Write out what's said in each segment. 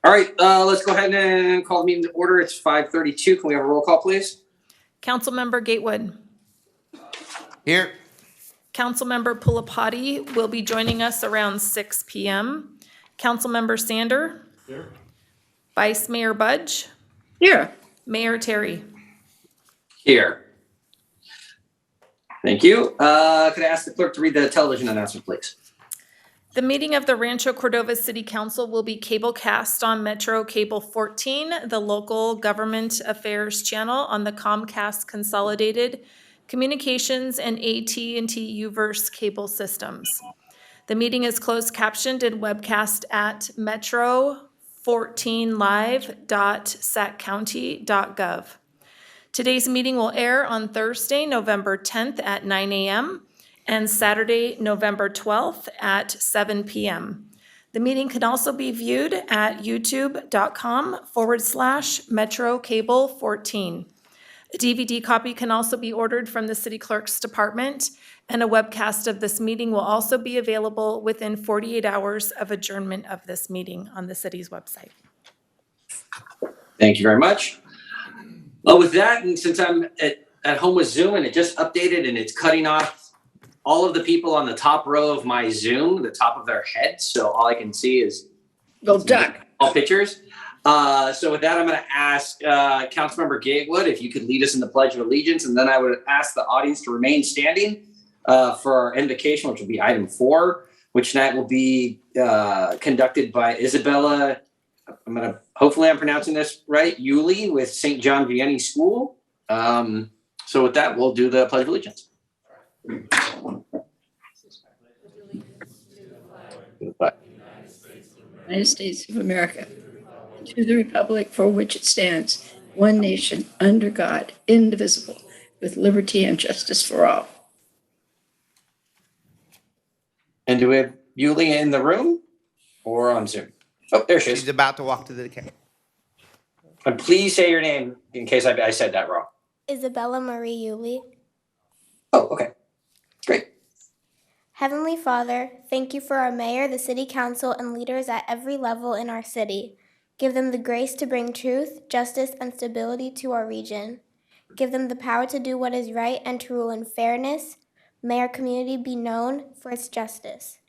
All right, let's go ahead and call the meeting to order. It's 5:32. Can we have a roll call, please? Councilmember Gatewood. Here. Councilmember Pulapati will be joining us around 6 p.m. Councilmember Sander. Here. Vice Mayor Budge. Here. Mayor Terry. Here. Thank you. Could I ask the clerk to read the television announcement, please? The meeting of the Rancho Cordova City Council will be cablecast on Metro Cable 14, the local government affairs channel on the Comcast Consolidated Communications and AT&T UVerse cable systems. The meeting is closed captioned and webcast at metro14live.saccounty.gov. Today's meeting will air on Thursday, November 10th at 9 a.m. and Saturday, November 12th at 7 p.m. The meeting can also be viewed at youtube.com/Metro Cable 14. A DVD copy can also be ordered from the City Clerk's Department, and a webcast of this meeting will also be available within 48 hours of adjournment of this meeting on the city's website. Thank you very much. Well, with that, and since I'm at home with Zoom and it just updated and it's cutting off all of the people on the top row of my Zoom, the top of their head, so all I can see is Go duck. all pictures. So with that, I'm going to ask Councilmember Gatewood if you could lead us in the Pledge of Allegiance, and then I would ask the audience to remain standing for our invocation, which will be item 4, which tonight will be conducted by Isabella. Hopefully I'm pronouncing this right, Yuli with St. John Vianney School. So with that, we'll do the Pledge of Allegiance. United States of America, to the republic for which it stands, one nation, under God, indivisible, with liberty and justice for all. And do we have Yuli in the room or on Zoom? Oh, there she is. She's about to walk to the camera. And please say your name in case I said that wrong. Isabella Marie Yuli. Oh, okay. Great. Heavenly Father, thank you for our mayor, the city council, and leaders at every level in our city. Give them the grace to bring truth, justice, and stability to our region. Give them the power to do what is right and to rule in fairness. May our community be known for its justice.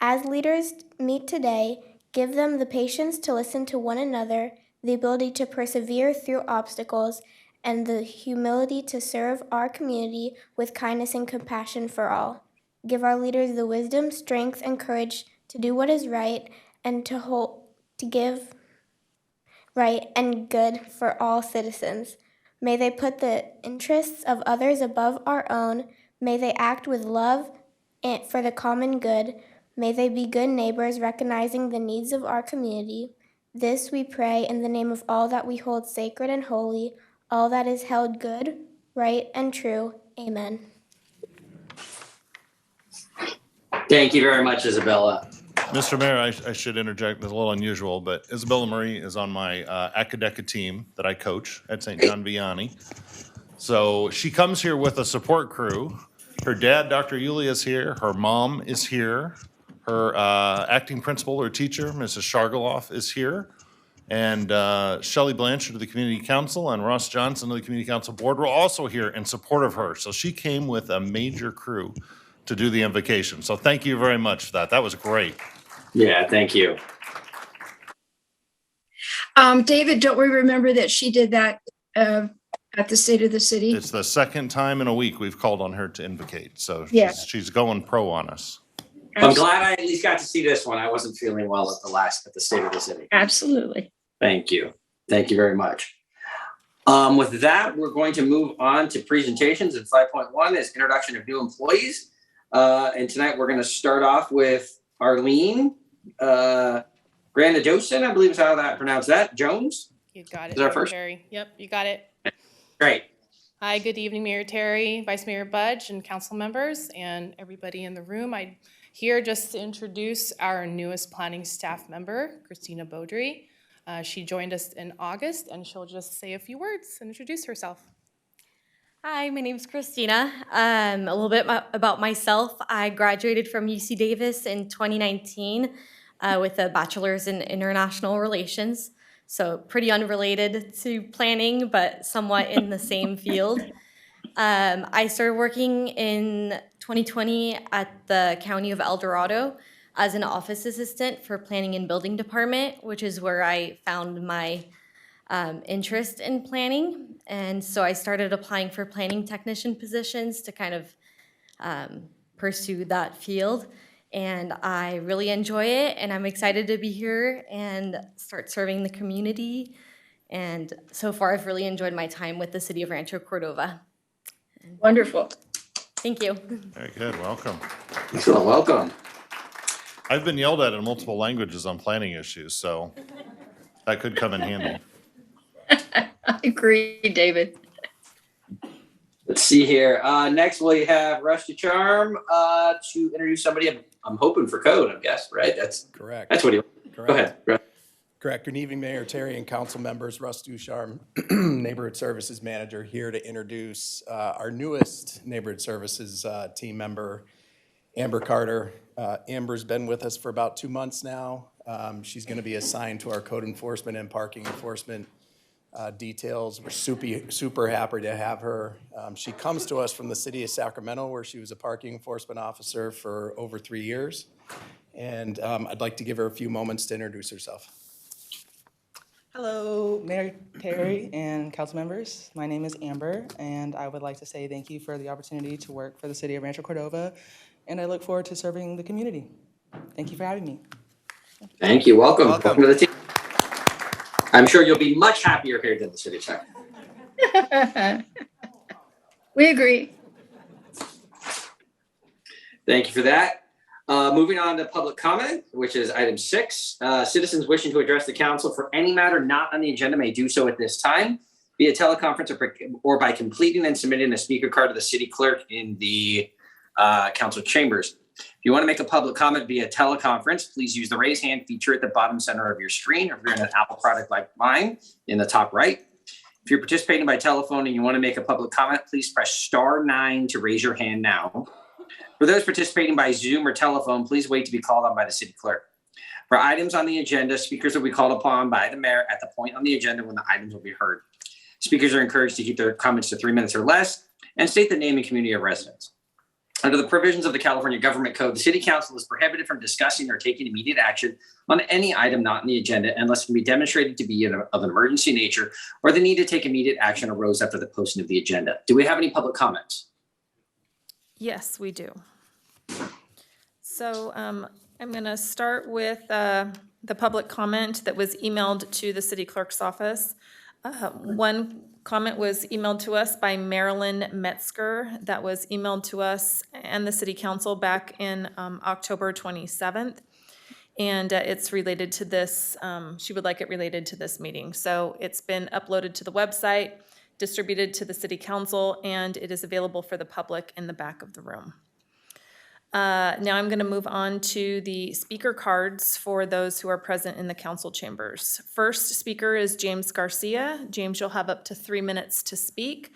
As leaders meet today, give them the patience to listen to one another, the ability to persevere through obstacles, and the humility to serve our community with kindness and compassion for all. Give our leaders the wisdom, strength, and courage to do what is right and to give right and good for all citizens. May they put the interests of others above our own. May they act with love and for the common good. May they be good neighbors, recognizing the needs of our community. This we pray in the name of all that we hold sacred and holy, all that is held good, right, and true. Amen. Thank you very much, Isabella. Mr. Mayor, I should interject. It's a little unusual, but Isabella Marie is on my Academic team that I coach at St. John Vianney. So she comes here with a support crew. Her dad, Dr. Yulia, is here. Her mom is here. Her acting principal or teacher, Mrs. Shargaloff, is here. And Shelley Blanchard of the Community Council and Ross Johnson of the Community Council Board were also here in support of her. So she came with a major crew to do the invocation. So thank you very much for that. That was great. Yeah, thank you. David, don't we remember that she did that at the State of the City? It's the second time in a week we've called on her to invocate. So Yeah. she's going pro on us. I'm glad I at least got to see this one. I wasn't feeling well at the State of the City. Absolutely. Thank you. Thank you very much. With that, we're going to move on to presentations. And 5.1 is introduction of new employees. And tonight we're going to start off with Arlene Granadosin, I believe is how that pronounced that. Jones? You got it, Is our Mayor first? Terry. Yep, you got it. Great. Hi, good evening, Mayor Terry, Vice Mayor Budge, and council members, and everybody in the room. I'm here just to introduce our newest planning staff member, Christina Beaudry. She joined us in August, and she'll just say a few words and introduce herself. Hi, my name's Christina. A little bit about myself. I graduated from UC Davis in 2019 with a bachelor's in international relations. So pretty unrelated to planning, but somewhat in the same field. I started working in 2020 at the County of El Dorado as an office assistant for planning and building department, which is where I found my interest in planning. And so I started applying for planning technician positions to kind of pursue that field. And I really enjoy it, and I'm excited to be here and start serving the community. And so far, I've really enjoyed my time with the city of Rancho Cordova. Wonderful. Thank you. Very good, welcome. Excellent, welcome. I've been yelled at in multiple languages on planning issues, so that could come in handy. I agree, David. Let's see here. Next, we have Rush to Charm to introduce somebody. I'm hoping for code, I guess, right? That's Correct. what he. Correct. Go ahead. Rush. Correct. Good evening, Mayor Terry and council members. Russ Ducharme, Neighborhood Services Manager, here to introduce our newest Neighborhood Services team member, Amber Carter. Amber's been with us for about 2 months now. She's going to be assigned to our code enforcement and parking enforcement details. We're super happy to have her. She comes to us from the city of Sacramento, where she was a parking enforcement officer for over 3 years. And I'd like to give her a few moments to introduce herself. Hello, Mayor Terry and council members. My name is Amber, and I would like to say thank you for the opportunity to work for the city of Rancho Cordova, and I look forward to serving the community. Thank you for having me. Thank you. Welcome. Welcome. Welcome to the team. I'm sure you'll be much happier here than the city of Sacramento. We agree. Thank you for that. Moving on to public comment, which is item 6. Citizens wishing to address the council for any matter not on the agenda may do so at this time via teleconference or by completing and submitting a speaker card to the city clerk in the council chambers. If you want to make a public comment via teleconference, please use the raise hand feature at the bottom center of your screen, or if you're in an Apple product like mine, in the top right. If you're participating by telephone and you want to make a public comment, please press *9 to raise your hand now. For those participating by Zoom or telephone, please wait to be called on by the city clerk. For items on the agenda, speakers will be called upon by the mayor at the point on the agenda when the items will be heard. Speakers are encouraged to keep their comments to 3 minutes or less and state the name and community of residence. Under the provisions of the California Government Code, the City Council is prohibited from discussing or taking immediate action on any item not on the agenda unless it can be demonstrated to be of an emergency nature or the need to take immediate action arose after the posting of the agenda. Do we have any public comments? Yes, we do. So I'm going to start with the public comment that was emailed to the city clerk's office. One comment was emailed to us by Marilyn Metzger. That was emailed to us and the city council back in October 27th. And it's related to this, she would like it related to this meeting. So it's been uploaded to the website, distributed to the city council, and it is available for the public in the back of the room. Now I'm going to move on to the speaker cards for those who are present in the council chambers. First speaker is James Garcia. James, you'll have up to 3 minutes to speak.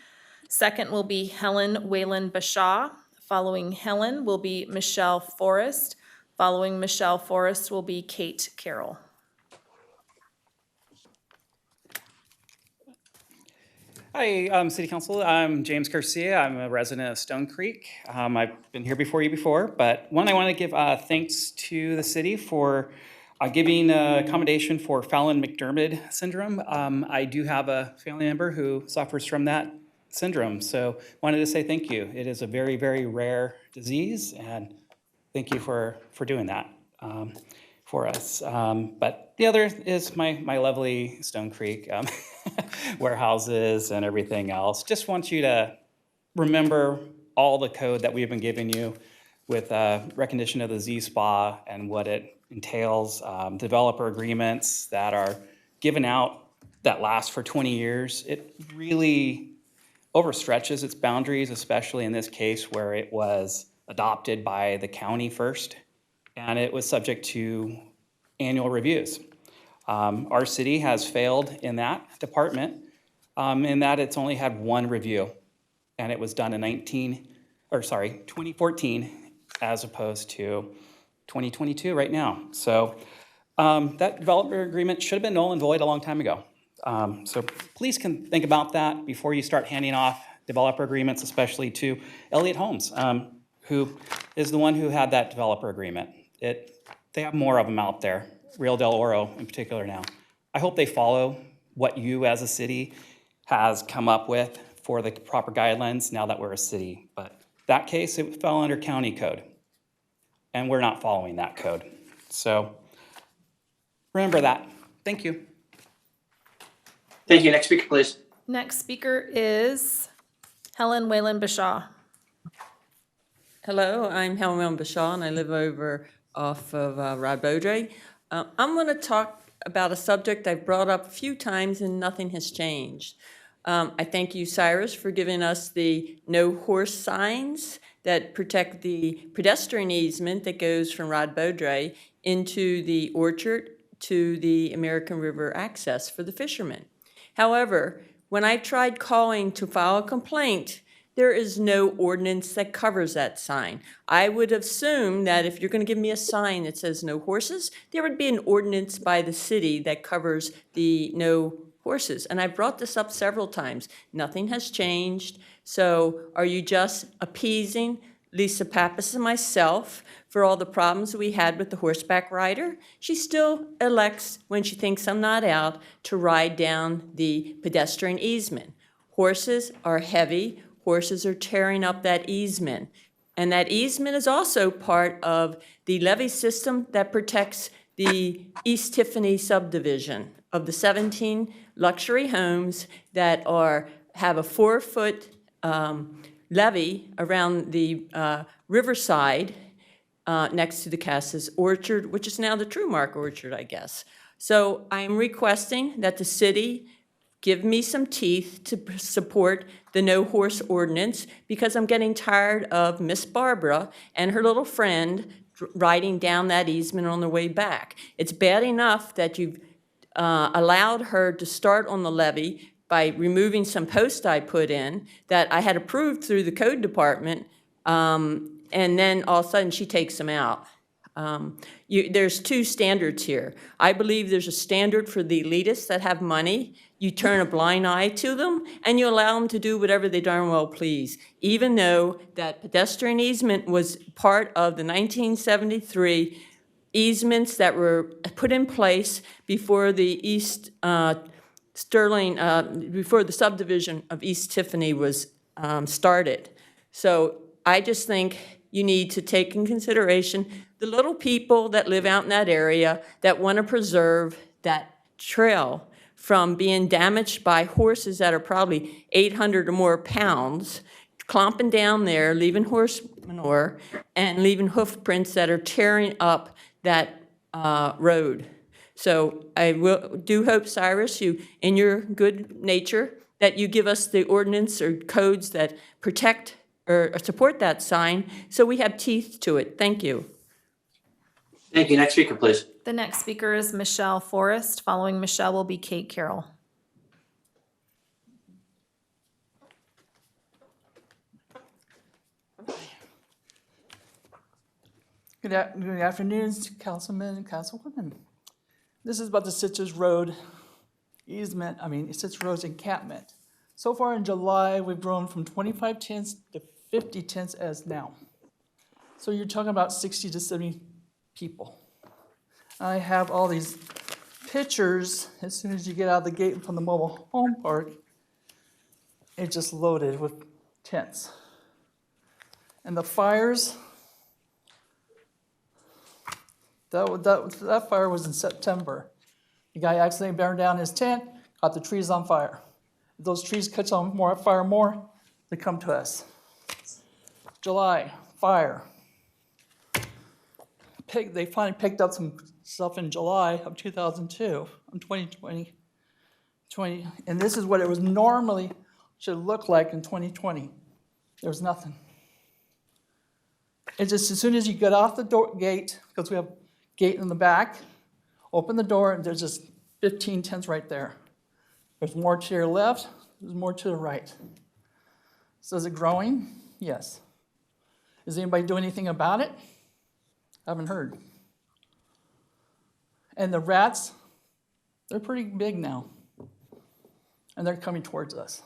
Second will be Helen Whalen Bashaw. Following Helen will be Michelle Forrest. Following Michelle Forrest will be Kate Carroll. Hi, City Council. I'm James Garcia. I'm a resident of Stone Creek. I've been here before, but I want to give thanks to the city for giving accommodation for Fallon-McDermid syndrome. I do have a family member who suffers from that syndrome, so wanted to say thank you. It is a very, very rare disease, and thank you for doing that for us. But the other is my lovely Stone Creek warehouses and everything else. Just want you to remember all the code that we've been giving you with recognition of the Z-SPA and what it entails, developer agreements that are given out that last for 20 years. It really overstretches its boundaries, especially in this case where it was adopted by the county first, and it was subject to annual reviews. Our city has failed in that department in that it's only had one review, and it was done in 2014 as opposed to 2022 right now. So that developer agreement should have been null and void a long time ago. So please can think about that before you start handing off developer agreements, especially to Elliott Homes, who is the one who had that developer agreement. They have more of them out there, Real Del Oro in particular now. I hope they follow what you as a city has come up with for the proper guidelines now that we're a city. But that case, it fell under county code, and we're not following that code. So remember that. Thank you. Thank you. Next speaker, please. Next speaker is Helen Whalen Bashaw. Hello, I'm Helen Whalen Bashaw, and I live over off of Rod Beaudry. I'm going to talk about a subject I've brought up a few times and nothing has changed. I thank you, Cyrus, for giving us the no horse signs that protect the pedestrian easement that goes from Rod Beaudry into the orchard to the American River access for the fishermen. However, when I tried calling to file a complaint, there is no ordinance that covers that sign. I would assume that if you're going to give me a sign that says no horses, there would be an ordinance by the city that covers the no horses. And I brought this up several times. Nothing has changed. So are you just appeasing Lisa Pappas and myself for all the problems we had with the horseback rider? She still elects, when she thinks I'm not out, to ride down the pedestrian easement. Horses are heavy. Horses are tearing up that easement. And that easement is also part of the levee system that protects the East Tiffany subdivision of the 17 luxury homes that have a 4-foot levee around the riverside next to the Cass's Orchard, which is now the Truemark Orchard, I guess. So I'm requesting that the city give me some teeth to support the no horse ordinance, because I'm getting tired of Miss Barbara and her little friend riding down that easement on their way back. It's bad enough that you've allowed her to start on the levee by removing some posts I put in that I had approved through the code department, and then all of a sudden she takes them out. There's two standards here. I believe there's a standard for the elitists that have money. You turn a blind eye to them, and you allow them to do whatever they darn well please, even though that pedestrian easement was part of the 1973 easements that were put in place before the East before the subdivision of East Tiffany was started. So I just think you need to take in consideration the little people that live out in that area that want to preserve that trail from being damaged by horses that are probably 800 or more pounds, clomping down there, leaving horse manure, and leaving hoof prints that are tearing up that road. So I do hope, Cyrus, you, in your good nature, that you give us the ordinance or codes that protect or support that sign so we have teeth to it. Thank you. Thank you. Next speaker, please. The next speaker is Michelle Forrest. Following Michelle will be Kate Carroll. Good afternoon, councilmen and councilwomen. This is about the Citrus Road easement, Citrus Road's encampment. So far in July, we've grown from 25 tents to 50 tents as now. So you're talking about 60 to 70 people. I have all these pictures. As soon as you get out of the gate from the mobile home park, it's just loaded with tents. And the fires, that fire was in September. The guy accidentally burned down his tent, caught the trees on fire. If those trees catch on fire more, they come to us. July, fire. They finally picked up some stuff in July of 2002, in 2020, and this is what it was normally should look like in 2020. There was nothing. It's just as soon as you get off the gate, because we have a gate in the back, open the door, and there's just 15 tents right there. There's more to your left, there's more to the right. So is it growing? Yes. Is anybody doing anything about it? Haven't heard. And the rats, they're pretty big now. And they're coming towards us.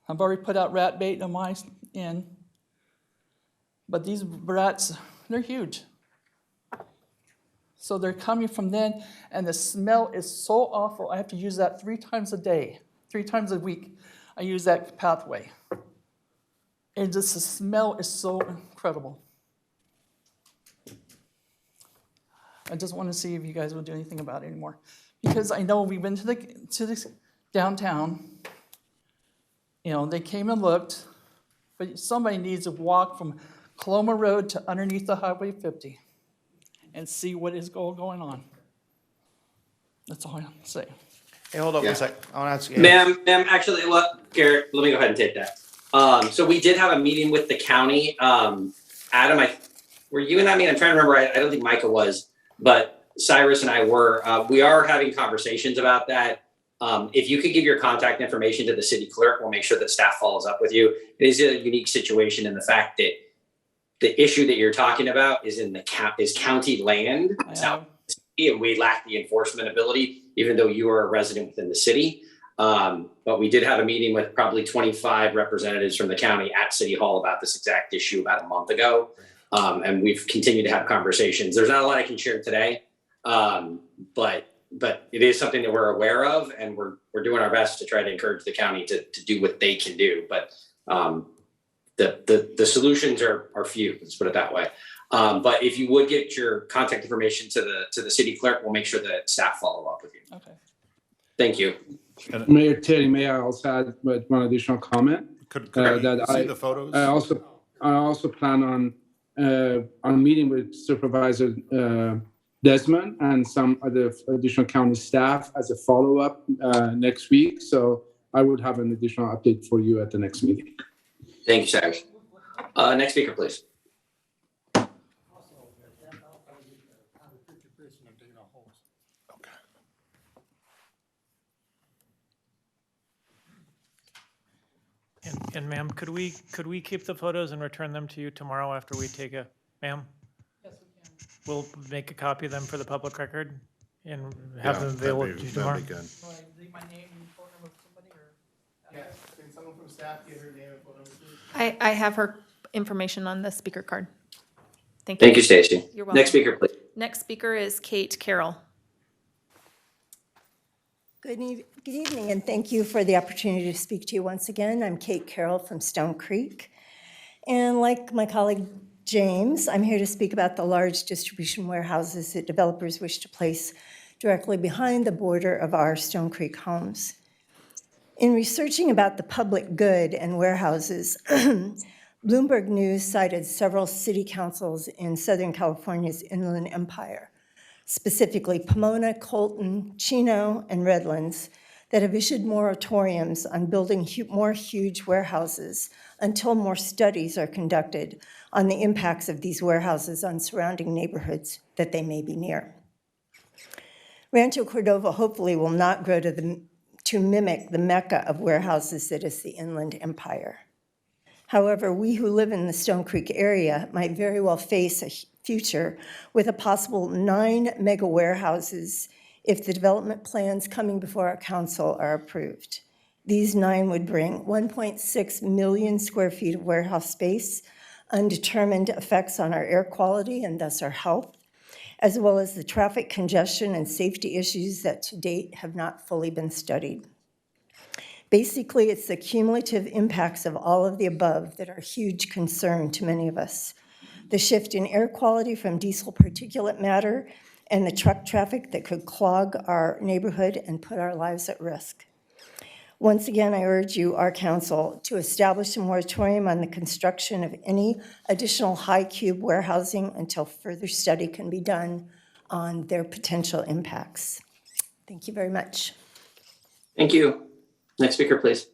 I've already put out rat bait on my end. But these rats, they're huge. So they're coming from then, and the smell is so awful. I have to use that 3 times a day, 3 times a week. I use that pathway. And just the smell is so incredible. I just want to see if you guys will do anything about it anymore. Because I know we've been to the downtown. You know, they came and looked, but somebody needs to walk from Coloma Road to underneath the Highway 50 and see what is going on. That's all I have to say. Hey, hold up Yeah. one sec. I want to ask you. Ma'am, actually, Garrett, let me go ahead and take that. So we did have a meeting with the county. Adam, were you in that meeting? I'm trying to remember. I don't think Micah was, but Cyrus and I were. We are having conversations about that. If you could give your contact information to the city clerk, we'll make sure that staff follows up with you. It is a unique situation in the fact that the issue that you're talking about is in is county land. And we lack the enforcement ability, even though you are a resident within the city. But we did have a meeting with probably 25 representatives from the county at City Hall about this exact issue about a month ago. And we've continued to have conversations. There's not a lot I can share today, but it is something that we're aware of, and we're doing our best to try to encourage the county to do what they can do. But the solutions are few, let's put it that way. But if you would get your contact information to the city clerk, we'll make sure that staff follow up with you. Okay. Thank you. Mayor Terry, may I also add one additional comment? Could I see the photos? I also plan on meeting with Supervisor Desmond and some other additional county staff as a follow-up next week. So I would have an additional update for you at the next meeting. Thank you, Cyrus. Next speaker, please. And ma'am, could we keep the photos and return them to you tomorrow after we take ma'am? Yes, we can. We'll make a copy of them for the public record and have them available to you tomorrow. That'd be good. Do I leave my name and phone number with somebody, or? Yeah, can someone from staff get her name and phone number, please? I have her information on the speaker card. Thank you. Thank you, Stacy. You're welcome. Next speaker, please. Next speaker is Kate Carroll. Good evening, and thank you for the opportunity to speak to you once again. I'm Kate Carroll from Stone Creek. And like my colleague James, I'm here to speak about the large distribution warehouses that developers wish to place directly behind the border of our Stone Creek homes. In researching about the public good and warehouses, Bloomberg News cited several city councils in Southern California's Inland Empire, specifically Pomona, Colton, Chino, and Redlands, that have issued moratoriums on building more huge warehouses until more studies are conducted on the impacts of these warehouses on surrounding neighborhoods that they may be near. Rancho Cordova hopefully will not grow to mimic the mecca of warehouses that is the Inland Empire. However, we who live in the Stone Creek area might very well face a future with a possible 9 mega warehouses if the development plans coming before our council are approved. These 9 would bring 1.6 million square feet of warehouse space, undetermined effects on our air quality and thus our health, as well as the traffic congestion and safety issues that to date have not fully been studied. Basically, it's the cumulative impacts of all of the above that are a huge concern to many of us. The shift in air quality from diesel particulate matter and the truck traffic that could clog our neighborhood and put our lives at risk. Once again, I urge you, our council, to establish a moratorium on the construction of any additional high-cube warehousing until further study can be done on their potential impacts. Thank you very much. Thank you. Next speaker, please.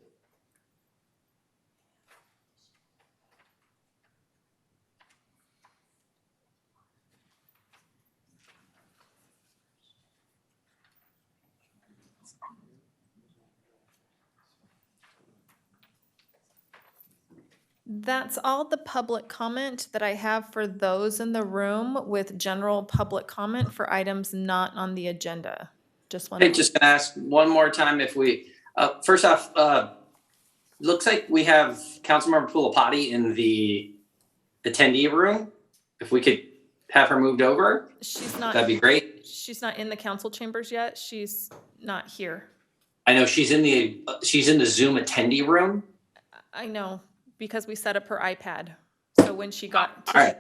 That's all the public comment that I have for those in the room with general public comment for items not on the agenda. Just want Hey, to, just gonna ask one more time if we, first off, looks like we have Councilmember Pulapati in the attendee room. If we could have her moved over, she's not, that'd be great. she's not in the council chambers yet. She's not here. I know she's in the Zoom attendee room. I know, because we set up her iPad. So when she got to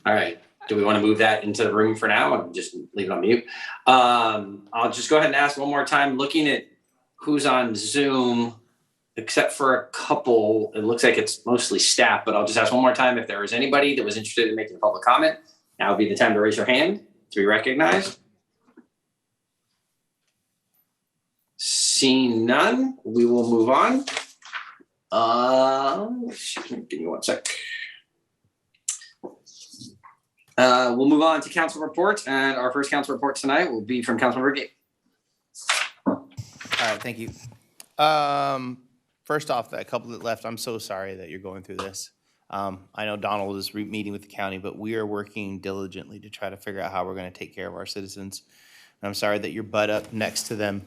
All right. Do we want to move that into the room for now and just leave it on mute? I'll just go ahead and ask one more time, looking at who's on Zoom, except for a couple, it looks like it's mostly staff, but I'll just ask one more time if there was anybody that was interested in making a public comment. Now would be the time to raise your hand to be recognized. Seeing none, we will move on. Give me one sec. We'll move on to council reports, and our first council report tonight will be from Councilmember Gate. All right, thank you. First off, that couple that left, I'm so sorry that you're going through this. I know Donald is meeting with the county, but we are working diligently to try to figure out how we're going to take care of our citizens. And I'm sorry that you're butt up next to them,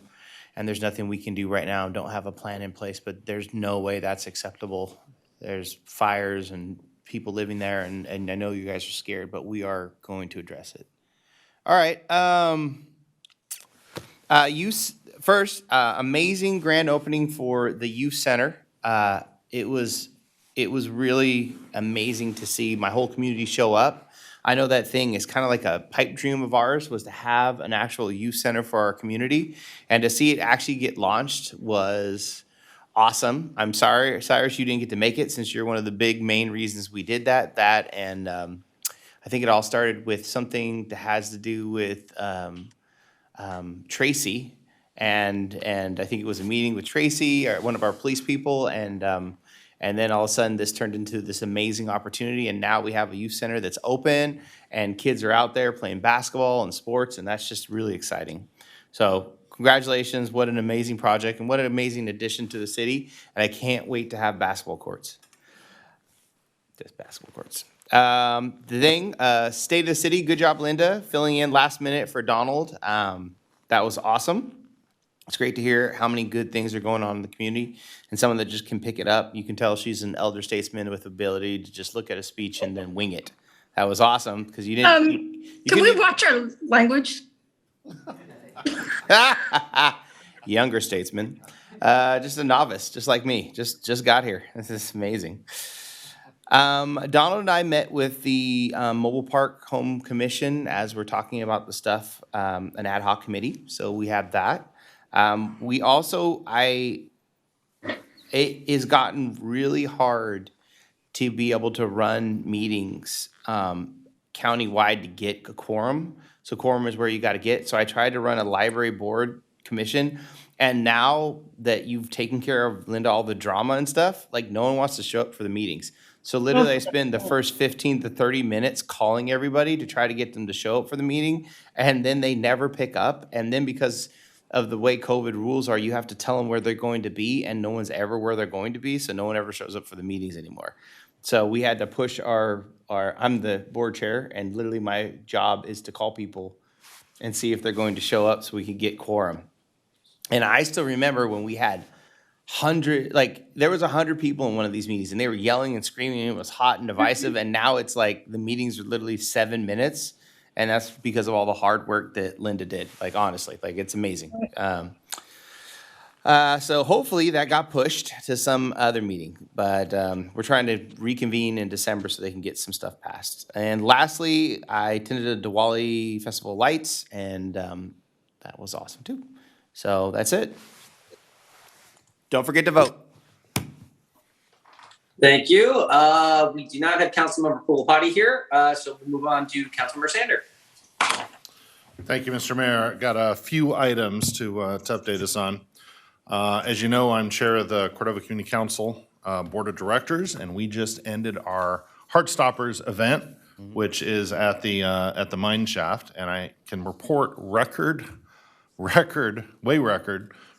and there's nothing we can do right now. Don't have a plan in place, but there's no way that's acceptable. There's fires and people living there, and I know you guys are scared, but we are going to address it. All right. First, amazing grand opening for the youth center. It was really amazing to see my whole community show up. I know that thing is kind of like a pipe dream of ours, was to have an actual youth center for our community, and to see it actually get launched was awesome. I'm sorry, Cyrus, you didn't get to make it, since you're one of the big main reasons we did that. And I think it all started with something that has to do with Tracy, and I think it was a meeting with Tracy, or one of our police people, and then all of a sudden this turned into this amazing opportunity, and now we have a youth center that's open, and kids are out there playing basketball and sports, and that's just really exciting. So congratulations, what an amazing project, and what an amazing addition to the city, and I can't wait to have basketball courts. Just basketball courts. State of the city, good job, Linda, filling in last minute for Donald. That was awesome. It's great to hear how many good things are going on in the community, and someone that just can pick it up. You can tell she's an elder statesman with ability to just look at a speech and then wing it. That was awesome, because you didn't. Can we watch our language? Younger statesman, just a novice, just like me. Just got here. This is amazing. Donald and I met with the Mobile Park Home Commission as we're talking about the stuff, an ad hoc committee. So we have that. We also, it has gotten really hard to be able to run meetings countywide to get a quorum. So quorum is where you got to get. So I tried to run a library board commission. And now that you've taken care of, Linda, all the drama and stuff, like no one wants to show up for the meetings. So literally I spend the first 15 to 30 minutes calling everybody to try to get them to show up for the meeting. And then they never pick up. And then because of the way COVID rules are, you have to tell them where they're going to be, and no one's ever where they're going to be, so no one ever shows up for the meetings anymore. So we had to push I'm the board chair, and literally my job is to call people and see if they're going to show up so we could get quorum. And I still remember when we had there was 100 people in one of these meetings, and they were yelling and screaming, and it was hot and divisive, and now it's like the meetings are literally 7 minutes. And that's because of all the hard work that Linda did. Like, honestly, like, it's amazing. So hopefully that got pushed to some other meeting. But we're trying to reconvene in December so they can get some stuff passed. And lastly, I attended a Diwali Festival of Lights, and that was awesome, too. So that's it. Don't forget to vote. Thank you. We do not have Councilmember Pulapati here, so we'll move on to Councilmember Sander. Thank you, Mr. Mayor. Got a few items to update us on. As you know, I'm chair of the Cordova Community Council Board of Directors, and we just ended our Heartstoppers event, which is at the mine shaft, and I can report record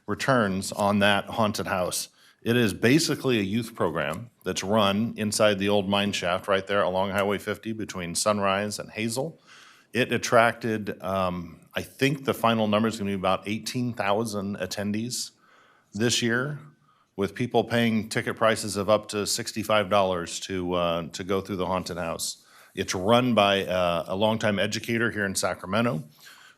returns on that haunted house. It is basically a youth program that's run inside the old mine shaft right there along Highway 50 between Sunrise and Hazel. It attracted, I think the final number is going to be about 18,000 attendees this year, with people paying ticket prices of up to $65 to go through the haunted house. It's run by a longtime educator here in Sacramento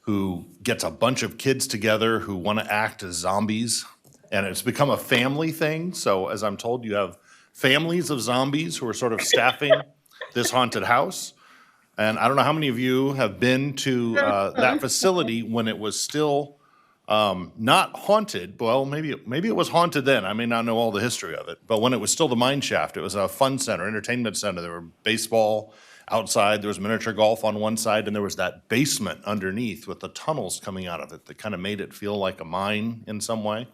who gets a bunch of kids together who want to act as zombies. And it's become a family thing. So as I'm told, you have families of zombies who are sort of staffing this haunted house. And I don't know how many of you have been to that facility when it was still not haunted. Well, maybe it was haunted then. I may not know all the history of it. But when it was still the mine shaft, it was a fun center, entertainment center. There were baseball outside, there was miniature golf on one side, and there was that basement underneath with the tunnels coming out of it that kind of made it feel like a mine in some way.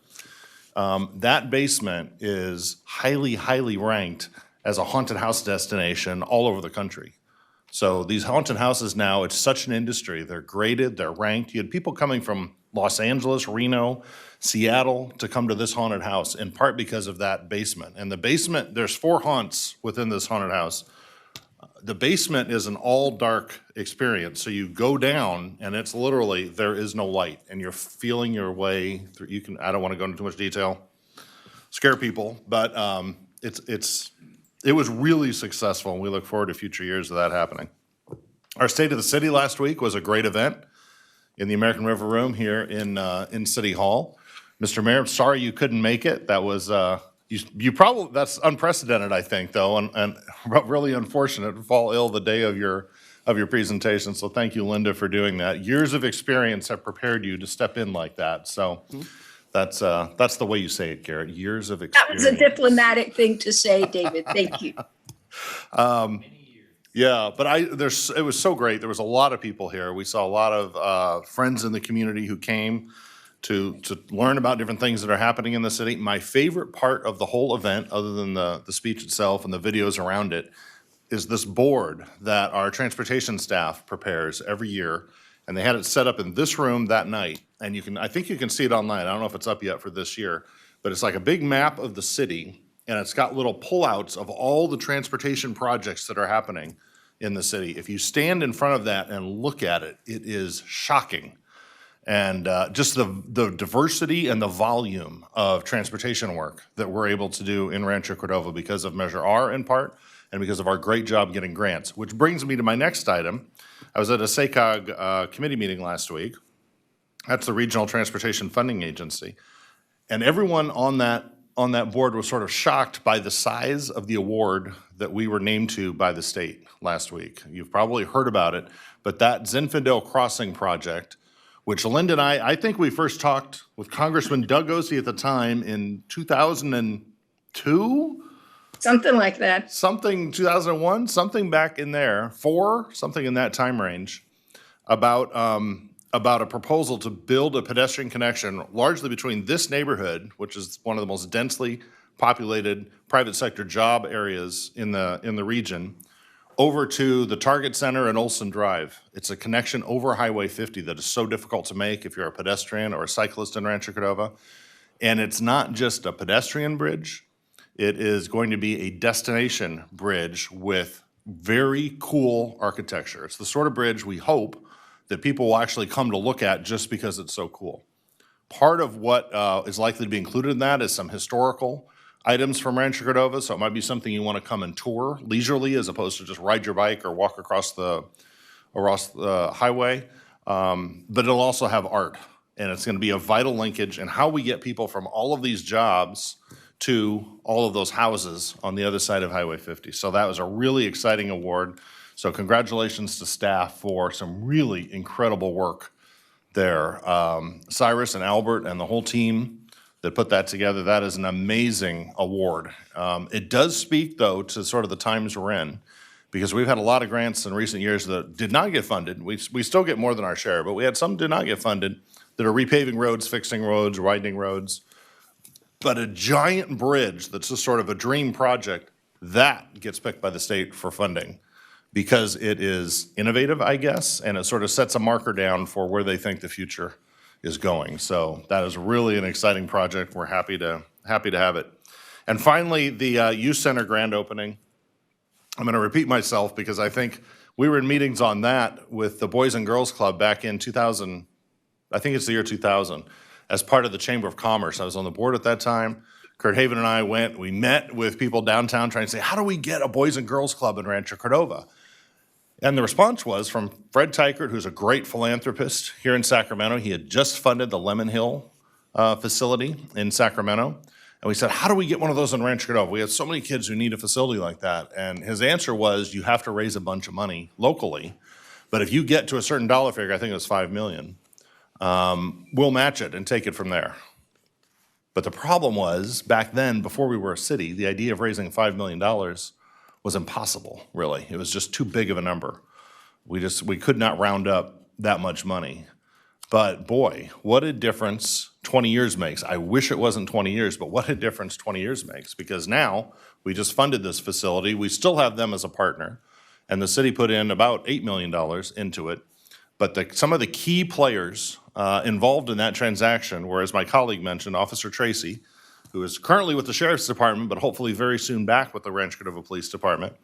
That basement is highly, highly ranked as a haunted house destination all over the country. So these haunted houses now, it's such an industry. They're graded, they're ranked. You had people coming from Los Angeles, Reno, Seattle to come to this haunted house, in part because of that basement. And the basement, there's 4 haunts within this haunted house. The basement is an all-dark experience. So you go down, and it's literally, there is no light, and you're feeling your way through. I don't want to go into too much detail, scare people, but it was really successful, and we look forward to future years of that happening. Our State of the City last week was a great event in the American River Room here in City Hall. Mr. Mayor, I'm sorry you couldn't make it. That was you probably, that's unprecedented, I think, though, and really unfortunate to fall ill the day of your presentation. So thank you, Linda, for doing that. Years of experience have prepared you to step in like that. So that's the way you say it, Garrett. Years of experience. That was a diplomatic thing to say, David. Thank you. Yeah, but it was so great. There was a lot of people here. We saw a lot of friends in the community who came to learn about different things that are happening in the city. My favorite part of the whole event, other than the speech itself and the videos around it, is this board that our transportation staff prepares every year. And they had it set up in this room that night. And I think you can see it online. I don't know if it's up yet for this year, but it's like a big map of the city, and it's got little pullouts of all the transportation projects that are happening in the city. If you stand in front of that and look at it, it is shocking. And just the diversity and the volume of transportation work that we're able to do in Rancho Cordova because of Measure R in part, and because of our great job getting grants. Which brings me to my next item. I was at a SACOG committee meeting last week. That's the Regional Transportation Funding Agency. And everyone on that board was sort of shocked by the size of the award that we were named to by the state last week. You've probably heard about it, but that Zinfandel Crossing project, which Linda and I think we first talked with Congressman Doug Ossie at the time in 2002? Something like that. 2001, something back in there, something in that time range, about a proposal to build a pedestrian connection largely between this neighborhood, which is one of the most densely populated private sector job areas in the region, over to the Target Center and Olson Drive. It's a connection over Highway 50 that is so difficult to make if you're a pedestrian or a cyclist in Rancho Cordova. And it's not just a pedestrian bridge. It is going to be a destination bridge with very cool architecture. It's the sort of bridge we hope that people will actually come to look at just because it's so cool. Part of what is likely to be included in that is some historical items from Rancho Cordova, so it might be something you want to come and tour leisurely as opposed to just ride your bike or walk across the highway. But it'll also have art, and it's going to be a vital linkage in how we get people from all of these jobs to all of those houses on the other side of Highway 50. So that was a really exciting award. So congratulations to staff for some really incredible work there. Cyrus and Albert and the whole team that put that together, that is an amazing award. It does speak, though, to sort of the times we're in, because we've had a lot of grants in recent years that did not get funded. We still get more than our share, but we had some that did not get funded that are repaving roads, fixing roads, widening roads. But a giant bridge that's just sort of a dream project, that gets picked by the state for funding because it is innovative, I guess, and it sort of sets a marker down for where they think the future is going. So that is really an exciting project. We're happy to have it. And finally, the youth center grand opening. I'm going to repeat myself because I think we were in meetings on that with the Boys and Girls Club back in 2000, I think it's the year 2000, as part of the Chamber of Commerce. I was on the board at that time. Kurt Haven and I we met with people downtown trying to say, how do we get a Boys and Girls Club in Rancho Cordova? And the response was from Fred Teichert, who's a great philanthropist here in Sacramento. He had just funded the Lemon Hill facility in Sacramento. And we said, how do we get one of those in Rancho Cordova? We have so many kids who need a facility like that. And his answer was, you have to raise a bunch of money locally. But if you get to a certain dollar figure, I think it was $5 million, we'll match it and take it from there. But the problem was, back then, before we were a city, the idea of raising $5 million was impossible, really. It was just too big of a number. We could not round up that much money. But boy, what a difference 20 years makes. I wish it wasn't 20 years, but what a difference 20 years makes. Because now, we just funded this facility. We still have them as a partner. And the city put in about $8 million into it. But some of the key players involved in that transaction were, as my colleague mentioned, Officer Tracy, who is currently with the Sheriff's Department, but hopefully very soon back with the Rancho Cordova Police Department.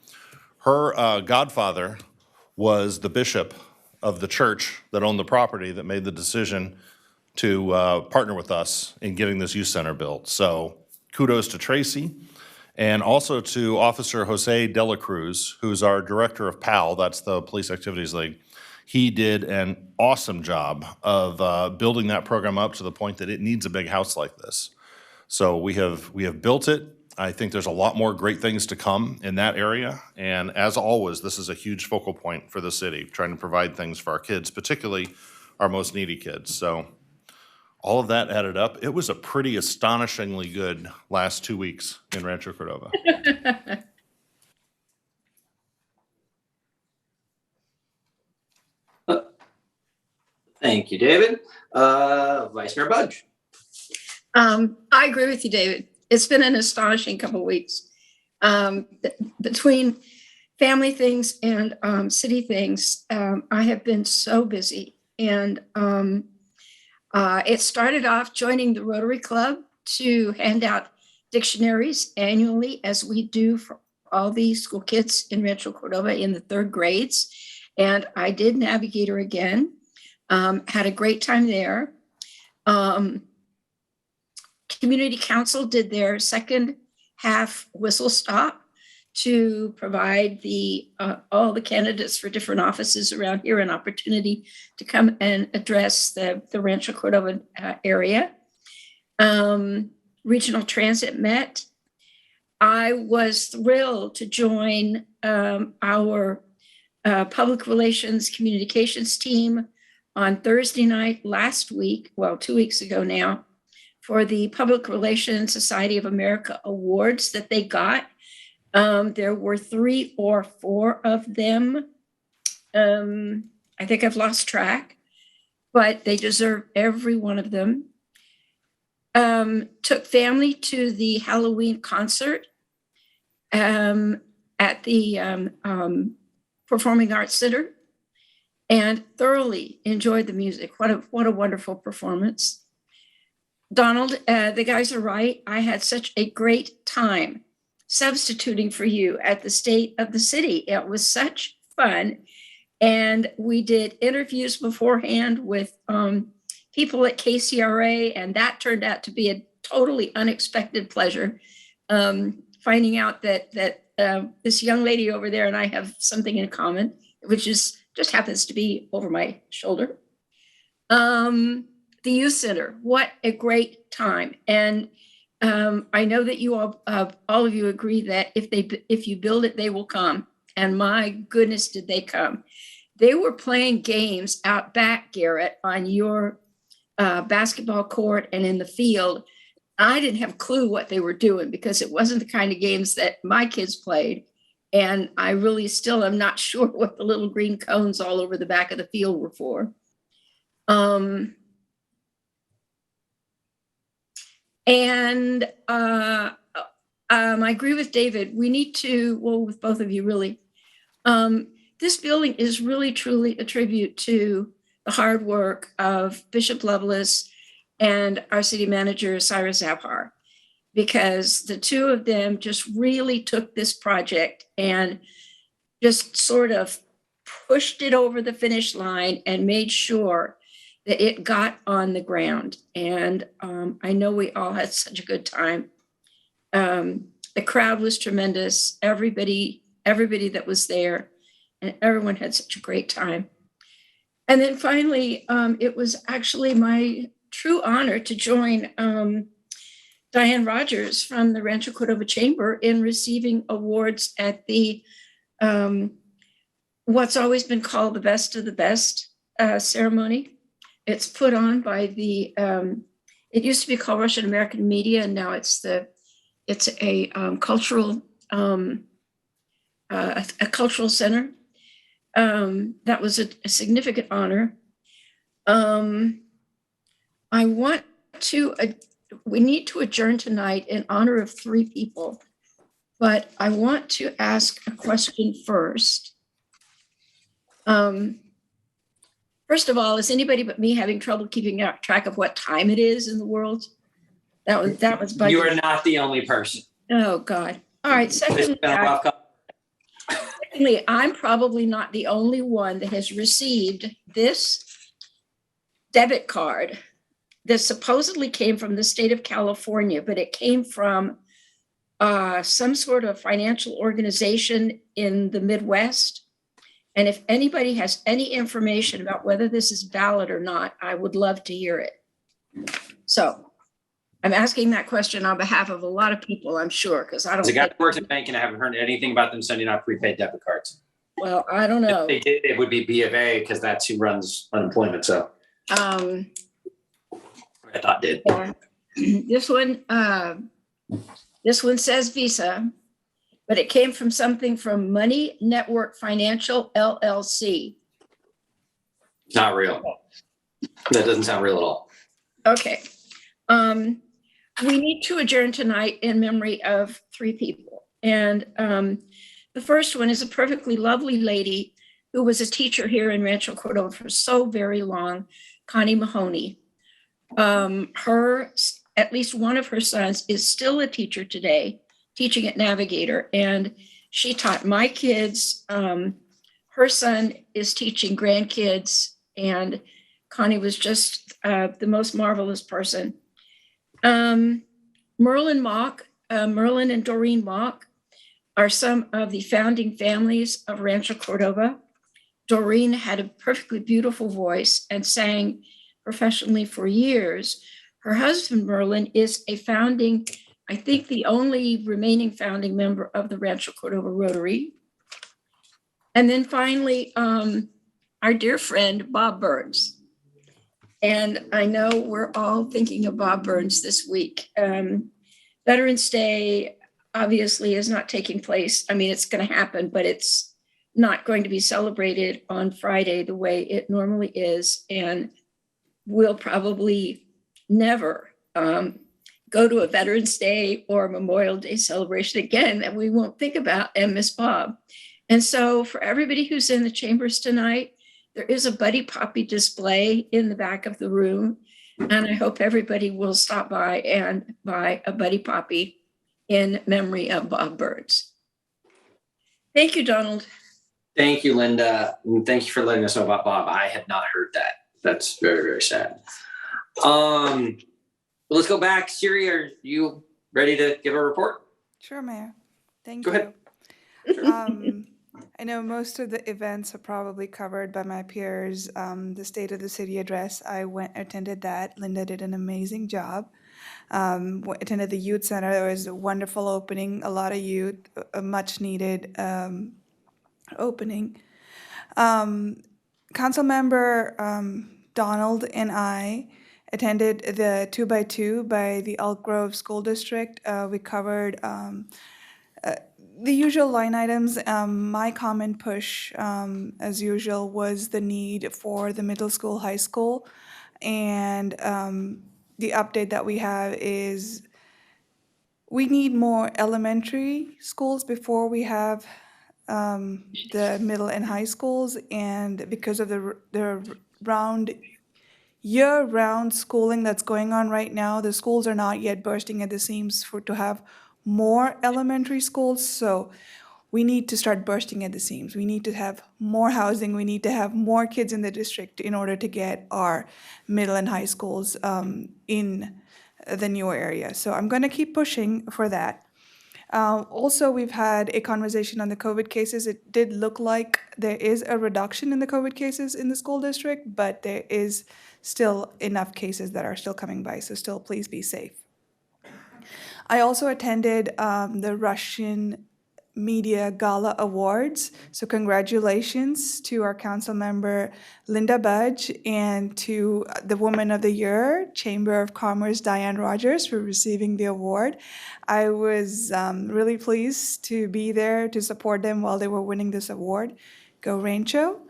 Her godfather was the bishop of the church that owned the property that made the decision to partner with us in getting this youth center built. So kudos to Tracy, and also to Officer Jose De La Cruz, who's our director of PAL, that's the Police Activities League. He did an awesome job of building that program up to the point that it needs a big house like this. So we have built it. I think there's a lot more great things to come in that area. And as always, this is a huge focal point for the city, trying to provide things for our kids, particularly our most needy kids. So all of that added up, it was a pretty astonishingly good last 2 weeks in Rancho Cordova. Thank you, David. Vice Mayor Budge. I agree with you, David. It's been an astonishing couple of weeks. Between family things and city things, I have been so busy. And it started off joining the Rotary Club to hand out dictionaries annually, as we do for all the school kids in Rancho Cordova in the third grades. And I did Navigator again, had a great time there. Community Council did their second half whistle stop to provide all the candidates for different offices around here an opportunity to come and address the Rancho Cordova area. Regional Transit met. I was thrilled to join our public relations communications team on Thursday night last week, 2 weeks ago now, for the Public Relations Society of America awards that they got. There were 3 or 4 of them. I think I've lost track, but they deserve every one of them. Took family to the Halloween concert at the Performing Arts Center and thoroughly enjoyed the music. What a wonderful performance. Donald, the guys are right. I had such a great time substituting for you at the State of the City. It was such fun. And we did interviews beforehand with people at KCRA, and that turned out to be a totally unexpected pleasure. Finding out that this young lady over there and I have something in common, which just happens to be over my shoulder. The youth center, what a great time. And I know that you all of you agree that if you build it, they will come. And my goodness, did they come. They were playing games out back, Garrett, on your basketball court and in the field. I didn't have a clue what they were doing because it wasn't the kind of games that my kids played. And I really still am not sure what the little green cones all over the back of the field were for. And I agree with David. We need to, with both of you really, this building is really truly a tribute to the hard work of Bishop Lovelace and our city manager, Cyrus Abhar. because the two of them just really took this project and just sort of pushed it over the finish line and made sure that it got on the ground. And I know we all had such a good time. The crowd was tremendous. Everybody that was there, and everyone had such a great time. And then finally, it was actually my true honor to join Diane Rogers from the Rancho Cordova Chamber in receiving awards at the what's always been called the Best of the Best ceremony. It's put on by the, it used to be called Russian American Media, and now it's a cultural, a cultural center. That was a significant honor. I want to, we need to adjourn tonight in honor of 3 people, but I want to ask a question first. First of all, is anybody but me having trouble keeping track of what time it is in the world? That was budget. You are not the only person. Oh, God. All right. Secondly, I'm probably not the only one that has received this debit card that supposedly came from the state of California, but it came from some sort of financial organization in the Midwest. And if anybody has any information about whether this is valid or not, I would love to hear it. So I'm asking that question on behalf of a lot of people, I'm sure, because I don't. As a guy that works at bank, and I haven't heard anything about them sending out prepaid debit cards. Well, I don't know. If they did, it would be B of A because that's who runs unemployment. So I thought did. Yeah. This one says Visa, but it came from something from Money Network Financial LLC. Not real. That doesn't sound real at all. Okay. We need to adjourn tonight in memory of 3 people. And the first one is a perfectly lovely lady who was a teacher here in Rancho Cordova for so very long, Connie Mahoney. At least one of her sons is still a teacher today, teaching at Navigator, and she taught my kids. Her son is teaching grandkids, and Connie was just the most marvelous person. Merlin and Doreen Mock are some of the founding families of Rancho Cordova. Doreen had a perfectly beautiful voice and sang professionally for years. Her husband, Merlin, is a founding, I think the only remaining founding member of the Rancho Cordova Rotary. And then finally, our dear friend, Bob Burns. And I know we're all thinking of Bob Burns this week. Veterans Day obviously is not taking place. I mean, it's going to happen, but it's not going to be celebrated on Friday the way it normally is. And we'll probably never go to a Veterans Day or Memorial Day celebration again that we won't think about and miss Bob. And so for everybody who's in the chambers tonight, there is a Buddy Poppy display in the back of the room. And I hope everybody will stop by and buy a Buddy Poppy in memory of Bob Burns. Thank you, Donald. Thank you, Linda. And thank you for letting us know about Bob. I had not heard that. That's very, very sad. Let's go back. Siri, are you ready to give a report? Sure, Mayor. Thank you. Go ahead. I know most of the events are probably covered by my peers. The State of the City address, I attended that. Linda did an amazing job. Attended the youth center. There was a wonderful opening, a lot of youth, a much needed opening. Council member Donald and I attended the 2x2 by the Elk Grove School District. We covered the usual line items. My common push, as usual, was the need for the middle school, high school. And the update that we have is we need more elementary schools before we have the middle and high schools. And because of the round year-round schooling that's going on right now. The schools are not yet bursting at the seams to have more elementary schools. So we need to start bursting at the seams. We need to have more housing. We need to have more kids in the district in order to get our middle and high schools in the newer area. So I'm going to keep pushing for that. Also, we've had a conversation on the COVID cases. It did look like there is a reduction in the COVID cases in the school district, but there is still enough cases that are still coming by. So still, please be safe. I also attended the Russian Media Gala Awards. So congratulations to our council member, Linda Budge, and to the Woman of the Year, Chamber of Commerce, Diane Rogers, for receiving the award. I was really pleased to be there to support them while they were winning this award. Go Rancho.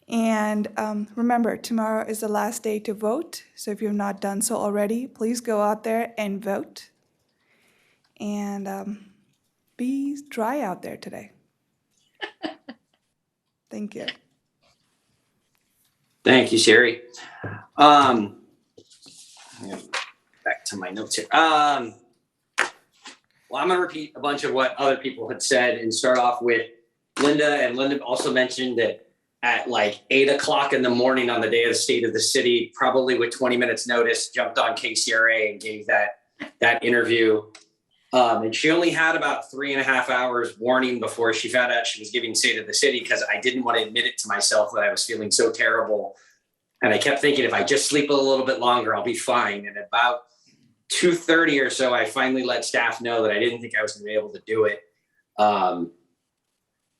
And remember, tomorrow is the last day to vote. So if you've not done so already, please go out there and vote. And be dry out there today. Thank you. Thank you, Sherry. Back to my notes here. Well, I'm going to repeat a bunch of what other people had said and start off with Linda. And Linda also mentioned that at like 8 o'clock in the morning on the day of the state of the city, probably with 20 minutes notice, jumped on KCRA and gave that interview. And she only had about 3.5 hours warning before she found out she was giving State of the City, because I didn't want to admit it to myself that I was feeling so terrible. And I kept thinking, if I just sleep a little bit longer, I'll be fine. And about 2:30 or so, I finally let staff know that I didn't think I was going to be able to do it.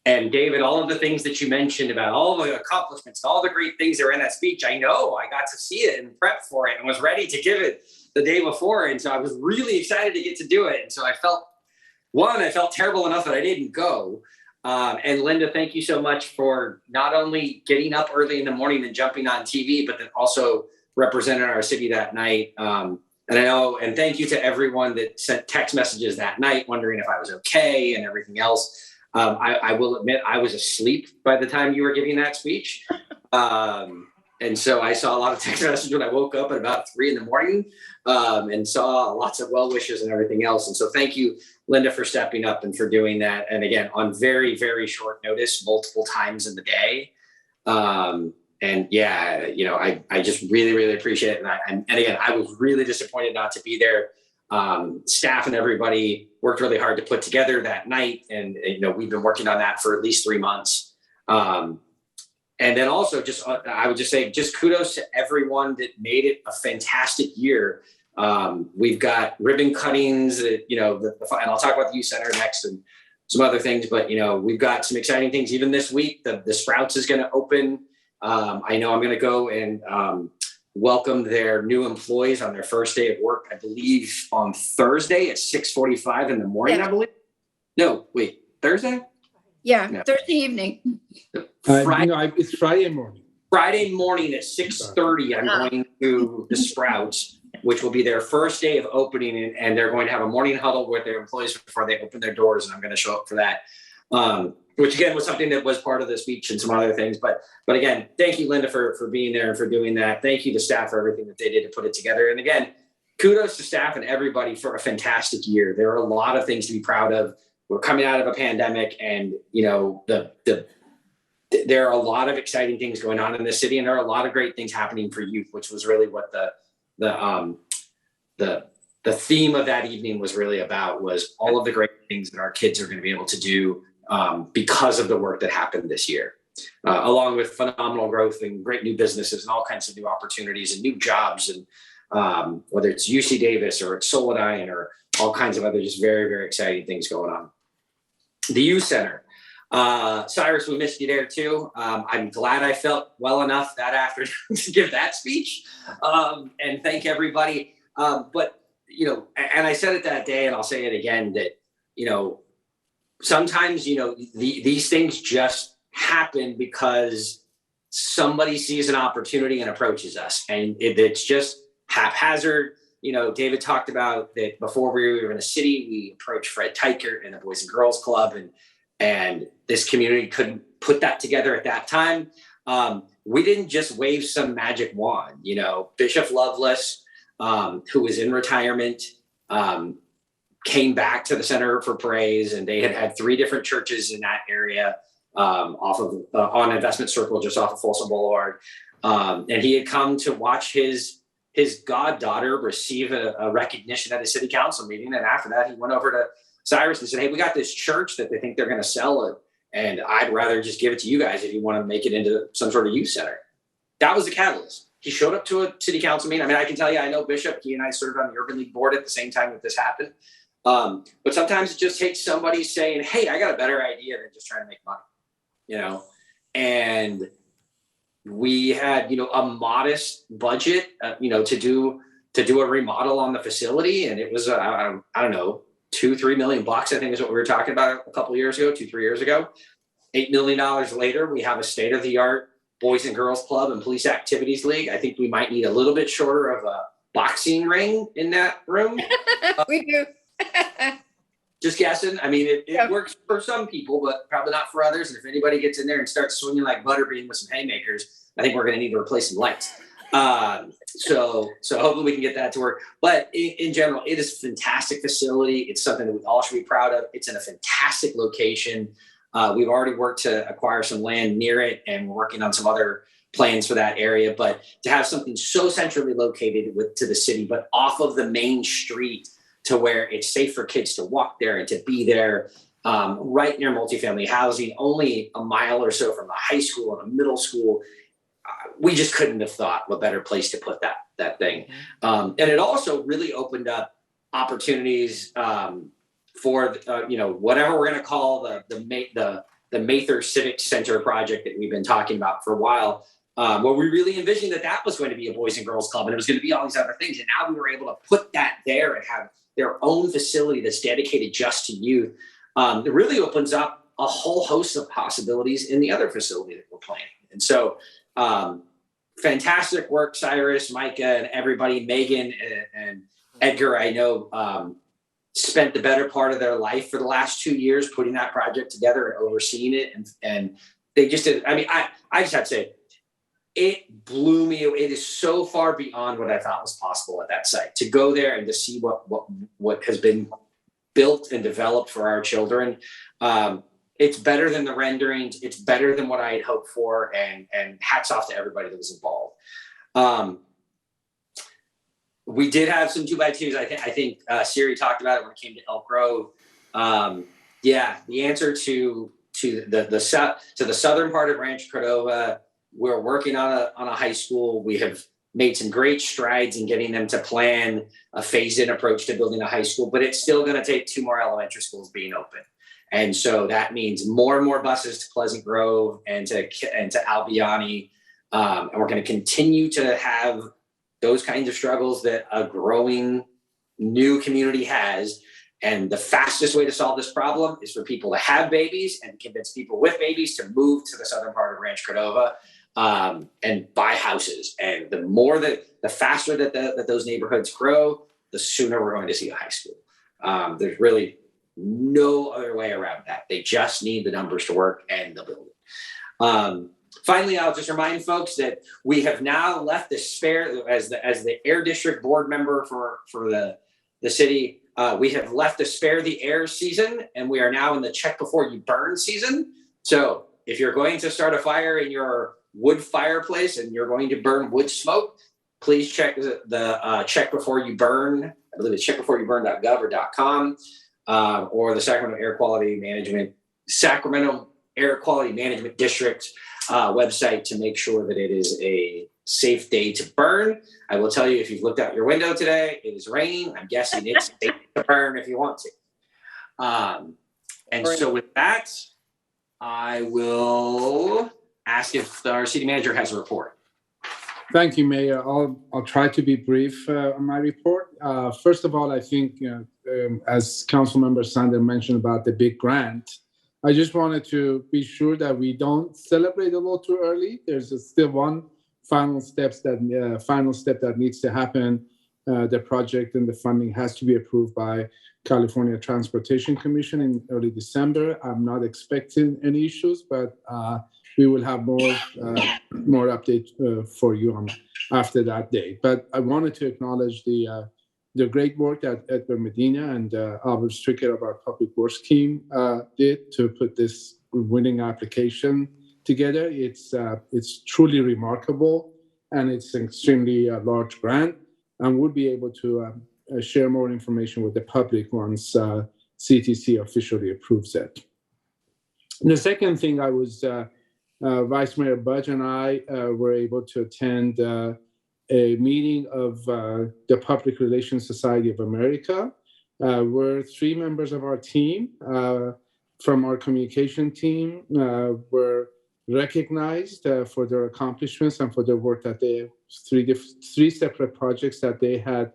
And David, all of the things that you mentioned about all the accomplishments, all the great things that were in that speech, I know I got to see it and prep for it and was ready to give it the day before. And so I was really excited to get to do it. And so I felt terrible enough that I didn't go. And Linda, thank you so much for not only getting up early in the morning and jumping on TV, but then also representing our city that night. And thank you to everyone that sent text messages that night, wondering if I was okay and everything else. I will admit I was asleep by the time you were giving that speech. And so I saw a lot of text messages when I woke up at about 3 a.m. And saw lots of well wishes and everything else. And so thank you, Linda, for stepping up and for doing that. And again, on very, very short notice, multiple times in the day. And yeah, I just really, really appreciate it. And again, I was really disappointed not to be there. Staff and everybody worked really hard to put together that night. And we've been working on that for at least 3 months. And then also I would just say, just kudos to everyone that made it a fantastic year. We've got ribbon cuttings that, and I'll talk about the youth center next and some other things, but we've got some exciting things even this week. The Sprouts is going to open. I know I'm going to go and welcome their new employees on their first day of work, I believe on Thursday at 6:45 in the morning, I believe. No, wait, Thursday? Yeah, No. Thursday evening. It's Friday morning. Friday morning at 6:30, I'm going to the Sprouts, which will be their first day of opening, and they're going to have a morning huddle with their employees before they open their doors, and I'm going to show up for that. Which again was something that was part of the speech and some other things. But again, thank you, Linda, for being there and for doing that. Thank you to staff for everything that they did to put it together. And again, kudos to staff and everybody for a fantastic year. There are a lot of things to be proud of. We're coming out of a pandemic, and there are a lot of exciting things going on in the city, and there are a lot of great things happening for youth, which was really what the theme of that evening was really about, was all of the great things that our kids are going to be able to do because of the work that happened this year, along with phenomenal growth and great new businesses and all kinds of new opportunities and new jobs, and whether it's UC Davis or it's Solidyne or all kinds of other just very, very exciting things going on. The youth center. Cyrus, we missed you there too. I'm glad I felt well enough that afternoon to give that speech and thank everybody. But, and I said it that day, and I'll say it again, that, sometimes, these things just happen because somebody sees an opportunity and approaches us, and it's just haphazard. David talked about that before we were in a city, we approached Fred Teichert and the Boys and Girls Club, and this community couldn't put that together at that time. We didn't just wave some magic wand. Bishop Lovelace, who was in retirement, came back to the Center for Praise, and they had 3 different churches in that area on Investment Circle, just off of Folsom Boulevard. And he had come to watch his goddaughter receive a recognition at a city council meeting. And after that, he went over to Cyrus and said, hey, we got this church that they think they're going to sell it, and I'd rather just give it to you guys if you want to make it into some sort of youth center. That was the catalyst. He showed up to a city council meeting. I mean, I can tell you, I know Bishop, he and I served on the Urban League board at the same time that this happened. But sometimes it just takes somebody saying, hey, I got a better idea than just trying to make money, and we had, a modest budget, to do a remodel on the facility. And it was, I don't know, $2-3 million, I think is what we were talking about a couple of years ago, 2-3 years ago. $8 million later, we have a state-of-the-art Boys and Girls Club and Police Activities League. I think we might need a little bit shorter of a boxing ring in that room. We do. Just guessing. I mean, it works for some people, but probably not for others. And if anybody gets in there and starts swinging like butterbean with some haymakers, I think we're going to need to replace some lights. So hopefully we can get that to work. But in general, it is a fantastic facility. It's something that we all should be proud of. It's in a fantastic location. We've already worked to acquire some land near it, and we're working on some other plans for that area. But to have something so centrally located to the city, but off of the main street, to where it's safe for kids to walk there and to be there, right near multifamily housing, only a mile or so from a high school and a middle school. We just couldn't have thought of a better place to put that thing. And it also really opened up opportunities for whatever we're going to call the Mather Civic Center project that we've been talking about for a while. Where we really envisioned that was going to be a Boys and Girls Club, and it was going to be all these other things. And now we were able to put that there and have their own facility that's dedicated just to youth. It really opens up a whole host of possibilities in the other facility that we're planning. And so fantastic work, Cyrus, Micah, and everybody. Megan and Edgar, I know, spent the better part of their life for the last 2 years putting that project together and overseeing it. And they just did. I mean, I just have to say, it blew me. It is so far beyond what I thought was possible at that site. To go there and to see what has been built and developed for our children. It's better than the renderings. It's better than what I had hoped for. And hats off to everybody that was involved. We did have some 2x2s. I think Siri talked about it when it came to Elk Grove. The answer to the southern part of Rancho Cordova, we're working on a high school. We have made some great strides in getting them to plan a phased-in approach to building a high school, but it's still going to take 2 more elementary schools being open. And so that means more and more buses to Pleasant Grove and to Albiani. And we're going to continue to have those kinds of struggles that a growing new community has. And the fastest way to solve this problem is for people to have babies and convince people with babies to move to the southern part of Rancho Cordova and buy houses. And the faster that those neighborhoods grow, the sooner we're going to see a high school. There's really no other way around that. They just need the numbers to work, and they'll build it. Finally, I'll just remind folks that we have now left the spare, as the Air District board member for the city, we have left the Spare the Air season, and we are now in the check before you burn season. So if you're going to start a fire in your wood fireplace and you're going to burn wood smoke, please check the check before you burn. I believe it's checkbeforeyouburn.gov or .com, or the Sacramento Air Quality Management District website to make sure that it is a safe day to burn. I will tell you, if you've looked out your window today, it is raining. I'm guessing it's safe to burn if you want to. And so with that, I will ask if our city manager has a report. Thank you, Mayor. I'll try to be brief on my report. First of all, I think, as Councilmember Sander mentioned about the big grant, I just wanted to be sure that we don't celebrate a little too early. There's still one final step that needs to happen. The project and the funding has to be approved by California Transportation Commission in early December. I'm not expecting any issues, but we will have more updates for you on after that date. But I wanted to acknowledge the great work that Edward Medina and Albert Stricker of our public works team did to put this winning application together. It's truly remarkable, and it's an extremely large grant, and we'll be able to share more information with the public once CTC officially approves it. And the second thing, I was Vice Mayor Budge and I were able to attend a meeting of the Public Relations Society of America, where 3 members of our team from our communication team were recognized for their accomplishments and for their work that they, 3 separate projects that they had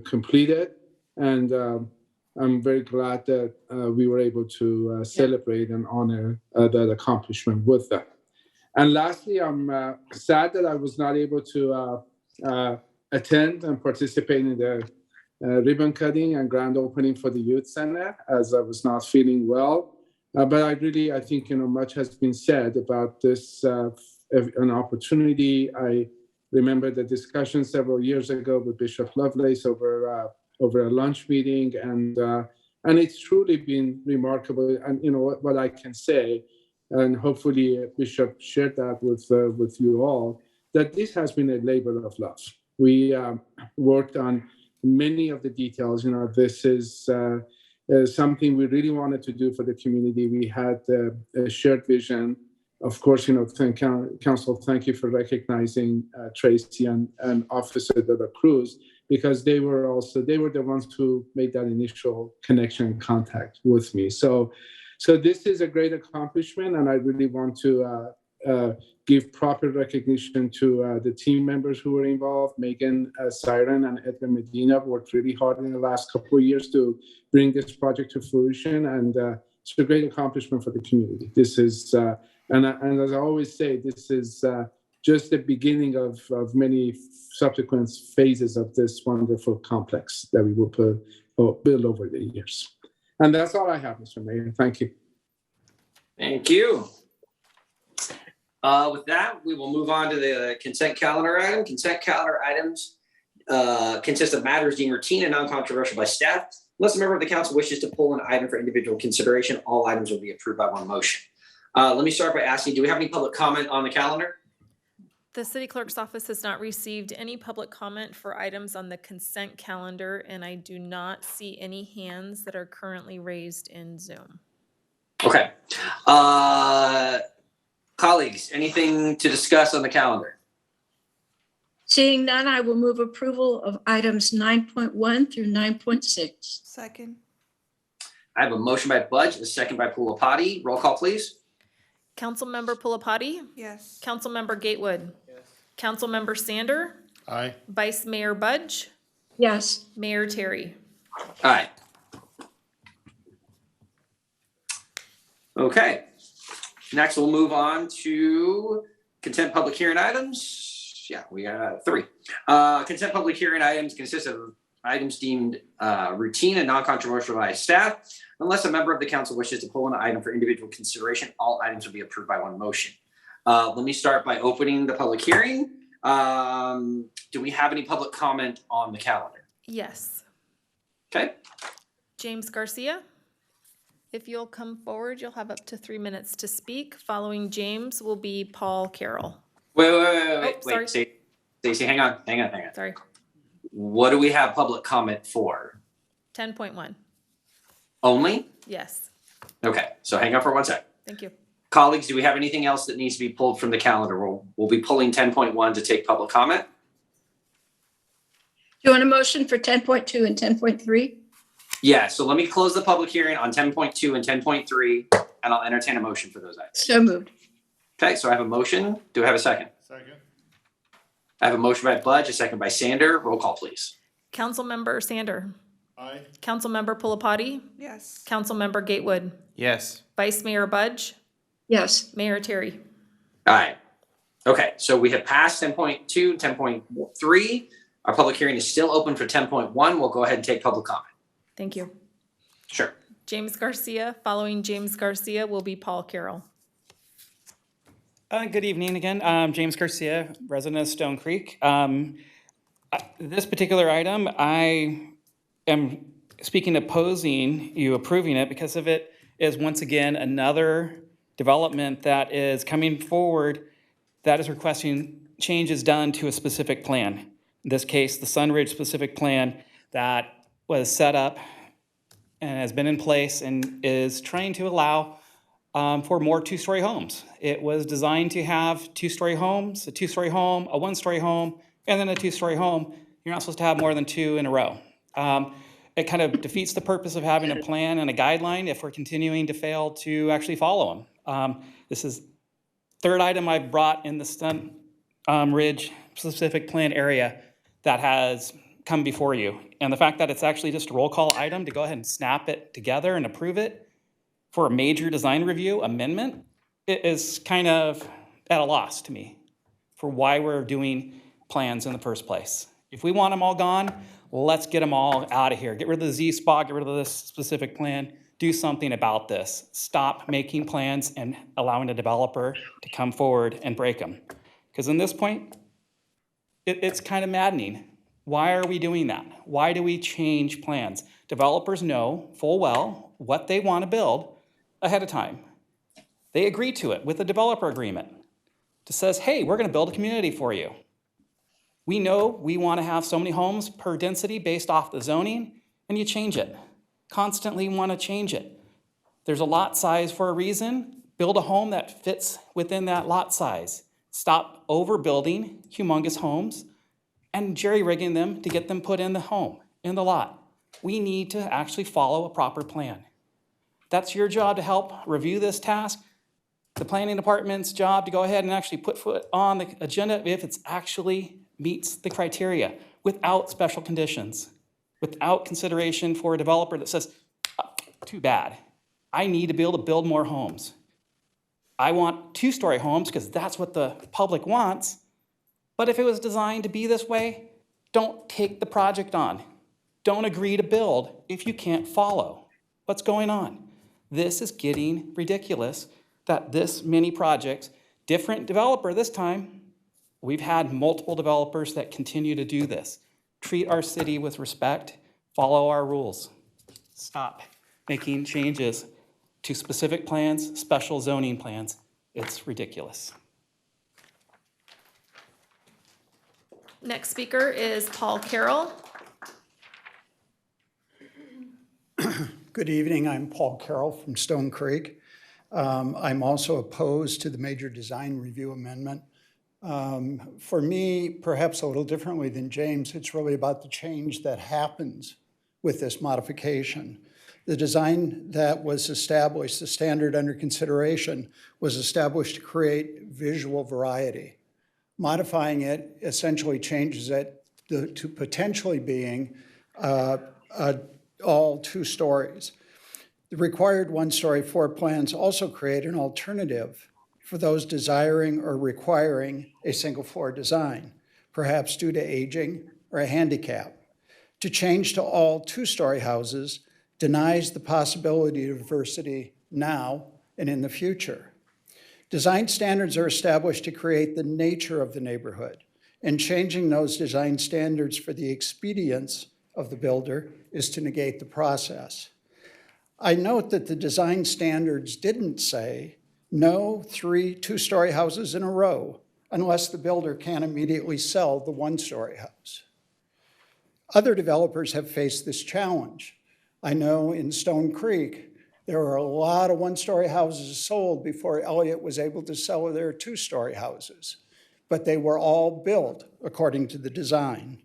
completed. And I'm very glad that we were able to celebrate and honor that accomplishment with them. And lastly, I'm sad that I was not able to attend and participate in the ribbon cutting and grand opening for the Youth Center, as I was not feeling well. But I think, much has been said about this an opportunity. I remember the discussion several years ago with Bishop Lovelace over a lunch meeting, and it's truly been remarkable. And what I can say, and hopefully Bishop shared that with you all, that this has been a labor of love. We worked on many of the details. This is something we really wanted to do for the community. We had a shared vision. Of course, Council, thank you for recognizing Tracy and Officer De La Cruz, because they were the ones who made that initial connection and contact with me. So this is a great accomplishment, and I really want to give proper recognition to the team members who were involved. Megan Siren and Edgar Medina worked really hard in the last couple of years to bring this project to fruition, and it's a great accomplishment for the community. This is, and as I always say, this is just the beginning of many subsequent phases of this wonderful complex that we will build over the years. And that's all I have, Mr. Mayor. Thank you. Thank you. With that, we will move on to the consent calendar item. Consent calendar items consist of matters deemed routine and non-controversial by staff. Unless a member of the council wishes to pull an item for individual consideration, all items will be approved by one motion. Let me start by asking, do we have any public comment on the calendar? The city clerk's office has not received any public comment for items on the consent calendar, and I do not see any hands that are currently raised in Zoom. Okay. Colleagues, anything to discuss on the calendar? Seeing none, I will move approval of items 9.1 through 9.6. Second. I have a motion by Budge, a second by Pulapati. Roll call, please. Councilmember Pulapati? Yes. Councilmember Gatewood? Yes. Councilmember Sander? Aye. Vice Mayor Budge? Yes. Mayor Terry? Aye. Okay. Next, we'll move on to consent public hearing items. Yeah, we got 3. Consent public hearing items consist of items deemed routine and non-controversial by staff. Unless a member of the council wishes to pull an item for individual consideration, all items will be approved by one motion. Let me start by opening the public hearing. Do we have any public comment on the calendar? Yes. Okay. James Garcia? If you'll come forward, you'll have up to 3 minutes to speak. Following James will be Paul Carroll. Wait, Stacey, hang on. Sorry. What do we have public comment for? 10.1. Only? Yes. Okay, so hang on for 1 sec. Thank you. Colleagues, do we have anything else that needs to be pulled from the calendar? We'll be pulling 10.1 to take public comment. Do you want a motion for 10.2 and 10.3? Yeah, so let me close the public hearing on 10.2 and 10.3, and I'll entertain a motion for those items. So moved. Okay, so I have a motion. Do I have a second? Second. I have a motion by Budge, a second by Sander. Roll call, please. Councilmember Sander? Aye. Councilmember Pulapati? Yes. Councilmember Gatewood? Yes. Vice Mayor Budge? Yes. Mayor Terry? All right. Okay, so we have passed 10.2, 10.3. Our public hearing is still open for 10.1. We'll go ahead and take public comment. Thank you. Sure. James Garcia. Following James Garcia will be Paul Carroll. Good evening again. I'm James Garcia, resident of Stone Creek. This particular item, I am speaking opposing you approving it because of it is once again another development that is coming forward that is requesting changes done to a specific plan. In this case, the Sunridge specific plan that was set up and has been in place and is trying to allow for more two-story homes. It was designed to have two-story homes, a two-story home, a one-story home, and then a two-story home. You're not supposed to have more than two in a row. It kind of defeats the purpose of having a plan and a guideline if we're continuing to fail to actually follow them. This is third item I've brought in the Stone Ridge specific plan area that has come before you. And the fact that it's actually just a roll call item to go ahead and snap it together and approve it for a major design review amendment, it is kind of at a loss to me for why we're doing plans in the first place. If we want them all gone, let's get them all out of here. Get rid of the Z-spot, get rid of this specific plan, do something about this. Stop making plans and allowing a developer to come forward and break them. Because in this point, it's kind of maddening. Why are we doing that? Why do we change plans? Developers know full well what they want to build ahead of time. They agree to it with a developer agreement that says, hey, we're going to build a community for you. We know we want to have so many homes per density based off the zoning, and you change it. Constantly want to change it. There's a lot size for a reason. Build a home that fits within that lot size. Stop overbuilding humongous homes and jerry-rigging them to get them put in the home, in the lot. We need to actually follow a proper plan. That's your job to help review this task. The planning department's job to go ahead and actually put foot on the agenda if it's actually meets the criteria without special conditions, without consideration for a developer that says, oh, too bad. I need to be able to build more homes. I want two-story homes because that's what the public wants. But if it was designed to be this way, don't take the project on. Don't agree to build if you can't follow what's going on. This is getting ridiculous that this many projects, different developer this time, we've had multiple developers that continue to do this. Treat our city with respect, follow our rules. Stop making changes to specific plans, special zoning plans. It's ridiculous. Next speaker is Paul Carroll. Good evening. I'm Paul Carroll from Stone Creek. I'm also opposed to the major design review amendment. For me, perhaps a little differently than James, it's really about the change that happens with this modification. The design that was established, the standard under consideration, was established to create visual variety. Modifying it essentially changes it to potentially being all two stories. The required one-story floor plans also create an alternative for those desiring or requiring a single floor design, perhaps due to aging or a handicap. To change to all two-story houses denies the possibility of diversity now and in the future. Design standards are established to create the nature of the neighborhood, and changing those design standards for the expedience of the builder is to negate the process. I note that the design standards didn't say no two-story houses in a row unless the builder can immediately sell the one-story house. Other developers have faced this challenge. I know in Stone Creek, there were a lot of one-story houses sold before Elliott was able to sell their two-story houses, but they were all built according to the design.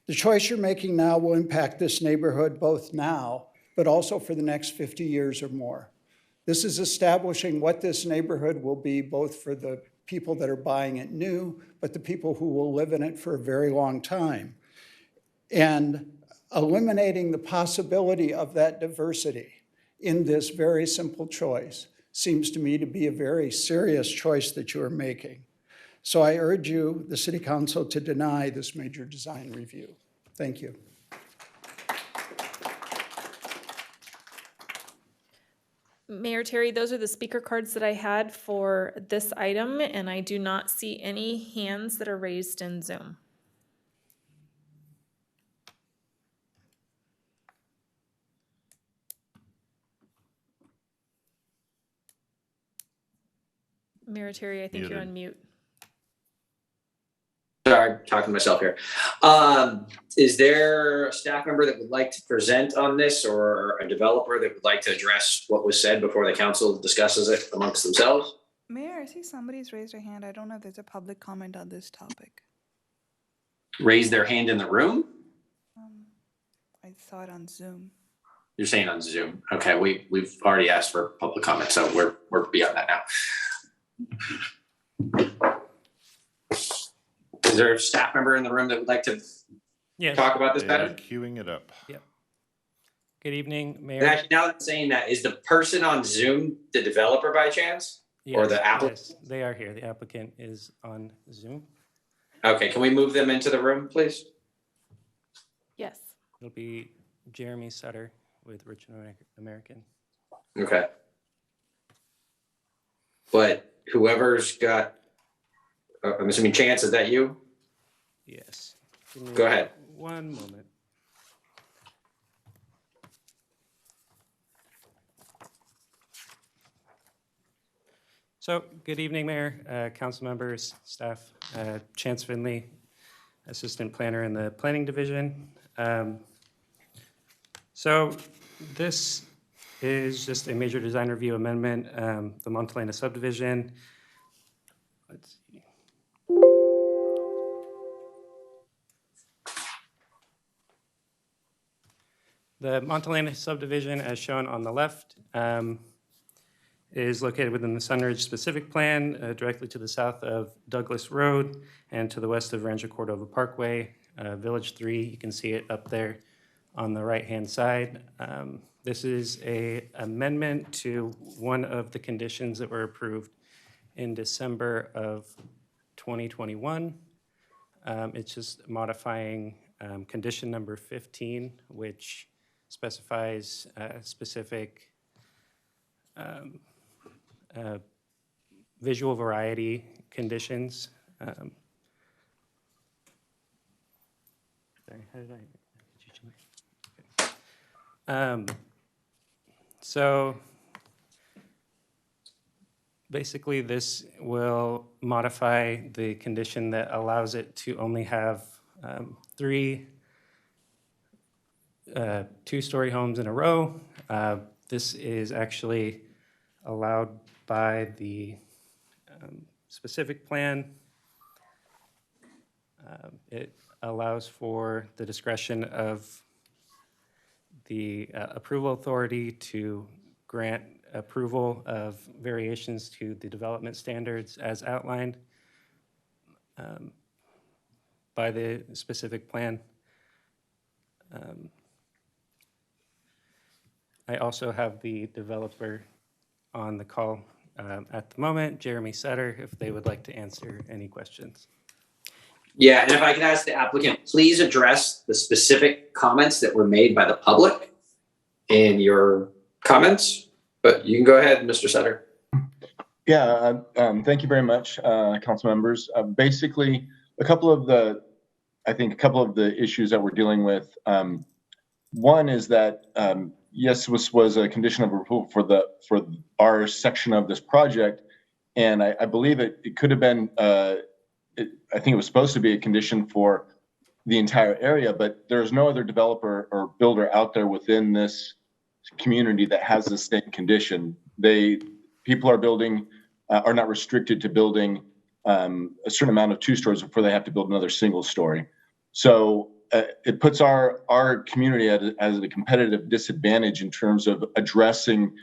The choice you're making now will impact this neighborhood both now, but also for the next 50 years or more. This is establishing what this neighborhood will be both for the people that are buying it new, but the people who will live in it for a very long time. And eliminating the possibility of that diversity in this very simple choice seems to me to be a very serious choice that you are making. So I urge you, the City Council, to deny this major design review. Thank you. Mayor Terry, those are the speaker cards that I had for this item, and I do not see any hands that are raised in Zoom. Mayor Terry, I think you're on mute. Sorry, I'm talking to myself here. Is there a staff member that would like to present on this, or a developer that would like to address what was said before the council discusses it amongst themselves? Mayor, I see somebody's raised their hand. I don't know if there's a public comment on this topic. Raise their hand in the room? I saw it on Zoom. You're saying on Zoom. Okay, we've already asked for public comment, so we're beyond that now. Is there a staff member in the room that would like to talk about this better? Queuing it up. Yep. Good evening, Mayor. And actually, now that I'm saying that, is the person on Zoom the developer by chance? Or the applicant? Yes, they are here. The applicant is on Zoom. Okay, can we move them into the room, please? Yes. It'll be Jeremy Sutter with Rich American. Okay. But whoever's got, I'm assuming Chance, is that you? Yes. Go ahead. One moment. So, good evening, Mayor, council members, staff. Chance Finley, Assistant Planner in the Planning Division. So, this is just a major design review amendment, the Montalena subdivision. Let's see. The Montalena subdivision, as shown on the left, is located within the Sunridge specific plan, directly to the south of Douglas Road and to the west of Rancho Cordova Parkway. Village 3, you can see it up there on the right-hand side. This is an amendment to one of the conditions that were approved in December of 2021. It's just modifying condition number 15, which specifies specific visual variety conditions. Sorry, how did I? So basically, this will modify the condition that allows it to only have 3 two-story homes in a row. This is actually allowed by the specific plan. It allows for the discretion of the approval authority to grant approval of variations to the development standards as outlined by the specific plan. I also have the developer on the call at the moment, Jeremy Sutter, if they would like to answer any questions. Yeah, and if I could ask the applicant, please address the specific comments that were made by the public in your comments, but you can go ahead, Mr. Sutter. Yeah, thank you very much, council members. Basically, a couple of the issues that we're dealing with. One is that, yes, this was a condition of approval for our section of this project, and I believe it could have been, I think it was supposed to be a condition for the entire area, but there's no other developer or builder out there within this community that has the same condition. People are building, are not restricted to building a certain amount of 2 stories before they have to build another single story. So it puts our community at a competitive disadvantage in terms of addressing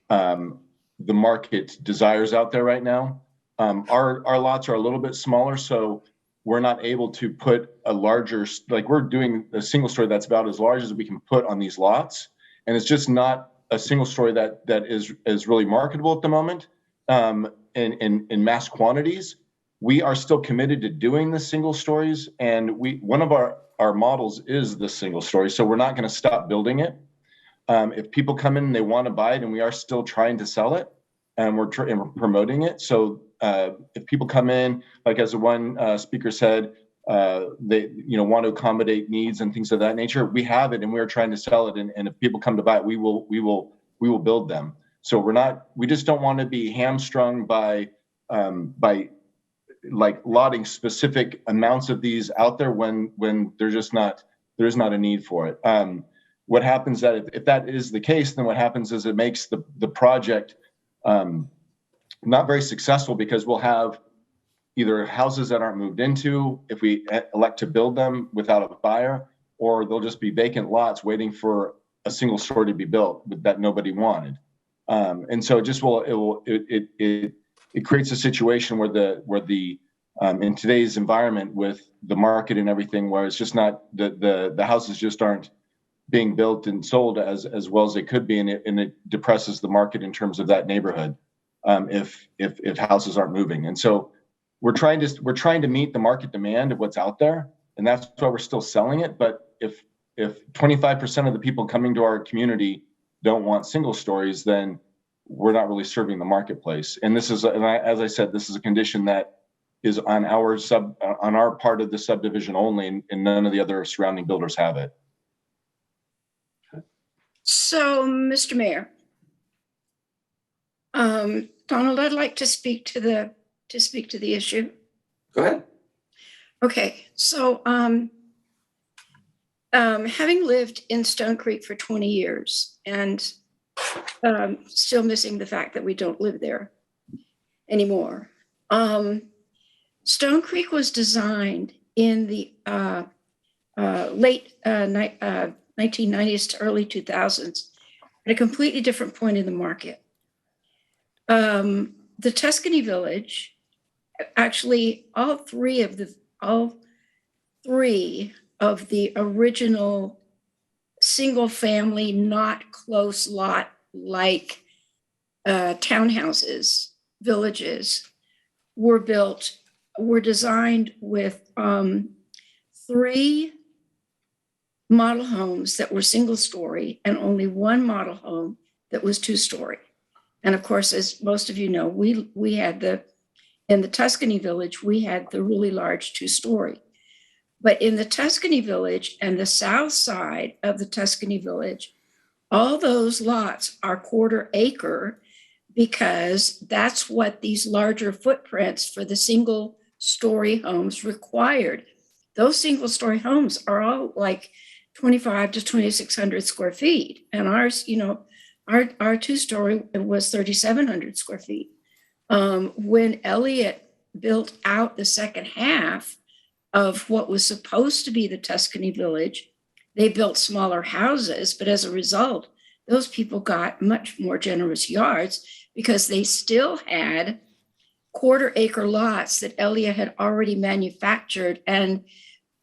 the market desires out there right now. Our lots are a little bit smaller, so we're not able to put a larger, like we're doing a single story that's about as large as we can put on these lots. And it's just not a single story that is really marketable at the moment in mass quantities. We are still committed to doing the single stories, and one of our models is the single story, so we're not going to stop building it. If people come in and they want to buy it, and we are still trying to sell it, and we're promoting it. So if people come in, like as the one speaker said, they want to accommodate needs and things of that nature, we have it and we're trying to sell it. And if people come to buy it, we will build them. So we just don't want to be hamstrung by like lotting specific amounts of these out there when there's not a need for it. What happens that if that is the case, then what happens is it makes the project not very successful, because we'll have either houses that aren't moved into if we elect to build them without a buyer, or they'll just be vacant lots waiting for a single story to be built that nobody wanted. And so it creates a situation where the in today's environment with the market and everything, where it's just not the houses just aren't being built and sold as well as they could be, and it depresses the market in terms of that neighborhood if houses aren't moving. And so we're trying to meet the market demand of what's out there, and that's why we're still selling it. But if 25% of the people coming to our community don't want single stories, then we're not really serving the marketplace. And this is, as I said, this is a condition that is on our part of the subdivision only, and none of the other surrounding builders have it. So, Mr. Mayor, Donald, I'd like to speak to the issue. Go ahead. Okay, so having lived in Stone Creek for 20 years and still missing the fact that we don't live there anymore. Stone Creek was designed in the late 1990s to early 2000s at a completely different point in the market. The Tuscany Village, actually all three of the original single family, not close lot like townhouses, villages were designed with 3 model homes that were single story and only 1 model home that was 2-story. And of course, as most of you know, we had in the Tuscany Village, we had the really large 2-story. But in the Tuscany Village and the south side of the Tuscany Village, all those lots are 1/4 acre, because that's what these larger footprints for the single story homes required. Those single story homes are all like 25 to 2,600 square feet. And ours, our 2-story was 3,700 square feet. When Elliott built out the second half of what was supposed to be the Tuscany Village, they built smaller houses, but as a result, those people got much more generous yards because they still had 1/4 acre lots that Elliott had already manufactured and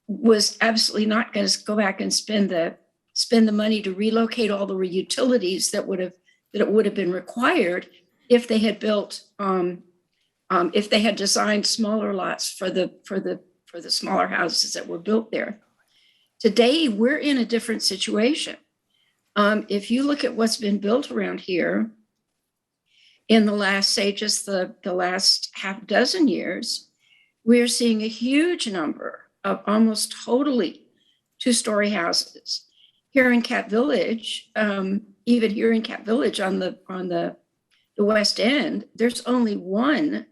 was absolutely not going to go back and spend the money to relocate all the utilities that would have been required if they had built if they had designed smaller lots for the smaller houses that were built there. Today, we're in a different situation. If you look at what's been built around here in the last, say, just the last half dozen years, we're seeing a huge number of almost totally 2-story houses. Here in Cat Village, even here in Cat Village on the West End, there's only 1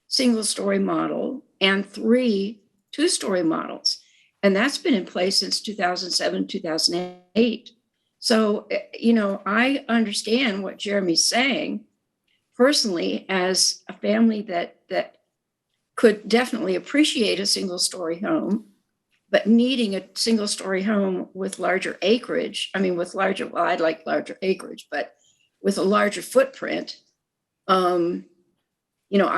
single-story model and 3 2-story models. And that's been in place since 2007, 2008. So, I understand what Jeremy's saying personally as a family that could definitely appreciate a single-story home, but needing a single-story home with larger acreage. I mean, I'd like larger acreage, but with a larger footprint, I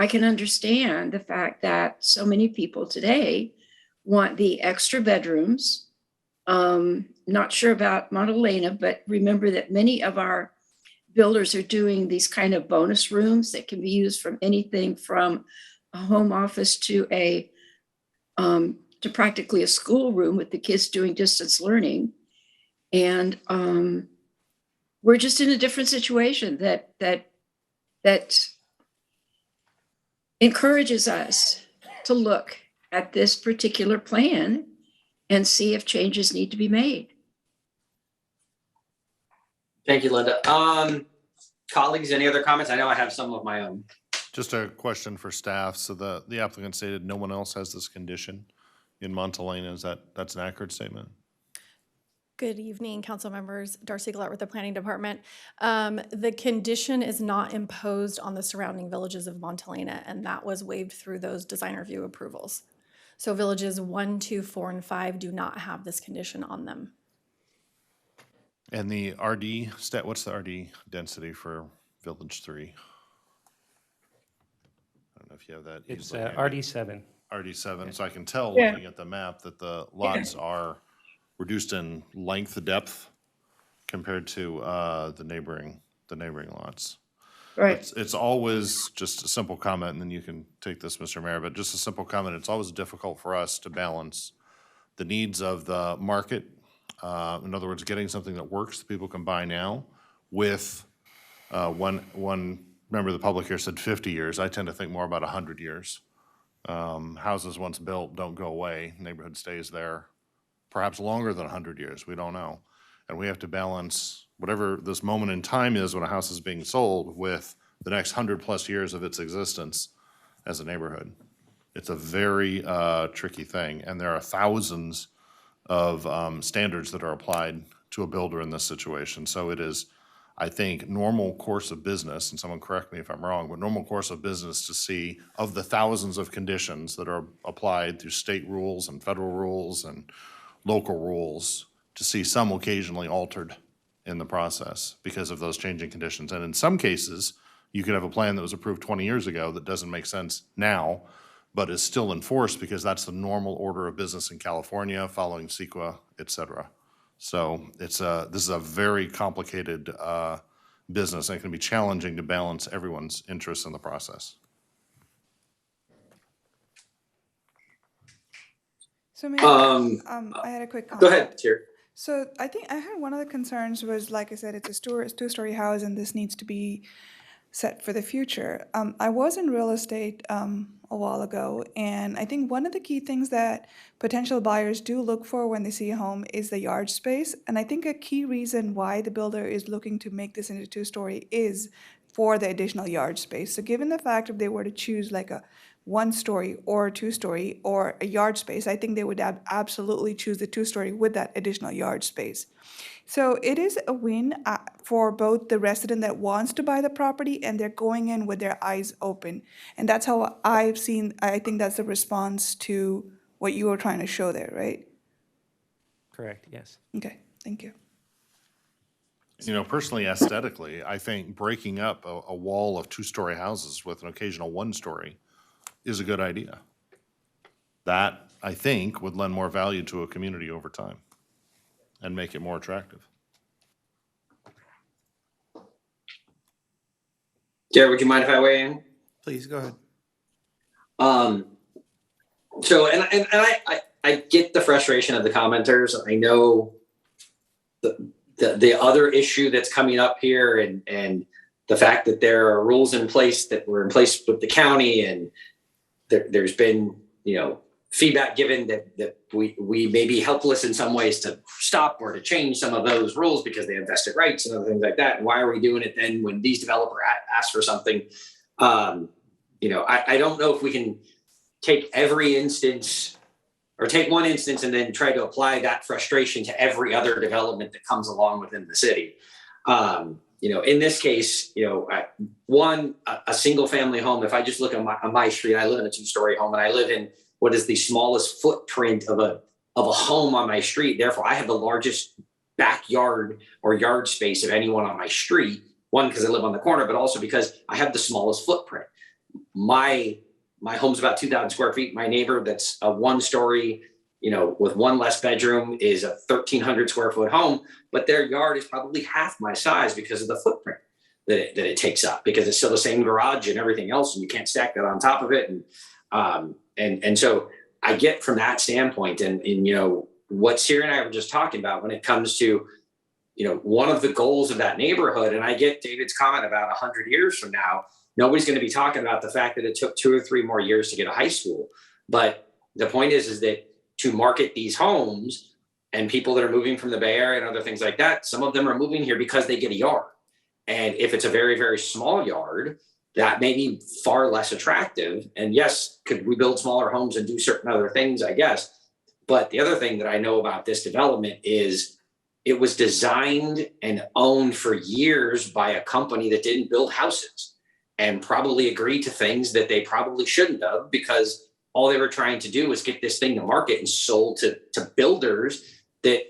can understand the fact that so many people today want the extra bedrooms. Not sure about Montelena, but remember that many of our builders are doing these kind of bonus rooms that can be used from anything from a home office to practically a school room with the kids doing distance learning. And we're just in a different situation that encourages us to look at this particular plan and see if changes need to be made. Thank you, Linda. Colleagues, any other comments? I know I have some of my own. Just a question for staff. So the applicant stated no one else has this condition in Montelena. That's an accurate statement? Good evening, council members. Darcy Glett with the Planning Department. The condition is not imposed on the surrounding villages of Montelena, and that was waived through those design review approvals. So villages 1, 2, 4, and 5 do not have this condition on them. And the what's the RD density for Village 3? I don't know if you have that. It's easily. RD7. RD7, so I can tell Yeah. looking at the map that the lots are reduced in length, depth compared to the neighboring lots. Right. It's always just a simple comment, and then you can take this, Mr. Mayor, but just a simple comment. It's always difficult for us to balance the needs of the market. In other words, getting something that works that people can buy now with one member of the public here said 50 years. I tend to think more about 100 years. Houses once built don't go away. Neighborhood stays there perhaps longer than 100 years. We don't know. And we have to balance whatever this moment in time is when a house is being sold with the next 100+ years of its existence as a neighborhood. It's a very tricky thing. And there are thousands of standards that are applied to a builder in this situation. So it is, I think, normal course of business, and someone correct me if I'm wrong, but normal course of business to see of the thousands of conditions that are applied through state rules and federal rules and local rules, to see some occasionally altered in the process because of those changing conditions. And in some cases, you could have a plan that was approved 20 years ago that doesn't make sense now, but is still enforced because that's the normal order of business in California, following CEQA, et cetera. So this is a very complicated business, and it can be challenging to balance everyone's interests in the process. So maybe, I had a quick comment. Go ahead, Tier. So I think I had one of the concerns was, like I said, it's a two-story house and this needs to be set for the future. I was in real estate a while ago, and I think one of the key things that potential buyers do look for when they see a home is the yard space. And I think a key reason why the builder is looking to make this into two-story is for the additional yard space. So given the fact if they were to choose like a 1-story or a 2-story or a yard space, I think they would absolutely choose the 2-story with that additional yard space. So it is a win for both the resident that wants to buy the property and they're going in with their eyes open. And that's how I think that's the response to what you were trying to show there, right? Correct, yes. Okay, thank you. You know, personally, aesthetically, I think breaking up a wall of 2-story houses with an occasional 1-story is a good idea. That, I think, would lend more value to a community over time and make it more attractive. Jared, would you mind if I weigh in? Please, go ahead. So, and I get the frustration of the commenters. I know the other issue that's coming up here and the fact that there are rules in place that were in place with the county, and there's been, feedback given that we may be helpless in some ways to stop or to change some of those rules because they have vested rights and other things like that. And why are we doing it then when these developers ask for something? I don't know if we can take every instance or take one instance and then try to apply that frustration to every other development that comes along within the city. In this case, a single family home, if I just look on my street, I live in a 2-story home and I live in what is the smallest footprint of a home on my street. Therefore, I have the largest backyard or yard space of anyone on my street. One, because I live on the corner, but also because I have the smallest footprint. My home's about 2,000 square feet. My neighbor that's a 1-story, with one less bedroom is a 1,300 square foot home, but their yard is probably half my size because of the footprint that it takes up, because it's still the same garage and everything else, and you can't stack that on top of it. And so I get from that standpoint, and what Sierra and I were just talking about when it comes to one of the goals of that neighborhood, and I get David's comment about 100 years from now, nobody's going to be talking about the fact that it took 2 or 3 more years to get a high school. But the point is that to market these homes and people that are moving from the Bay Area and other things like that, some of them are moving here because they get a yard. And if it's a very, very small yard, that may be far less attractive. And yes, could we build smaller homes and do certain other things? I guess. But the other thing that I know about this development is it was designed and owned for years by a company that didn't build houses and probably agreed to things that they probably shouldn't have, because all they were trying to do was get this thing to market and sold to builders that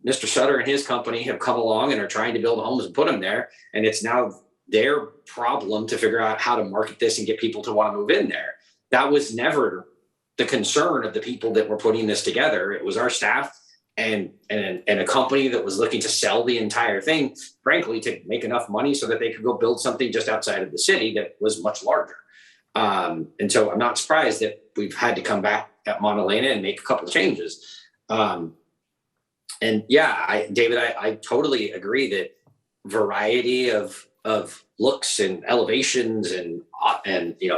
Mr. Sutter and his company have come along and are trying to build homes and put them there. And it's now their problem to figure out how to market this and get people to want to move in there. That was never the concern of the people that were putting this together. It was our staff and a company that was looking to sell the entire thing, frankly, to make enough money so that they could go build something just outside of the city that was much larger. And so I'm not surprised that we've had to come back at Montelena and make a couple of changes. And yeah, David, I totally agree that variety of looks and elevations and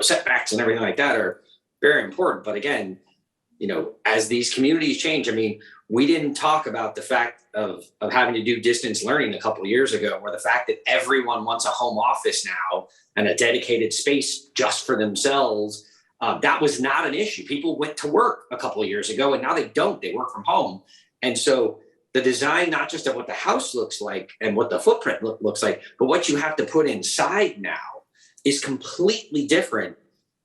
setbacks and everything like that are very important. But again, as these communities change, I mean, we didn't talk about the fact of having to do distance learning a couple of years ago, or the fact that everyone wants a home office now and a dedicated space just for themselves. That was not an issue. People went to work a couple of years ago, and now they don't. They work from home. And so the design, not just of what the house looks like and what the footprint looks like, but what you have to put inside now is completely different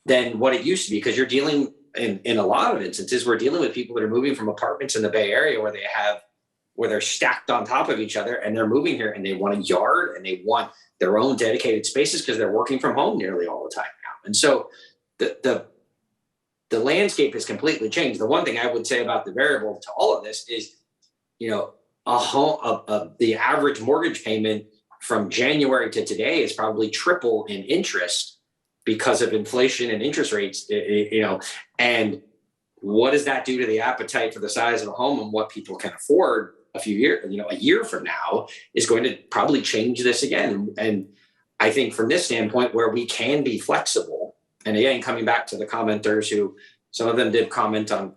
than what it used to be, because you're dealing in a lot of instances, we're dealing with people that are moving from apartments in the Bay Area where they're stacked on top of each other, and they're moving here and they want a yard and they want their own dedicated spaces because they're working from home nearly all the time now. And so the landscape has completely changed. The one thing I would say about the variable to all of this is, the average mortgage payment from January to today is probably triple in interest because of inflation and interest rates, and what does that do to the appetite for the size of a home and what people can afford a year from now is going to probably change this again. And I think from this standpoint, where we can be flexible, and again, coming back to the commenters who, some of them did comment on,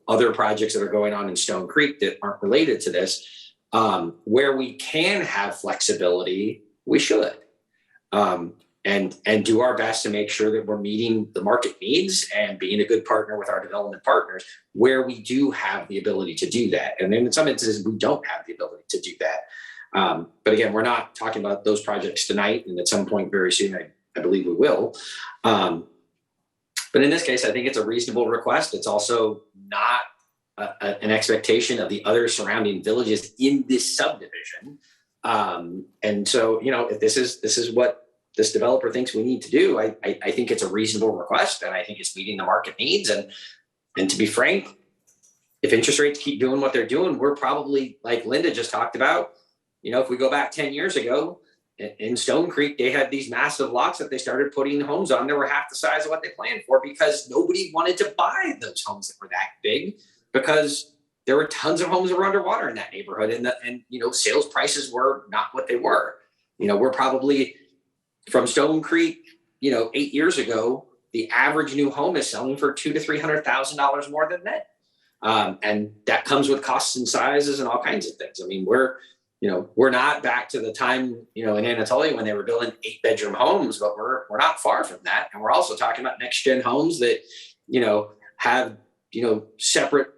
other projects that are going on in Stone Creek that aren't related to this, where we can have flexibility, we should. And do our best to make sure that we're meeting the market needs and being a good partner with our development partners where we do have the ability to do that. And then in some instances, we don't have the ability to do that. But again, we're not talking about those projects tonight, and at some point very soon, I believe we will. But in this case, I think it's a reasonable request. It's also not an expectation of the other surrounding villages in this subdivision. And so, if this is what this developer thinks we need to do, I think it's a reasonable request, and I think it's meeting the market needs. And to be frank, if interest rates keep doing what they're doing, we're probably, like Linda just talked about, if we go back 10 years ago in Stone Creek, they had these massive lots that they started putting homes on that were half the size of what they planned for, because nobody wanted to buy those homes that were that big, because there were tons of homes that were underwater in that neighborhood, and sales prices were not what they were. We're probably, from Stone Creek, 8 years ago, the average new home is selling for $200,000 to $300,000 more than that. And that comes with costs and sizes and all kinds of things. I mean, we're not back to the time, in Anatolia when they were building 8-bedroom homes, but we're not far from that. And we're also talking about next gen homes that, have, separate,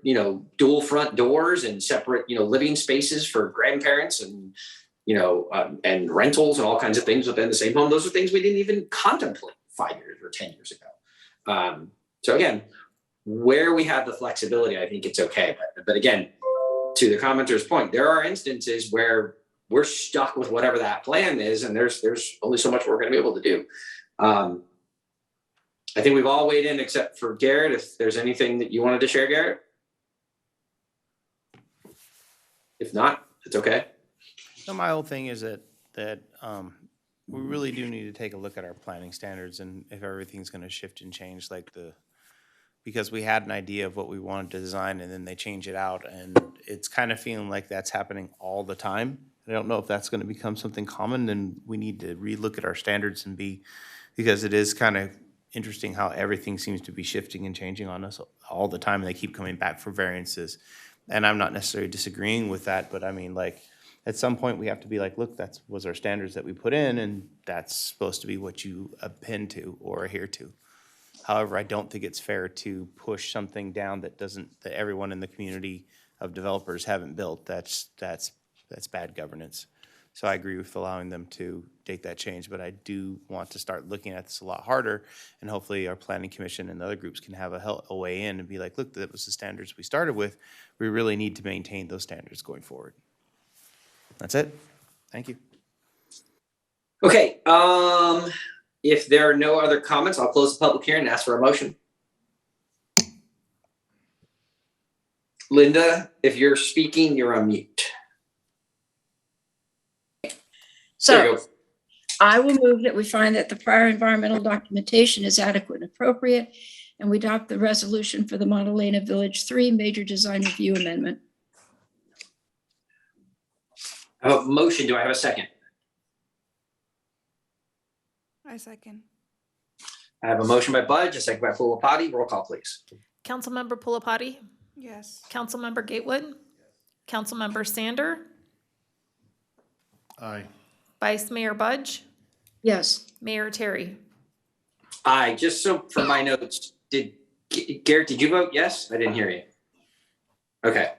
dual front doors and separate, living spaces for grandparents and rentals and all kinds of things within the same home. Those are things we didn't even contemplate 5 years or 10 years ago. So again, where we have the flexibility, I think it's okay. But again, to the commenter's point, there are instances where we're stuck with whatever that plan is, and there's only so much we're going to be able to do. I think we've all weighed in except for Garrett. If there's anything that you wanted to share, Garrett. If not, it's okay. So my whole thing is that we really do need to take a look at our planning standards, and if everything's going to shift and change, because we had an idea of what we wanted to design and then they change it out, and it's kind of feeling like that's happening all the time. I don't know if that's going to become something common, and we need to relook at our standards because it is kind of interesting how everything seems to be shifting and changing on us all the time, and they keep coming back for variances. And I'm not necessarily disagreeing with that, but I mean, like, at some point we have to be like, look, that was our standards that we put in, and that's supposed to be what you append to or adhere to. However, I don't think it's fair to push something down that everyone in the community of developers haven't built. That's bad governance. So I agree with allowing them to take that change, but I do want to start looking at this a lot harder, and hopefully our planning commission and other groups can have a way in and be like, look, that was the standards we started with. We really need to maintain those standards going forward. That's it. Thank you. Okay, if there are no other comments, I'll close the public hearing and ask for a motion. Linda, if you're speaking, you're on mute. There you So go. I will move that we find that the prior environmental documentation is adequate and appropriate, and we adopt the resolution for the Montalena Village 3 Major Design Review Amendment. I have a motion. Do I have a second? I second. I have a motion by Budge, a second by Pulapati. Roll call, please. Councilmember Pulapati, Yes. Councilmember Gatewood, Councilmember Sander, Aye. Vice Mayor Budge, Yes. Mayor Terry. Aye. Just so for my notes, Garrett, did you vote yes? I didn't hear you. Okay.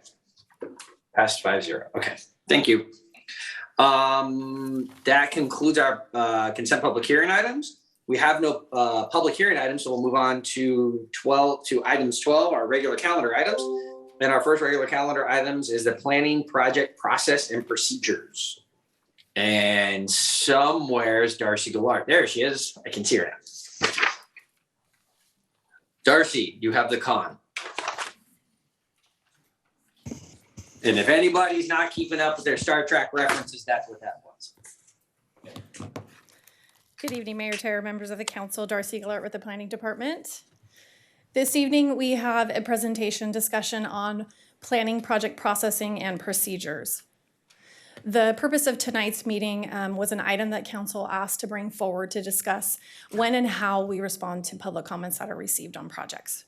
Passed 5-0. Okay. Thank you. That concludes our consent public hearing items. We have no public hearing items, so we'll move on to items 12, our regular calendar items. And our first regular calendar items is the planning project process and procedures. And somewhere's Darcy Gillard. There she is. I can see her now. Darcy, you have the con. And if anybody's not keeping up with their Star Trek references, that's what that was. Good evening, Mayor Terry, members of the council. Darcy Gillard with the Planning Department. This evening, we have a presentation discussion on planning, project processing, and procedures. The purpose of tonight's meeting was an item that council asked to bring forward to discuss when and how we respond to public comments that are received on projects.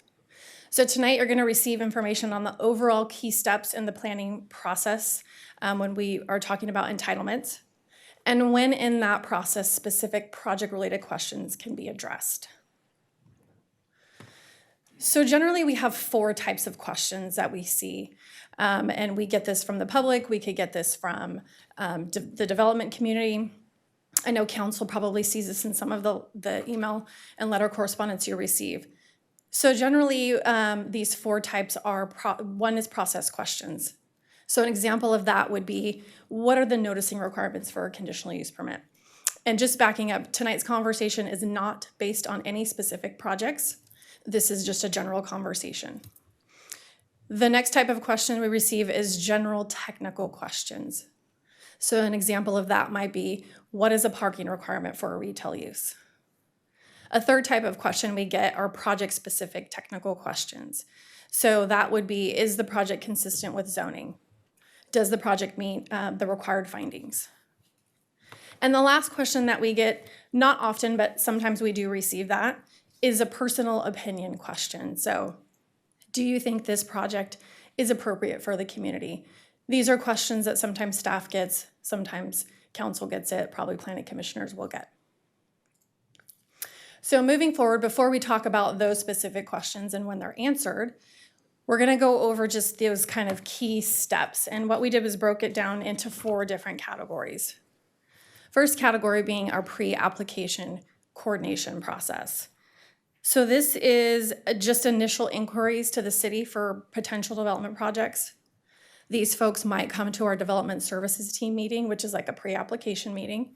So tonight, you're going to receive information on the overall key steps in the planning process when we are talking about entitlements, and when in that process specific project-related questions can be addressed. So generally, we have 4 types of questions that we see, and we get this from the public. We could get this from the development community. I know council probably sees this in some of the email and letter correspondence you receive. So generally, these 4 types are, one is process questions. So an example of that would be, what are the noticing requirements for a conditional use permit? And just backing up, tonight's conversation is not based on any specific projects. This is just a general conversation. The next type of question we receive is general technical questions. So an example of that might be, what is a parking requirement for a retail use? A third type of question we get are project-specific technical questions. So that would be, is the project consistent with zoning? Does the project meet the required findings? And the last question that we get, not often, but sometimes we do receive that, is a personal opinion question. So, do you think this project is appropriate for the community? These are questions that sometimes staff gets, sometimes council gets it, probably planning commissioners will get. So moving forward, before we talk about those specific questions and when they're answered, we're going to go over just those kind of key steps. And what we did was broke it down into 4 different categories. First category being our pre-application coordination process. So this is just initial inquiries to the city for potential development projects. These folks might come to our development services team meeting, which is like a pre-application meeting.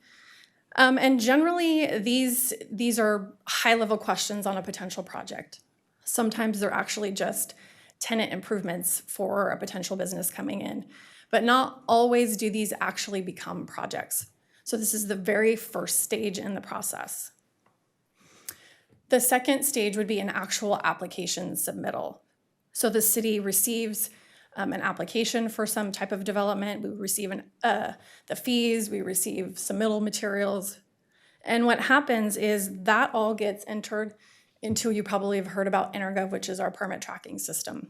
And generally, these are high-level questions on a potential project. Sometimes they're actually just tenant improvements for a potential business coming in, but not always do these actually become projects. So this is the very first stage in the process. The second stage would be an actual application submittal. So the city receives an application for some type of development. We receive the fees, we receive submittal materials. And what happens is that all gets entered into, you probably have heard about Intergov, which is our permit tracking system.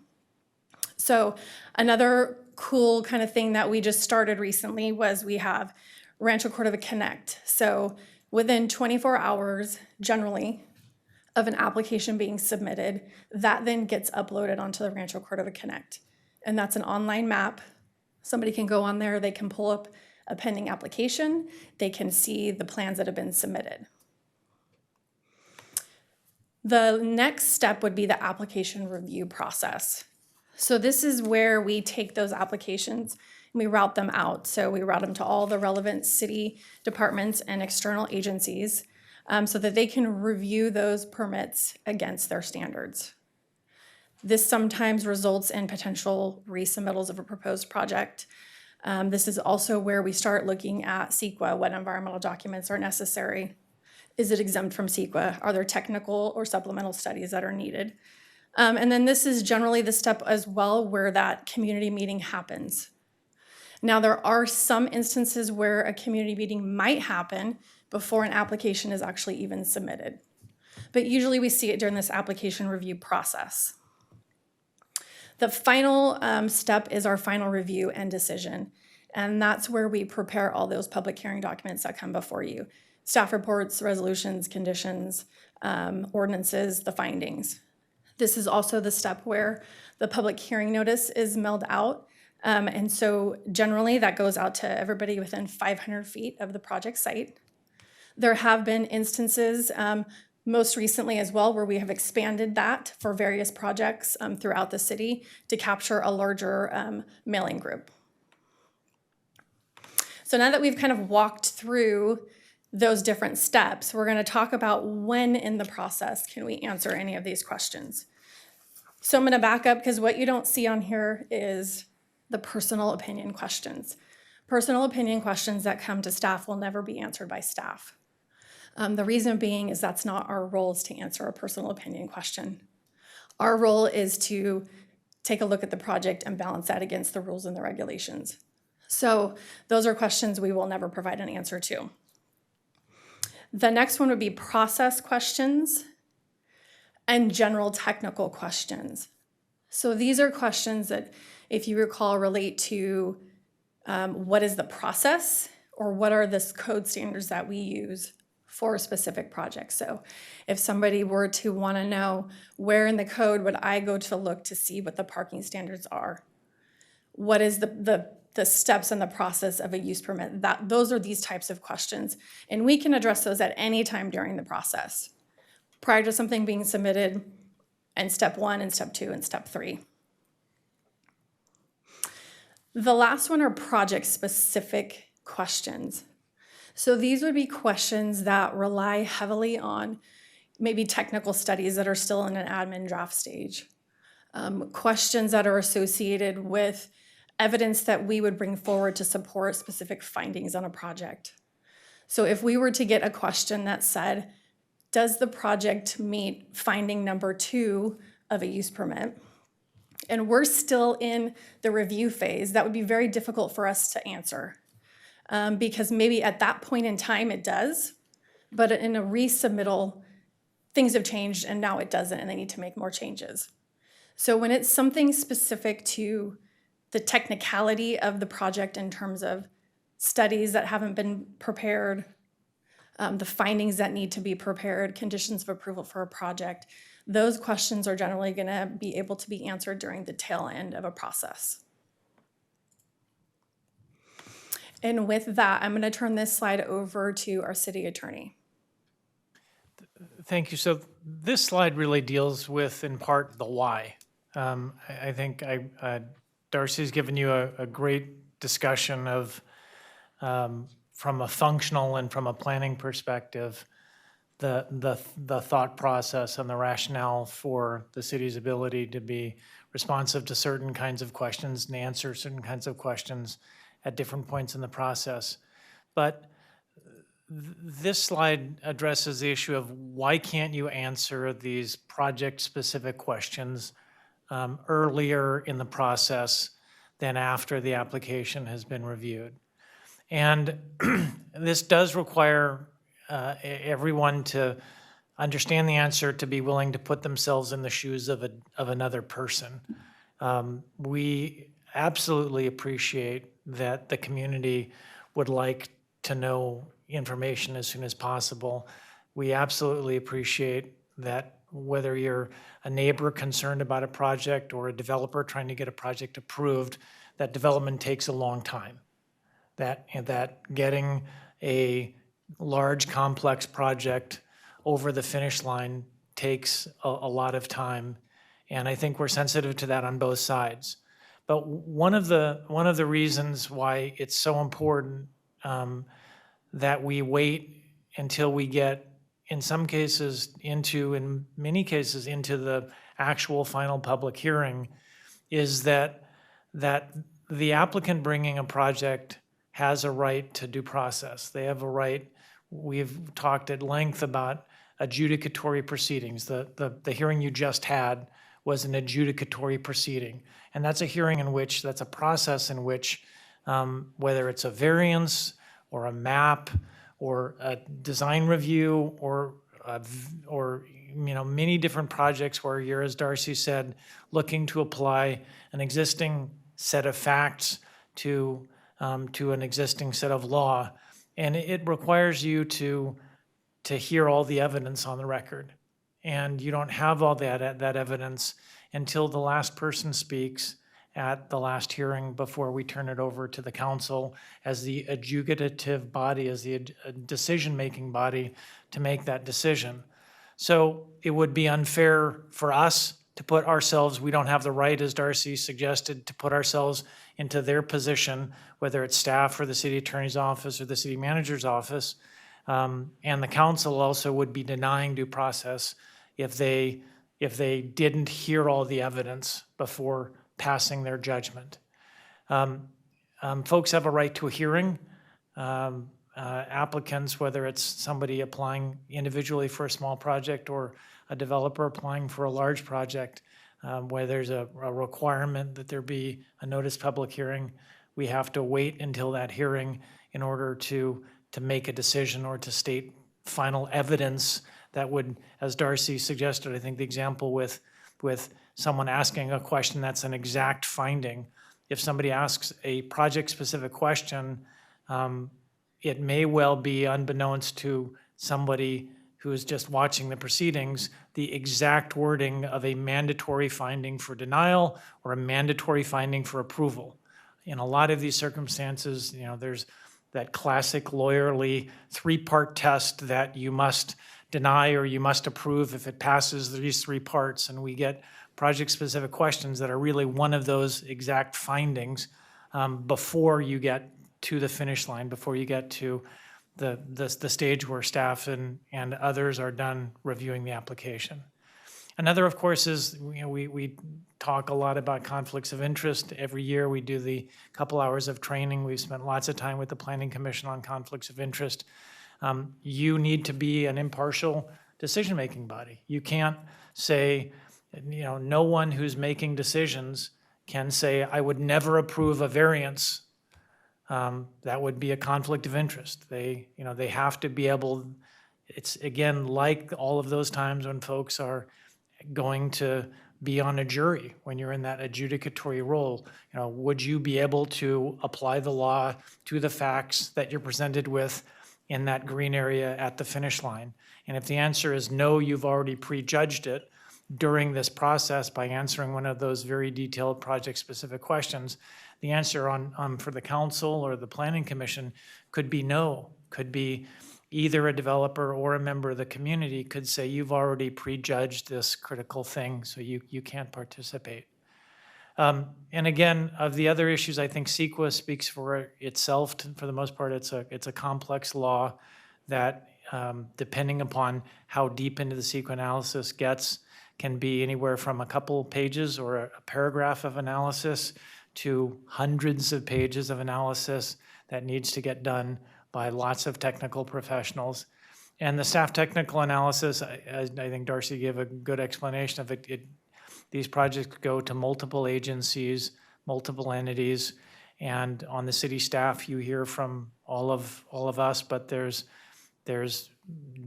So another cool kind of thing that we just started recently was we have Rancho Cordova Connect. So within 24 hours, generally, of an application being submitted, that then gets uploaded onto the Rancho Cordova Connect. And that's an online map. Somebody can go on there, they can pull up a pending application, they can see the plans that have been submitted. The next step would be the application review process. So this is where we take those applications and we route them out. So we route them to all the relevant city departments and external agencies so that they can review those permits against their standards. This sometimes results in potential resubmittals of a proposed project. This is also where we start looking at CEQA, what environmental documents are necessary. Is it exempt from CEQA? Are there technical or supplemental studies that are needed? And then this is generally the step as well where that community meeting happens. Now, there are some instances where a community meeting might happen before an application is actually even submitted. But usually we see it during this application review process. The final step is our final review and decision. And that's where we prepare all those public hearing documents that come before you. Staff reports, resolutions, conditions, ordinances, the findings. This is also the step where the public hearing notice is mailed out. And so generally that goes out to everybody within 500 feet of the project site. There have been instances, most recently as well, where we have expanded that for various projects throughout the city to capture a larger mailing group. So now that we've kind of walked through those different steps, we're going to talk about when in the process can we answer any of these questions. So I'm going to back up because what you don't see on here is the personal opinion questions. Personal opinion questions that come to staff will never be answered by staff. The reason being is that's not our role, is to answer a personal opinion question. Our role is to take a look at the project and balance that against the rules and the regulations. So those are questions we will never provide an answer to. The next one would be process questions and general technical questions. So these are questions that, if you recall, relate to what is the process or what are the code standards that we use for a specific project. So if somebody were to want to know where in the code would I go to look to see what the parking standards are? What is the steps in the process of a use permit? Those are these types of questions. And we can address those at any time during the process, prior to something being submitted, and step 1 and step 2 and step 3. The last one are project-specific questions. So these would be questions that rely heavily on maybe technical studies that are still in an admin draft stage. Questions that are associated with evidence that we would bring forward to support specific findings on a project. So if we were to get a question that said, does the project meet finding number 2 of a use permit? And we're still in the review phase, that would be very difficult for us to answer. Because maybe at that point in time it does, but in a resubmittal, things have changed and now it doesn't and they need to make more changes. So when it's something specific to the technicality of the project in terms of studies that haven't been prepared, the findings that need to be prepared, conditions of approval for a project, those questions are generally going to be able to be answered during the tail end of a process. And with that, I'm going to turn this slide over to our city attorney. Thank you. So this slide really deals with, in part, the why. I think Darcy's given you a great discussion of, from a functional and from a planning perspective, the thought process and the rationale for the city's ability to be responsive to certain kinds of questions and answer certain kinds of questions at different points in the process. But this slide addresses the issue of why can't you answer these project-specific questions earlier in the process than after the application has been reviewed. And this does require everyone to understand the answer, to be willing to put themselves in the shoes of another person. We absolutely appreciate that the community would like to know information as soon as possible. We absolutely appreciate that whether you're a neighbor concerned about a project or a developer trying to get a project approved, that development takes a long time. That getting a large, complex project over the finish line takes a lot of time, and I think we're sensitive to that on both sides. But one of the reasons why it's so important that we wait until we get, in many cases, into the actual final public hearing, is that the applicant bringing a project has a right to due process. They have a right. We've talked at length about adjudicatory proceedings. The hearing you just had was an adjudicatory proceeding. And that's a hearing that's a process in which, whether it's a variance or a map or a design review or many different projects where you're, as Darcy said, looking to apply an existing set of facts to an existing set of law. And it requires you to hear all the evidence on the record. And you don't have all that evidence until the last person speaks at the last hearing before we turn it over to the council as the adjudicative body, as the decision-making body to make that decision. So it would be unfair for us to put ourselves, we don't have the right, as Darcy suggested, to put ourselves into their position, whether it's staff or the city attorney's office or the city manager's office. And the council also would be denying due process if they didn't hear all the evidence before passing their judgment. Folks have a right to a hearing. Applicants, whether it's somebody applying individually for a small project or a developer applying for a large project, where there's a requirement that there be a notice public hearing, we have to wait until that hearing in order to make a decision or to state final evidence that would, as Darcy suggested, I think the example with someone asking a question that's an exact finding. If somebody asks a project-specific question, it may well be, unbeknownst to somebody who is just watching the proceedings, the exact wording of a mandatory finding for denial or a mandatory finding for approval. In a lot of these circumstances, there's that classic lawyerly three-part test that you must deny or you must approve if it passes these three parts, and we get project-specific questions that are really one of those exact findings before you get to the finish line, before you get to the stage where staff and others are done reviewing the application. Another, of course, is we talk a lot about conflicts of interest. Every year we do the couple hours of training. We've spent lots of time with the Planning Commission on conflicts of interest. You need to be an impartial decision-making body. You can't say, no one who's making decisions can say, I would never approve a variance. That would be a conflict of interest. They have to be able, it's again, like all of those times when folks are going to be on a jury, when you're in that adjudicatory role, would you be able to apply the law to the facts that you're presented with in that green area at the finish line? And if the answer is no, you've already prejudged it during this process by answering one of those very detailed project-specific questions, the answer for the council or the Planning Commission could be no, could be either a developer or a member of the community could say, you've already prejudged this critical thing, so you can't participate. And again, of the other issues, I think CEQA speaks for itself. For the most part, it's a complex law that, depending upon how deep into the CEQA analysis gets, can be anywhere from a couple pages or a paragraph of analysis to hundreds of pages of analysis that needs to get done by lots of technical professionals. And the staff technical analysis, I think Darcy gave a good explanation of it. These projects go to multiple agencies, multiple entities, and on the city staff, you hear from all of us, but there's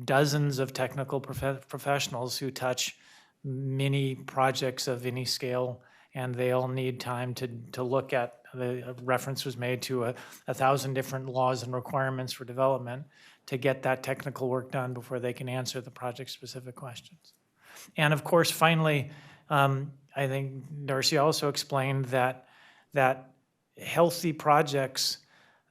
dozens of technical professionals who touch many projects of any scale, and they all need time to look at. The reference was made to 1,000 different laws and requirements for development to get that technical work done before they can answer the project-specific questions. And of course, finally, I think Darcy also explained that healthy projects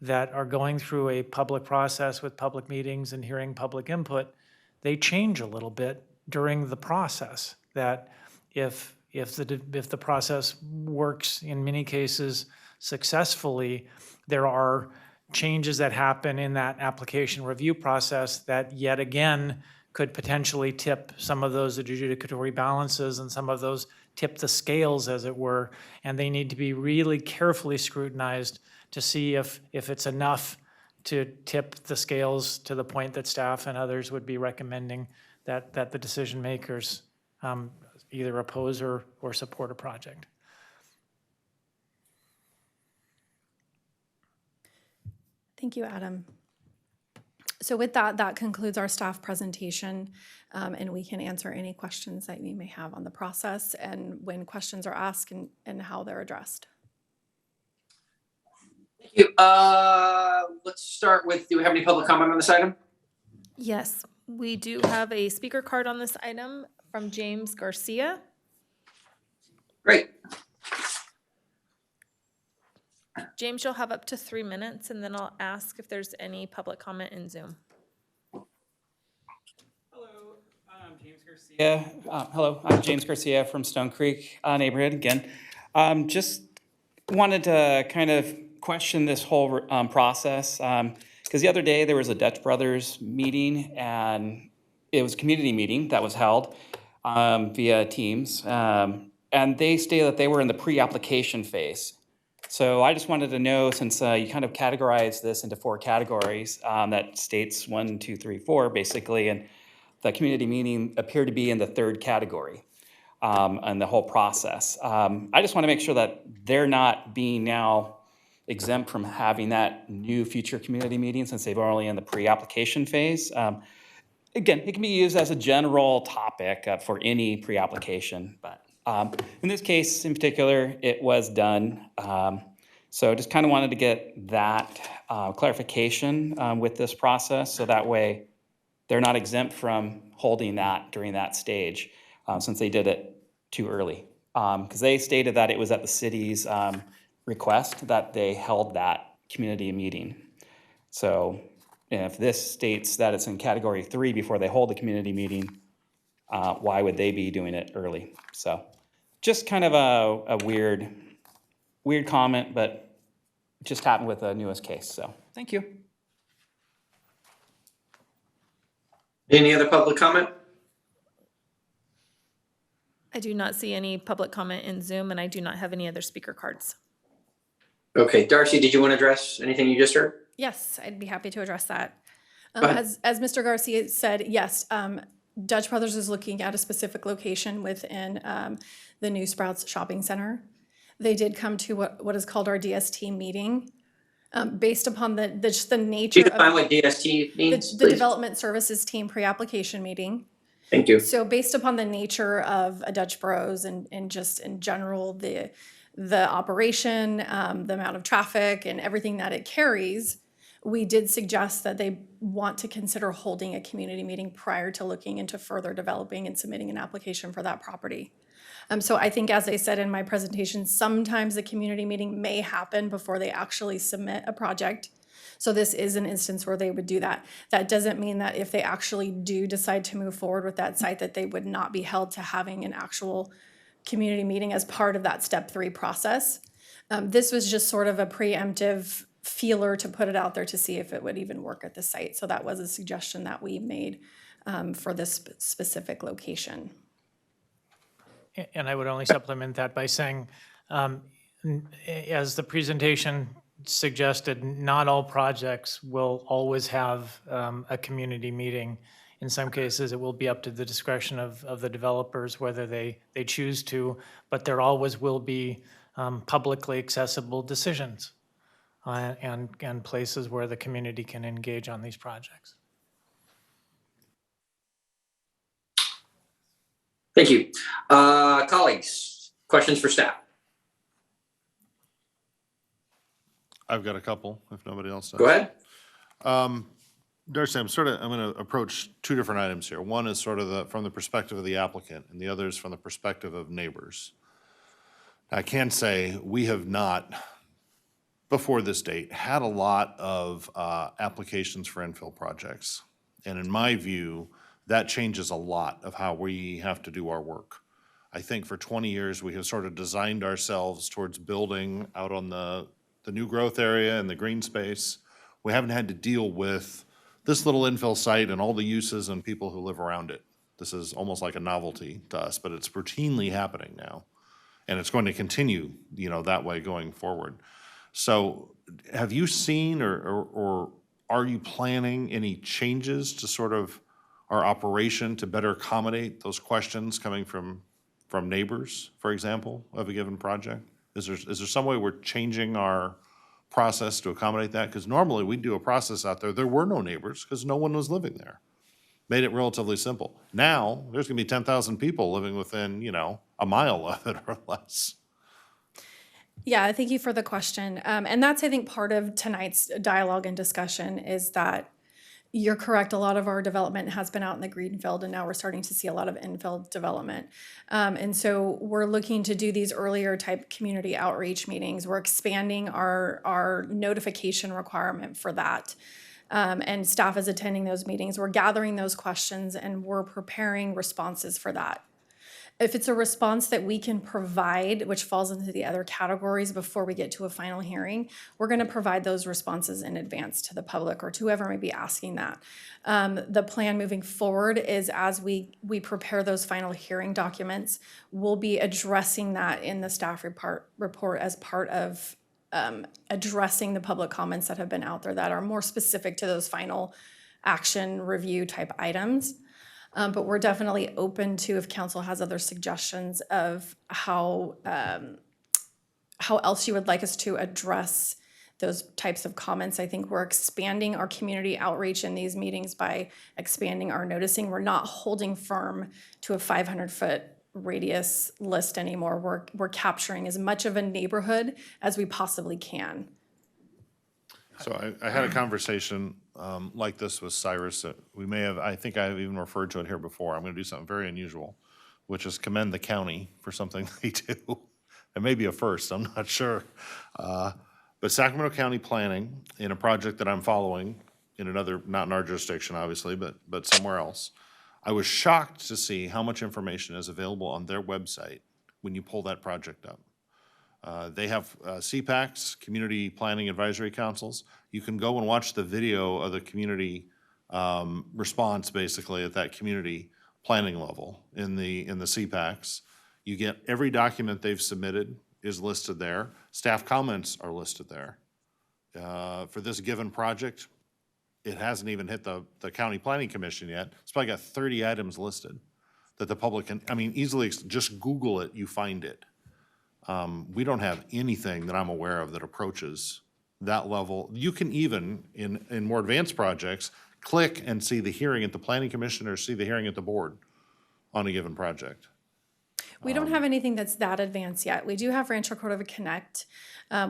that are going through a public process with public meetings and hearing public input, they change a little bit during the process. That if the process works in many cases successfully, there are changes that happen in that application review process that yet again could potentially tip some of those adjudicatory balances and some of those tip the scales, as it were, and they need to be really carefully scrutinized to see if it's enough to tip the scales to the point that staff and others would be recommending that the decision makers either oppose or support a project. Thank you, Adam. So with that, that concludes our staff presentation, and we can answer any questions that you may have on the process and when questions are asked and how they're addressed. Thank you. Let's start with, do we have any public comment on this item? Yes, we do have a speaker card on this item from James Garcia. Great. James, you'll have up to 3 minutes, and then I'll ask if there's any public comment in Zoom. Hello, I'm James Garcia from Stone Creek neighborhood again. Just wanted to kind of question this whole process because the other day there was a Dutch Brothers meeting, and it was a community meeting that was held via Teams, and they stated that they were in the pre-application phase. So I just wanted to know, since you kind of categorize this into 4 categories, that states 1, 2, 3, 4 basically, and the community meeting appeared to be in the 3rd category and the whole process. I just want to make sure that they're not being now exempt from having that new future community meeting since they've only in the pre-application phase. Again, it can be used as a general topic for any pre-application, but in this case in particular, it was done. So just kind of wanted to get that clarification with this process, so that way they're not exempt from holding that during that stage since they did it too early. Because they stated that it was at the city's request that they held that community meeting. So if this states that it's in category 3 before they hold the community meeting, why would they be doing it early? So just kind of a weird comment, but it just happened with the newest case. So thank you. Any other public comment? I do not see any public comment in Zoom, and I do not have any other speaker cards. Okay, Darcy, did you want to address anything you just heard? Yes, I'd be happy to address that. Go ahead. As Mr. Garcia said, yes, Dutch Brothers is looking at a specific location within the New Sprouts Shopping Center. They did come to what is called our DST meeting. Based upon just the nature Can you define what DST means, the please? Development Services Team pre-application meeting. Thank you. So based upon the nature of a Dutch Bros and just in general, the operation, the amount of traffic and everything that it carries, we did suggest that they want to consider holding a community meeting prior to looking into further developing and submitting an application for that property. So I think, as I said in my presentation, sometimes the community meeting may happen before they actually submit a project. So this is an instance where they would do that. That doesn't mean that if they actually do decide to move forward with that site, that they would not be held to having an actual community meeting as part of that step 3 process. This was just sort of a preemptive feeler to put it out there to see if it would even work at the site. So that was a suggestion that we made for this specific location. And I would only supplement that by saying, as the presentation suggested, not all projects will always have a community meeting. In some cases, it will be up to the discretion of the developers whether they choose to, but there always will be publicly accessible decisions and places where the community can engage on these projects. Thank you. Colleagues, questions for staff? I've got a couple, if nobody else does. Go ahead. Darcy, I'm going to approach two different items here. One is sort of from the perspective of the applicant, and the other is from the perspective of neighbors. I can say we have not, before this date, had a lot of applications for infill projects. And in my view, that changes a lot of how we have to do our work. I think for 20 years, we have sort of designed ourselves towards building out on the new growth area and the green space. We haven't had to deal with this little infill site and all the uses and people who live around it. This is almost like a novelty to us, but it's routinely happening now. And it's going to continue, that way going forward. So have you seen or are you planning any changes to sort of our operation to better accommodate those questions coming from neighbors, for example, of a given project? Is there some way we're changing our process to accommodate that? Because normally we'd do a process out there. There were no neighbors because no one was living there. Made it relatively simple. Now there's going to be 10,000 people living within, a mile of it or less. Yeah, thank you for the question. And that's, I think, part of tonight's dialogue and discussion is that you're correct. A lot of our development has been out in the greenfield, and now we're starting to see a lot of infill development. And so we're looking to do these earlier type community outreach meetings. We're expanding our notification requirement for that. And staff is attending those meetings. We're gathering those questions and we're preparing responses for that. If it's a response that we can provide, which falls into the other categories before we get to a final hearing, we're going to provide those responses in advance to the public or to whoever may be asking that. The plan moving forward is as we prepare those final hearing documents, we'll be addressing that in the staff report as part of addressing the public comments that have been out there that are more specific to those final action review type items. But we're definitely open to if council has other suggestions of how else you would like us to address those types of comments. I think we're expanding our community outreach in these meetings by expanding our noticing. We're not holding firm to a 500-foot radius list anymore. We're capturing as much of a neighborhood as we possibly can. So I had a conversation like this with Cyrus that I think I've even referred to it here before. I'm going to do something very unusual, which is commend the county for something they do. It may be a first, I'm not sure. But Sacramento County Planning, in a project that I'm following in another, not in our jurisdiction obviously, but somewhere else, I was shocked to see how much information is available on their website when you pull that project up. They have CPACs, Community Planning Advisory Councils. You can go and watch the video of the community response, basically, at that community planning level in the CPACs. You get every document they've submitted is listed there. Staff comments are listed there. For this given project, it hasn't even hit the County Planning Commission yet. It's probably got 30 items listed that the public can, easily just Google it, you find it. We don't have anything that I'm aware of that approaches that level. You can even, in more advanced projects, click and see the hearing at the Planning Commission or see the hearing at the board on a given project. We don't have anything that's that advanced yet. We do have Rancho Cordova Connect,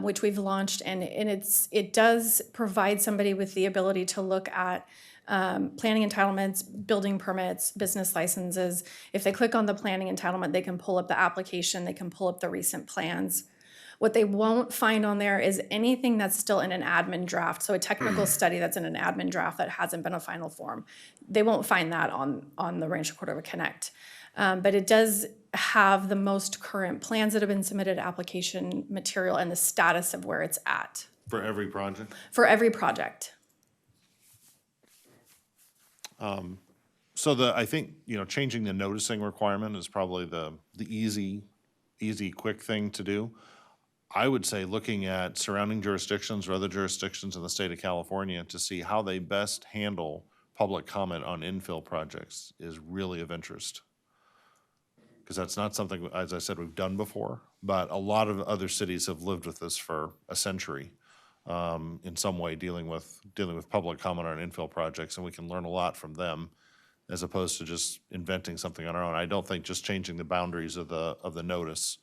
which we've launched, and it does provide somebody with the ability to look at planning entitlements, building permits, business licenses. If they click on the planning entitlement, they can pull up the application, they can pull up the recent plans. What they won't find on there is anything that's still in an admin draft. So a technical study that's in an admin draft that hasn't been a final form. They won't find that on the Rancho Cordova Connect. But it does have the most current plans that have been submitted, application material, and the status of where it's at. For every project? For every project. So I think, changing the noticing requirement is probably the easy, quick thing to do. I would say looking at surrounding jurisdictions or other jurisdictions in the state of California to see how they best handle public comment on infill projects is really of interest. Because that's not something, as I said, we've done before, but a lot of other cities have lived with this for a century, in some way, dealing with public comment on infill projects, and we can learn a lot from them as opposed to just inventing something on our own. I don't think just changing the boundaries of the notice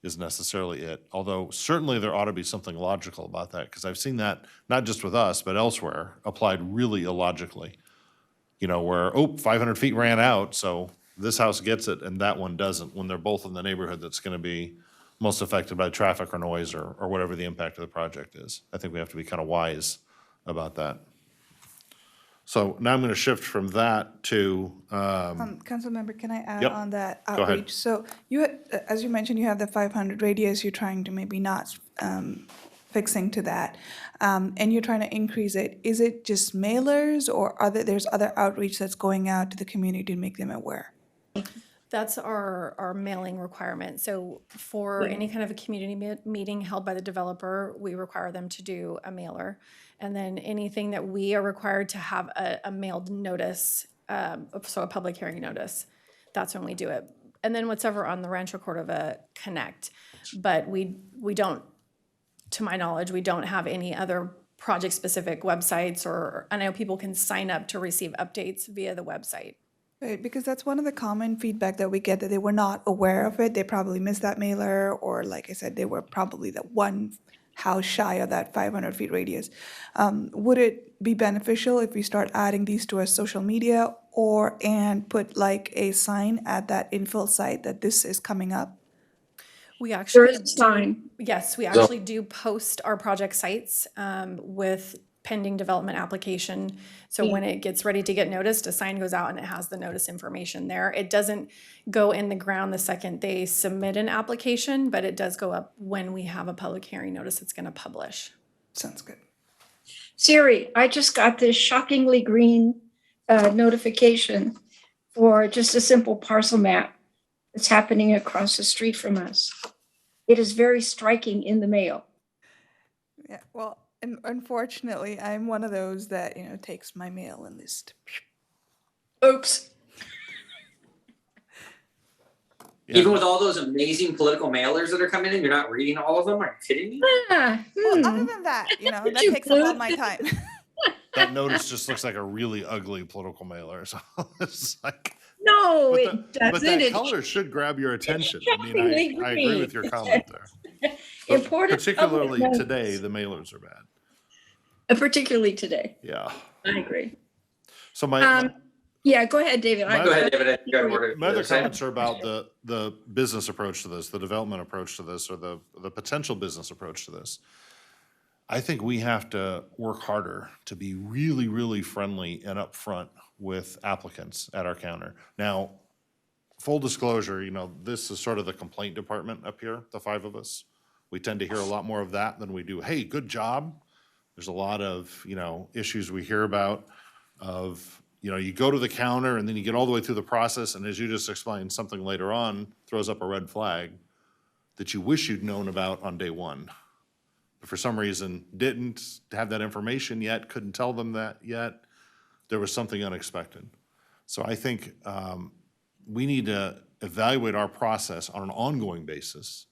is necessarily it. Although certainly there ought to be something logical about that, because I've seen that not just with us, but elsewhere, applied really illogically. You know, where, 500 feet ran out, so this house gets it and that one doesn't, when they're both in the neighborhood that's gonna be most affected by traffic or noise or whatever the impact of the project is. I think we have to be kind of wise about that. So now I'm gonna shift from that to, Councilmember, can I add Yep. on that Go ahead. outreach? So as you mentioned, you have the 500 radius, you're trying to maybe not fixing to that, and you're trying to increase it. Is it just mailers, or there's other outreach that's going out to the community to make them aware? That's our mailing requirement. So for any kind of a community meeting held by the developer, we require them to do a mailer. And then anything that we are required to have a mailed notice, so a public hearing notice, that's when we do it. And then whatever on the Rancho Cordova Connect. But we don't, to my knowledge, we don't have any other project-specific websites, or I know people can sign up to receive updates via the website. Right, because that's one of the common feedback that we get, that they were not aware of it. They probably missed that mailer, or like I said, they were probably the one house shy of that 500 feet radius. Would it be beneficial if we start adding these to our social media, and put like a sign at that infill site that this is coming up? We actually is a sign. Yes, we actually do post our project sites with pending development application. So when it gets ready to get noticed, a sign goes out and it has the notice information there. It doesn't go in the ground the second they submit an application, but it does go up when we have a public hearing notice it's going to publish. Sounds good. Siri, I just got this shockingly green notification for just a simple parcel map that's happening across the street from us. It is very striking in the mail. Yeah, well, and unfortunately, I'm one of those that, takes my mail and just. Oops. Even with all those amazing political mailers that are coming in, you're not reading all of them? Are you kidding me? Well, other than that, that takes up all my time. that notice just looks like a really ugly political mailer, so it's like. No, But it doesn't. But that It's color should grab your attention. I mean, shockingly I agree green. with your comment there. Important Particularly public today, notice. the mailers are bad. Particularly today. Yeah. I agree. So my Yeah, go ahead, David. My- Go ahead, David. You got more to other say. comments are about the business approach to this, the development approach to this, or the potential business approach to this. I think we have to work harder to be really, really friendly and upfront with applicants at our counter. Now, full disclosure, this is sort of the complaint department up here, the five of us. We tend to hear a lot more of that than we do, hey, good job. There's a lot of, issues we hear about of, you go to the counter and then you get all the way through the process, and as you just explained, something later on throws up a red flag that you wish you'd known about on day one. But for some reason didn't have that information yet, couldn't tell them that yet. There was something unexpected. So I think we need to evaluate our process on an ongoing basis.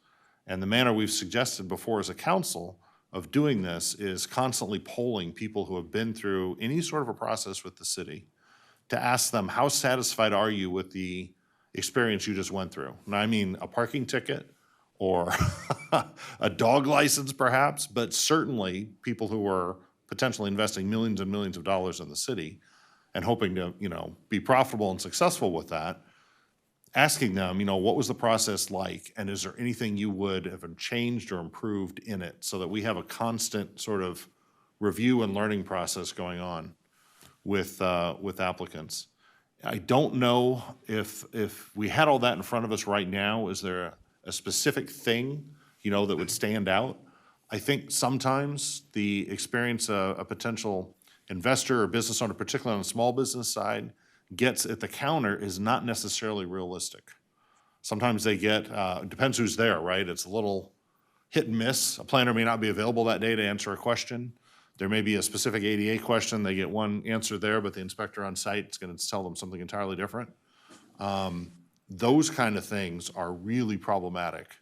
And the manner we've suggested before as a council of doing this is constantly polling people who have been through any sort of a process with the city to ask them, how satisfied are you with the experience you just went through? And I mean a parking ticket or a dog license perhaps, but certainly people who are potentially investing millions and millions of dollars in the city and hoping to, be profitable and successful with that, asking them, what was the process like? And is there anything you would have changed or improved in it, so that we have a constant sort of review and learning process going on with applicants. I don't know if we had all that in front of us right now, is there a specific thing, that would stand out? I think sometimes the experience a potential investor or business owner, particularly on the small business side, gets at the counter is not necessarily realistic. Sometimes they get, it depends who's there, right? It's a little hit and miss. A planner may not be available that day to answer a question. There may be a specific ADA question, they get one answer there, but the inspector on site is gonna tell them something entirely different. Those kind of things are really problematic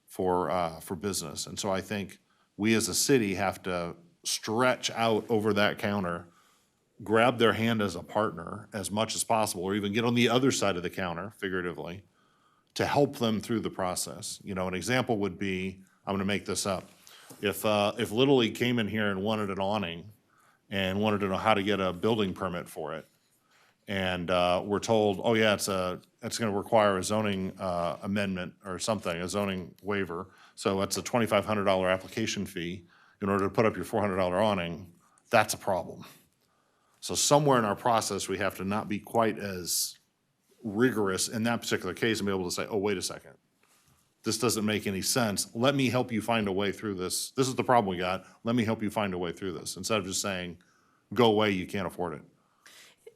for business. And so I think we as a city have to stretch out over that counter, grab their hand as a partner as much as possible, or even get on the other side of the counter, figuratively, to help them through the process. You know, an example would be, I'm gonna make this up. If Little League came in here and wanted an awning and wanted to know how to get a building permit for it, and we're told, oh yeah, it's gonna require a zoning amendment or something, a zoning waiver, so it's a $2,500 application fee in order to put up your $400 awning, that's a problem. So somewhere in our process, we have to not be quite as rigorous in that particular case and be able to say, oh, wait a second. This doesn't make any sense. Let me help you find a way through this. This is the problem we got. Let me help you find a way through this. Instead of just saying, go away, you can't afford it.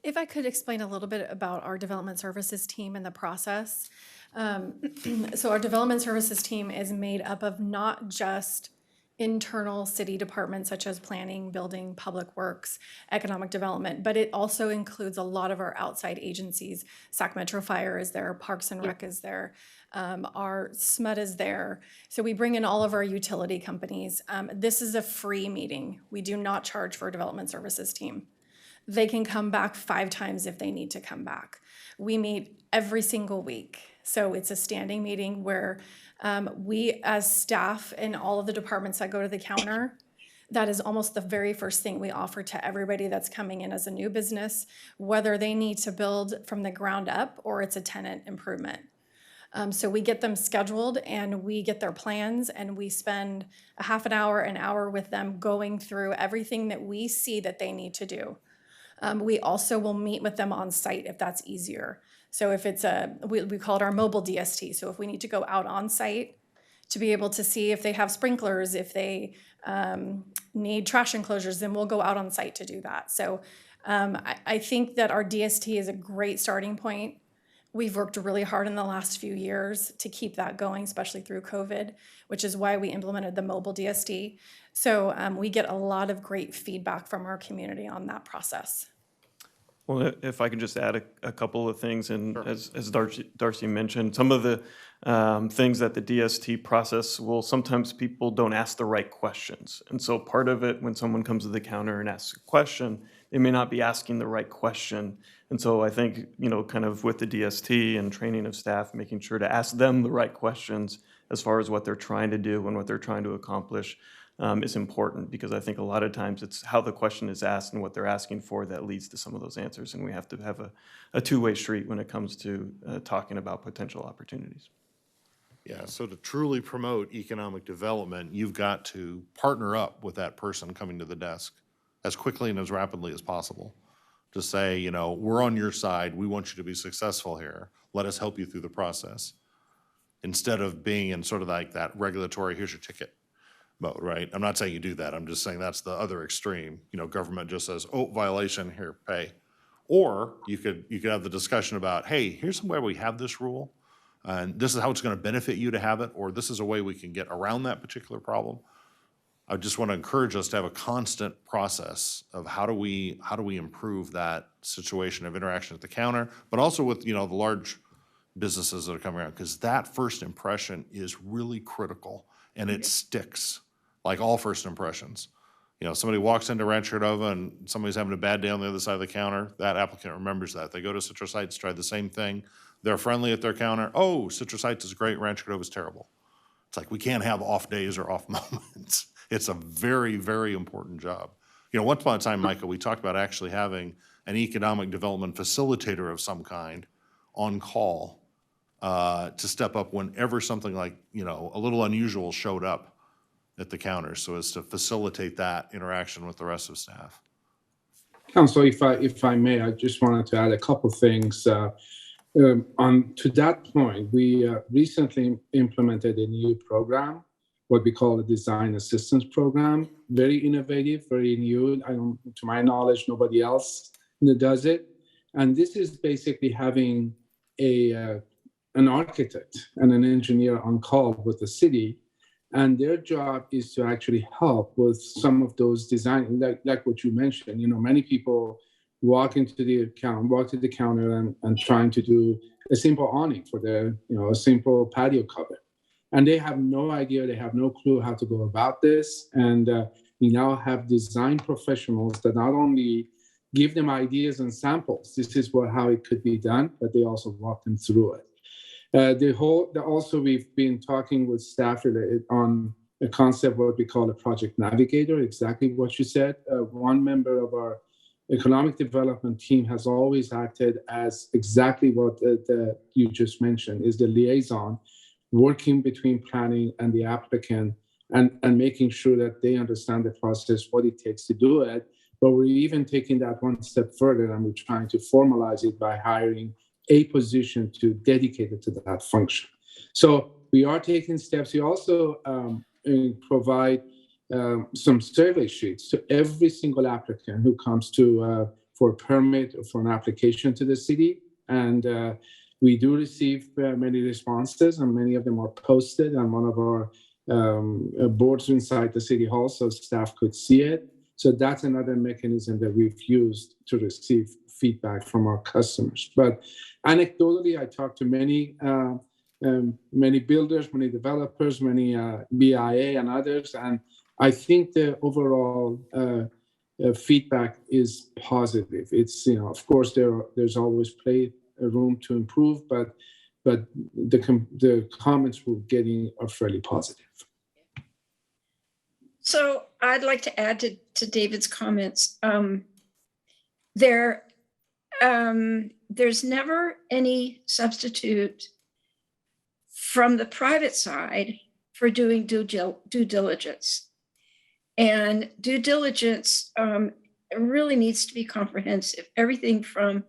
If I could explain a little bit about our development services team and the process. So our development services team is made up of not just internal city departments such as planning, building, public works, economic development, but it also includes a lot of our outside agencies. Sac Metro Fire is there, Parks and Rec is there, our SMUD is there. So we bring in all of our utility companies. This is a free meeting. We do not charge for a development services team. They can come back 5 times if they need to come back. We meet every single week. So it's a standing meeting where we as staff in all of the departments that go to the counter, that is almost the very first thing we offer to everybody that's coming in as a new business, whether they need to build from the ground up or it's a tenant improvement. So we get them scheduled and we get their plans and we spend a half an hour with them going through everything that we see that they need to do. We also will meet with them on site if that's easier. So if it's we call it our mobile DST. So if we need to go out on site to be able to see if they have sprinklers, if they need trash enclosures, then we'll go out on site to do that. So I think that our DST is a great starting point. We've worked really hard in the last few years to keep that going, especially through COVID, which is why we implemented the mobile DST. So we get a lot of great feedback from our community on that process. Well, if I could just add a couple of things, and as Darcy mentioned, some of the things that the DST process will, sometimes people don't ask the right questions. And so part of it, when someone comes to the counter and asks a question, they may not be asking the right question. And so I think, you know, kind of with the DST and training of staff, making sure to ask them the right questions as far as what they're trying to do and what they're trying to accomplish is important, because I think a lot of times it's how the question is asked and what they're asking for that leads to some of those answers. And we have to have a two-way street when it comes to talking about potential opportunities. Yeah, so to truly promote economic development, you've got to partner up with that person coming to the desk as quickly and as rapidly as possible. To say, you know, we're on your side, we want you to be successful here, let us help you through the process. Instead of being in sort of like that regulatory, here's your ticket mode, right? I'm not saying you do that, I'm just saying that's the other extreme. You know, government just says, oh, violation, here, pay. Or you could have the discussion about, hey, here's where we have this rule, and this is how it's gonna benefit you to have it, or this is a way we can get around that particular problem. I just want to encourage us to have a constant process of how do we improve that situation of interaction at the counter, but also with, you know, the large businesses that are coming around, because that first impression is really critical and it sticks, like all first impressions. You know, somebody walks into Rancho Cordova and somebody's having a bad day on the other side of the counter, that applicant remembers that. They go to Citrus Heights, try the same thing. They're friendly at their counter. Oh, Citrus Heights is great, Rancho Cordova is terrible. It's like we can't have off days or off moments. It's a very, very important job. You know, once upon a time, Micah, we talked about actually having an economic development facilitator of some kind on call to step up whenever something like, you know, a little unusual showed up at the counter, so as to facilitate that interaction with the rest of staff. Council, if I may, I just wanted to add a couple things. To that point, we recently implemented a new program, what we call a design assistance program. Very innovative, very new. To my knowledge, nobody else does it. And this is basically having an architect and an engineer on call with the city And their job is to actually help with some of those design, like what you mentioned. Many people walk to the counter and trying to do a simple awning for a simple patio cover. And they have no idea, they have no clue how to go about this. And we now have design professionals that not only give them ideas and samples, this is how it could be done, but they also walk them through it. Also, we've been talking with staff related on a concept, what we call a project navigator, exactly what you said. One member of our economic development team has always acted as exactly what you just mentioned, is the liaison, working between planning and the applicant and making sure that they understand the process, what it takes to do it. But we're even taking that one step further, and we're trying to formalize it by hiring a position to dedicate it to that function. So we are taking steps. We also provide some survey sheets to every single applicant who comes for a permit or for an application to the city. And we do receive many responses, and many of them are posted on one of our boards inside the city hall, so staff could see it. So that's another mechanism that we've used to receive feedback from our customers. But anecdotally, I talked to many builders, many developers, many BIA and others, and I think the overall feedback is positive. It's of course there's always room to improve, but the comments we're getting are fairly positive. So I'd like to add to David's comments. There's never any substitute from the private side for doing due diligence. And due diligence really needs to be comprehensive. Everything from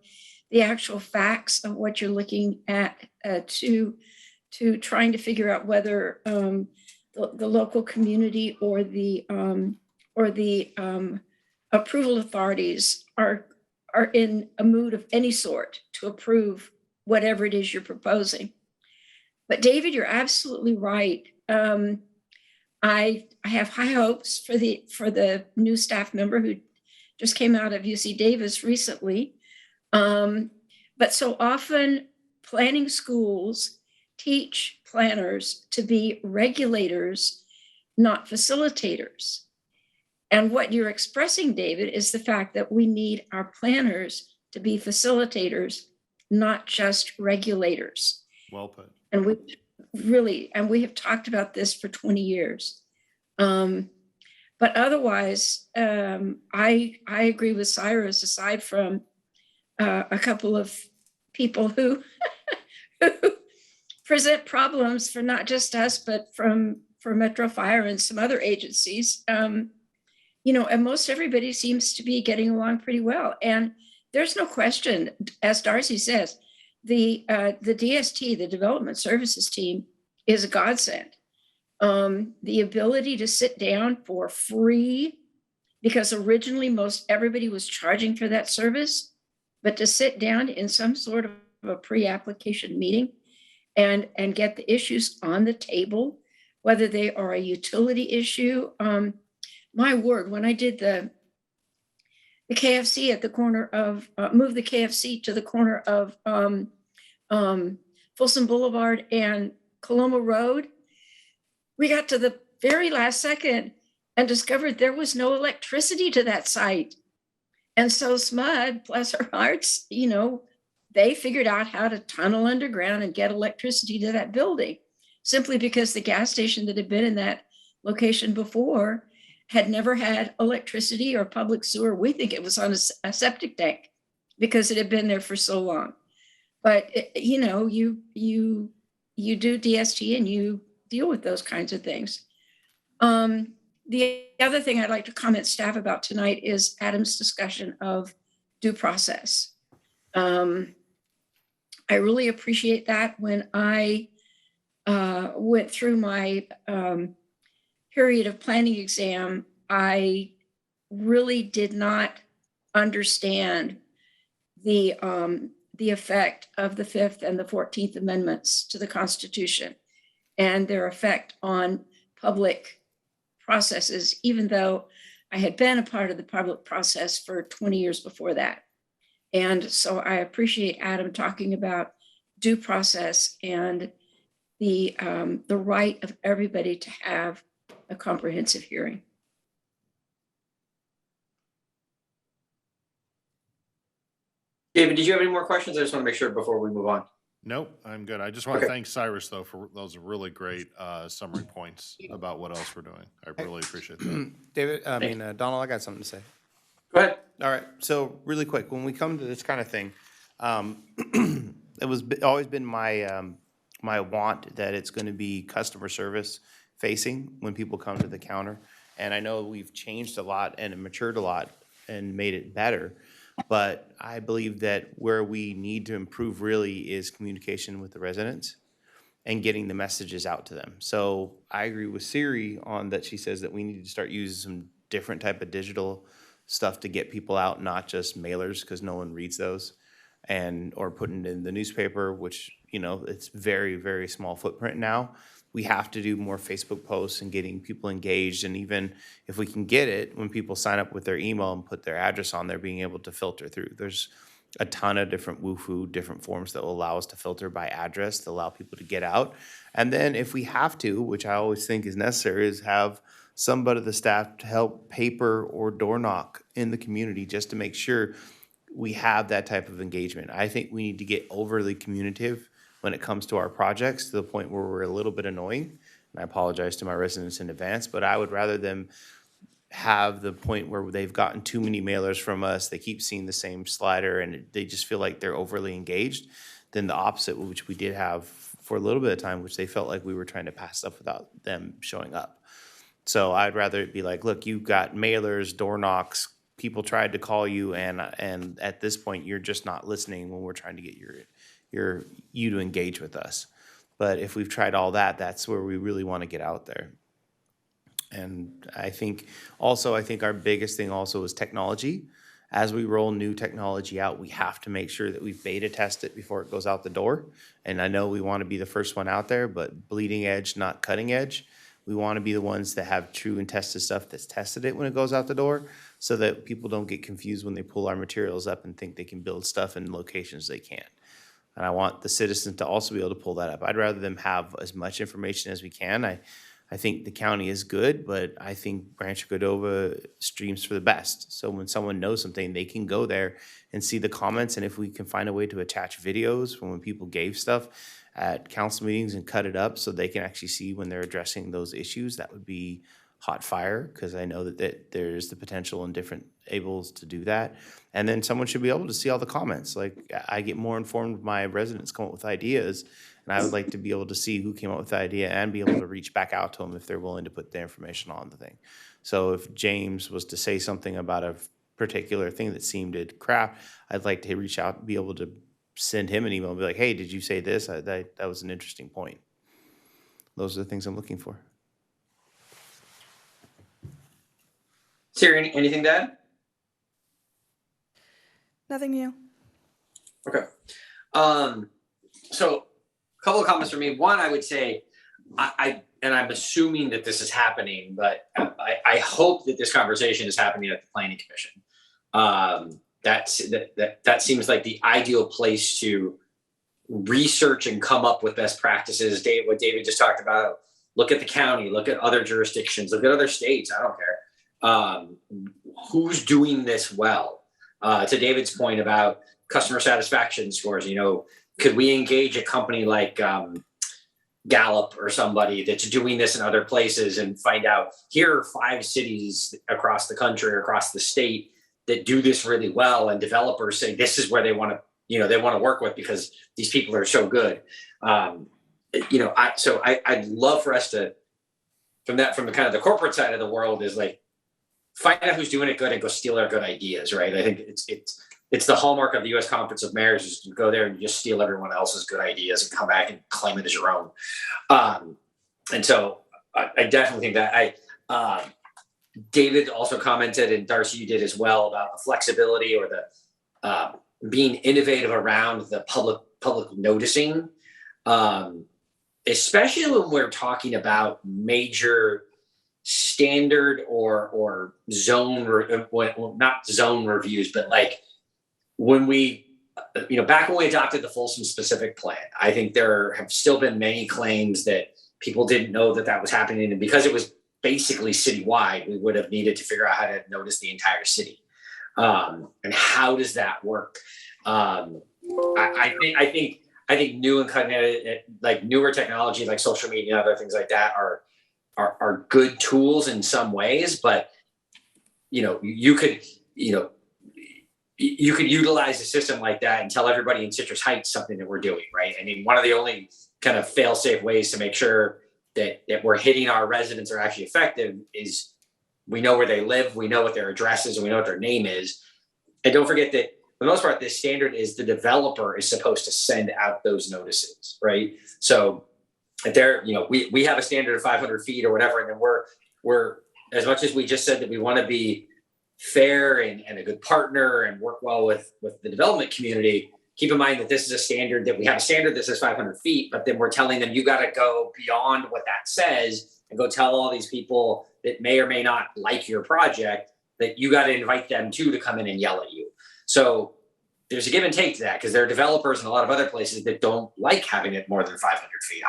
the actual facts of what you're looking at to trying to figure out whether the local community or the approval authorities are in a mood of any sort to approve whatever it is you're proposing. But David, you're absolutely right. I have high hopes for the new staff member who just came out of UC Davis recently. But so often planning schools teach planners to be regulators, not facilitators. And what you're expressing, David, is the fact that we need our planners to be facilitators, not just regulators. Well put. And we have talked about this for 20 years. But otherwise, I agree with Cyrus, aside from a couple of people who present problems for not just us, but for Metro Fire and some other agencies. And most everybody seems to be getting along pretty well. And there's no question, as Darcy says, the DST, the Development Services Team, is a godsend. The ability to sit down for free, because originally most everybody was charging for that service, but to sit down in some sort of a pre-application meeting and get the issues on the table, whether they are a utility issue. My word, when I did the KFC at the corner of, moved the KFC to the corner of Folsom Boulevard and Coloma Road, we got to the very last second and discovered there was no electricity to that site. And so SMUD, bless her hearts, they figured out how to tunnel underground and get electricity to that building, simply because the gas station that had been in that location before had never had electricity or public sewer. We think it was on a septic tank because it had been there for so long. But you do DST and you deal with those kinds of things. The other thing I'd like to comment staff about tonight is Adam's discussion of due process. I really appreciate that. When I went through my period of planning exam, I really did not understand the effect of the 5th and the 14th Amendments to the Constitution and their effect on public processes, even though I had been a part of the public process for 20 years before that. And so I appreciate Adam talking about due process and the right of everybody to have a comprehensive hearing. David, did you have any more questions? I just want to make sure before we move on. Nope, I'm good. I just want to thank Cyrus, though, for those really great summary points about what else we're doing. I really appreciate that. David, Donald, I got something to say. Go ahead. All right. So really quick, when we come to this kind of thing, it was always been my my want that it's going to be customer service facing when people come to the counter. And I know we've changed a lot and matured a lot and made it better. But I believe that where we need to improve really is communication with the residents and getting the messages out to them. So I agree with Siri on that. She says that we need to start using some different type of digital stuff to get people out, not just mailers, because no one reads those, and or putting it in the newspaper, which, you know, it's very, very small footprint now. We have to do more Facebook posts and getting people engaged. And even if we can get it, when people sign up with their email and put their address on there, being able to filter through. There's a ton of different different forms that will allow us to filter by address to allow people to get out. And then if we have to, which I always think is necessary, is have somebody of the staff to help paper or door knock in the community just to make sure we have that type of engagement. I think we need to get overly communicative when it comes to our projects, to the point where we're a little bit annoying. And I apologize to my residents in advance, but I would rather them have the point where they've gotten too many mailers from us, they keep seeing the same slider, and they just feel like they're overly engaged, than the opposite, which we did have for a little bit of time, which they felt like we were trying to pass stuff without them showing up. So I'd rather it be like, look, you've got mailers, door knocks, people tried to call you, and at this point, you're just not listening when we're trying to get you to engage with us. But if we've tried all that, that's where we really want to get out there. And I think our biggest thing also is technology. As we roll new technology out, we have to make sure that we beta test it before it goes out the door. And I know we want to be the first one out there, but bleeding edge, not cutting edge. We want to be the ones that have true and tested stuff that's tested it when it goes out the door, so that people don't get confused when they pull our materials up and think they can build stuff in locations they can't. And I want the citizens to also be able to pull that up. I'd rather them have as much information as we can. I think the county is good, but I think Rancho Cordova streams for the best. So when someone knows something, they can go there and see the comments. And if we can find a way to attach videos from when people gave stuff at council meetings and cut it up so they can actually see when they're addressing those issues, that would be hot fire, because I know that there's the potential in different ables to do that. And then someone should be able to see all the comments. Like, I get more informed, my residents come up with ideas, and I would like to be able to see who came up with the idea and be able to reach back out to them if they're willing to put their information on the thing. So if James was to say something about a particular thing that seemed crap, I'd like to reach out and be able to send him an email and be like, hey, did you say this? That was an interesting point. Those are the things I'm looking for. Siri, anything to add? Nothing new. Okay. So a couple of comments from me. One, I would say, I'm assuming that this is happening, but I hope that this conversation is happening at the Planning Commission. That seems like the ideal place to research and come up with best practices. What David just talked about, look at the county, look at other jurisdictions, look at other states, I don't care. Who's doing this well? To David's point about customer satisfaction scores, could we engage a company like Gallup or somebody that's doing this in other places and find out, here are 5 cities across the country or across the state that do this really well, and developers say this is where they want to work with because these people are so good. I'd love for us to, from the kind of the corporate side of the world, is like, find out who's doing it good and go steal their good ideas, right? I think it's the hallmark of the U.S. Conference of Mayors, is to go there and just steal everyone else's good ideas and come back and claim it as your own. And so I definitely think that David also commented, and Darcy, you did as well, about the flexibility or the being innovative around the public noticing. especially when we're talking about major standard or zone, well, not zone reviews, but like when we, back when we adopted the Folsom specific plan, I think there have still been many claims that people didn't know that that was happening. And because it was basically citywide, we would have needed to figure out how to notice the entire city. And how does that work? I think new and cutting edge, like newer technology, like social media and other things like that are good tools in some ways, but you could utilize a system like that and tell everybody in Citrus Heights something that we're doing, right? I mean, one of the only kind of fail-safe ways to make sure that we're hitting our residents are actually effective is we know where they live, we know what their address is, and we know what their name is. And don't forget that for the most part, this standard is the developer is supposed to send out those notices, right? So if they're, we have a standard of 500 feet or whatever, and then we're as much as we just said that we want to be fair and a good partner and work well with the development community, keep in mind that this is a standard that we have a standard that says 500 feet, but then we're telling them you got to go beyond what that says and go tell all these people that may or may not like your project that you got to invite them to come in and yell at you. So there's a give and take to that because there are developers in a lot of other places that don't like having it more than 500 feet.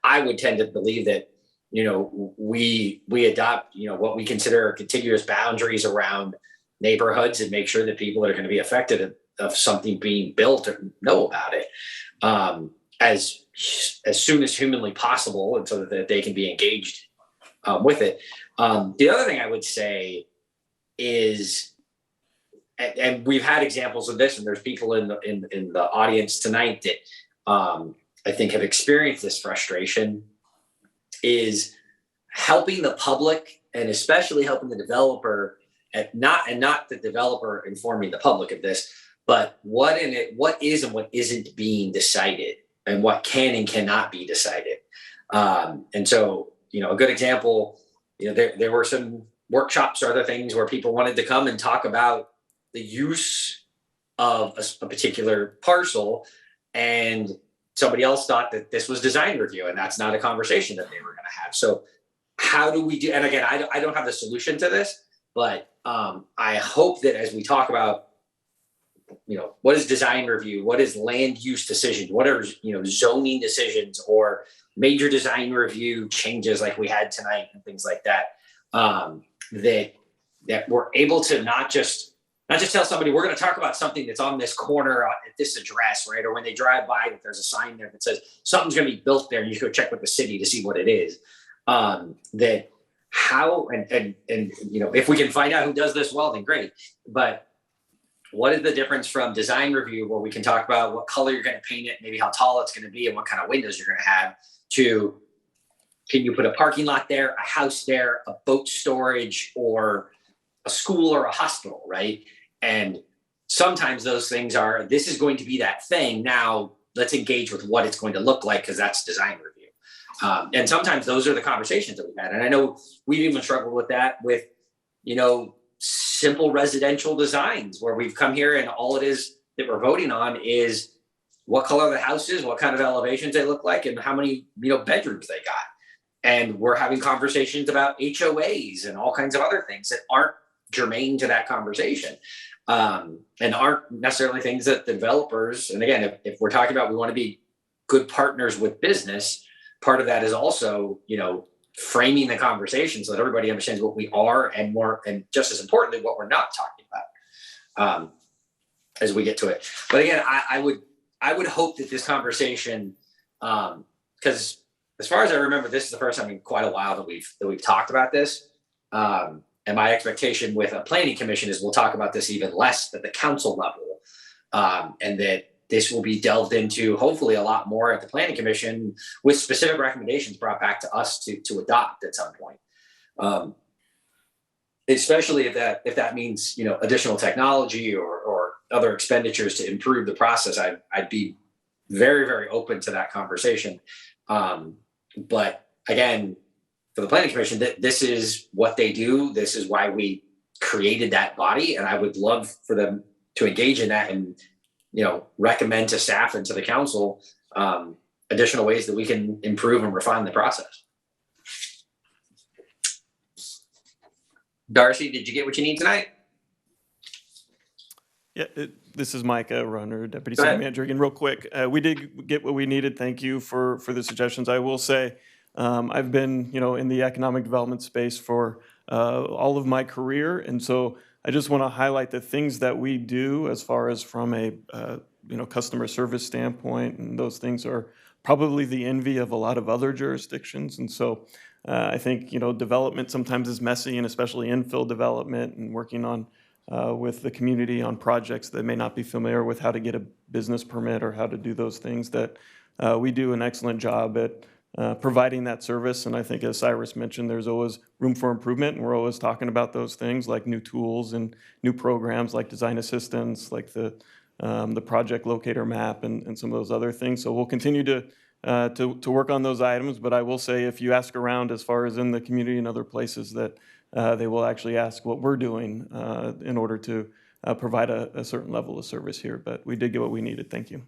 I would tend to believe that, we adopt, what we consider contiguous boundaries around neighborhoods and make sure that people that are going to be affected of something being built know about it as soon as humanly possible, and so that they can be engaged with it. The other thing I would say is, and we've had examples of this, and there's people in the audience tonight that I think have experienced this frustration, is helping the public and especially helping the developer, and not the developer informing the public of this, but what is and what isn't being decided and what can and cannot be decided. And so, a good example, there were some workshops or other things where people wanted to come and talk about the use of a particular parcel, and somebody else thought that this was design review, and that's not a conversation that they were going to have. So how do we do, and again, I don't have the solution to this, but I hope that as we talk about, what is design review, what is land use decisions, what are, zoning decisions or major design review changes like we had tonight and things like that, that we're able to not just tell somebody we're going to talk about something that's on this corner at this address, right? Or when they drive by that there's a sign there that says something's going to be built there and you should go check with the city to see what it is. That how, and if we can find out who does this well, then great. But what is the difference from design review, where we can talk about what color you're going to paint it, maybe how tall it's going to be and what kind of windows you're going to have, to can you put a parking lot there, a house there, a boat storage, or a school or a hospital, right? And sometimes those things are, this is going to be that thing. Now let's engage with what it's going to look like, because that's design review. And sometimes those are the conversations that we've had. And I know we've even struggled with that with, simple residential designs, where we've come here and all it is that we're voting on is what color the house is, what kind of elevations they look like, and how many, bedrooms they got. And we're having conversations about HOAs and all kinds of other things that aren't germane to that conversation. And aren't necessarily things that the developers, and again, if we're talking about we want to be good partners with business, part of that is also, framing the conversation so that everybody understands what we are and more, and just as importantly, what we're not talking about as we get to it. But again, I would hope that this conversation, because as far as I remember, this is the first time in quite a while that we've talked about this. And my expectation with a planning commission is we'll talk about this even less at the council level, and that this will be delved into hopefully a lot more at the planning commission with specific recommendations brought back to us to adopt at some point. Especially if that means, additional technology or other expenditures to improve the process, I'd be very, very open to that conversation. But again, for the planning commission, this is what they do. This is why we created that body. And I would love for them to engage in that and, recommend to staff and to the council, additional ways that we can improve and refine the process. Darcy, did you get what you need tonight? Yeah, this is Micah Runner, Deputy Go City ahead. Manager. Again, real quick, we did get what we needed. Thank you for the suggestions. I will say, I've been, in the economic development space for all of my career, and so I just want to highlight the things that we do as far as from a customer service standpoint, and those things are probably the envy of a lot of other jurisdictions. And so I think development sometimes is messy, and especially infill development and working on with the community on projects that may not be familiar with how to get a business permit or how to do those things, that we do an excellent job at providing that service. And I think, as Cyrus mentioned, there's always room for improvement, and we're always talking about those things like new tools and new programs like design assistance, like the project locator map and some of those other things. So we'll continue to work on those items. But I will say, if you ask around as far as in the community and other places, that they will actually ask what we're doing in order to provide a certain level of service here. But we did get what we needed. Thank you.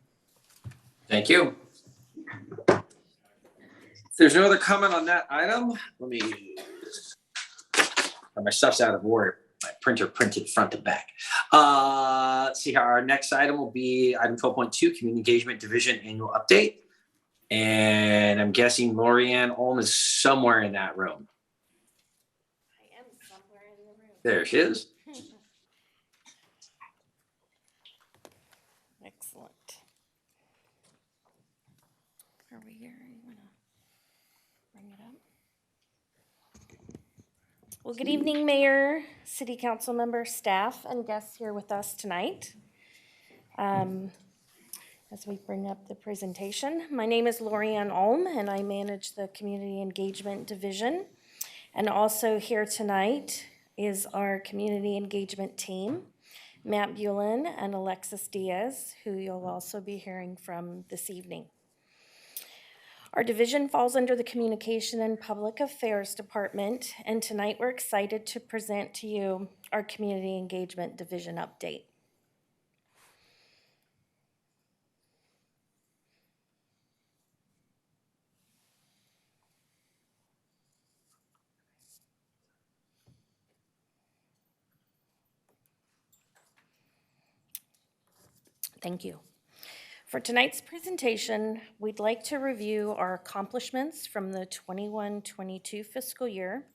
Thank you. If there's no other comment on that item, my stuff's out of order. My printer printed front to back. Let's see how our next item will be item 12.2, Community Engagement Division Annual Update. And I'm guessing Lorianne Olm is somewhere in that room. I am somewhere in the room. There she is. Excellent. Are we here? You want to bring it up? Well, good evening, Mayor, City Council members, staff, and guests here with us tonight. As we bring up the presentation, my name is Lorianne Olm, and I manage the Community Engagement Division. And also here tonight is our Community Engagement team, Matt Bulin and Alexis Diaz, who you'll also be hearing from this evening. Our division falls under the Communication and Public Affairs Department, and tonight we're excited to present to you our Community Engagement Division update. Thank you. For tonight's presentation, we'd like to review our accomplishments from the 21-22 fiscal year,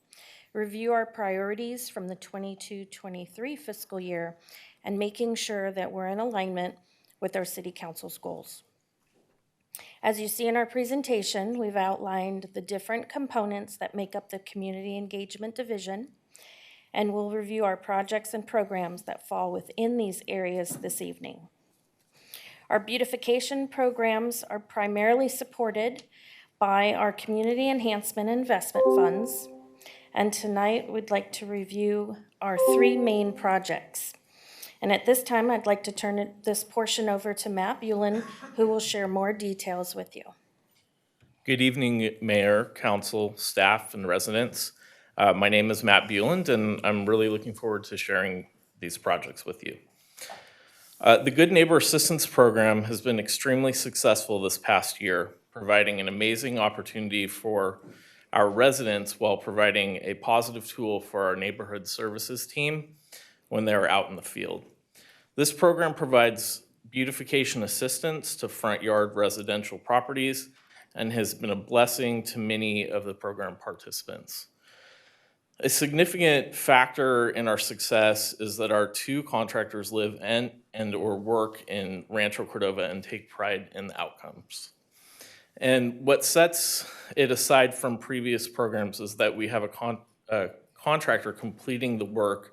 review our priorities from the 22-23 fiscal year, and making sure that we're in alignment with our City Council's goals. As you see in our presentation, we've outlined the different components that make up the Community Engagement Division, and we'll review our projects and programs that fall within these areas this evening. Our beautification programs are primarily supported by our community enhancement investment funds. And tonight we'd like to review our three main projects. And at this time, I'd like to turn this portion over to Matt Bulin, who will share more details with you. Good evening, Mayor, Council, staff, and residents. My name is Matt Bulin, and I'm really looking forward to sharing these projects with you. The Good Neighbor Assistance Program has been extremely successful this past year, providing an amazing opportunity for our residents while providing a positive tool for our neighborhood services team when they're out in the field. This program provides beautification assistance to front yard residential properties and has been a blessing to many of the program participants. A significant factor in our success is that our two contractors live and or work in Rancho Cordova and take pride in the outcomes. And what sets it aside from previous programs is that we have a contractor completing the work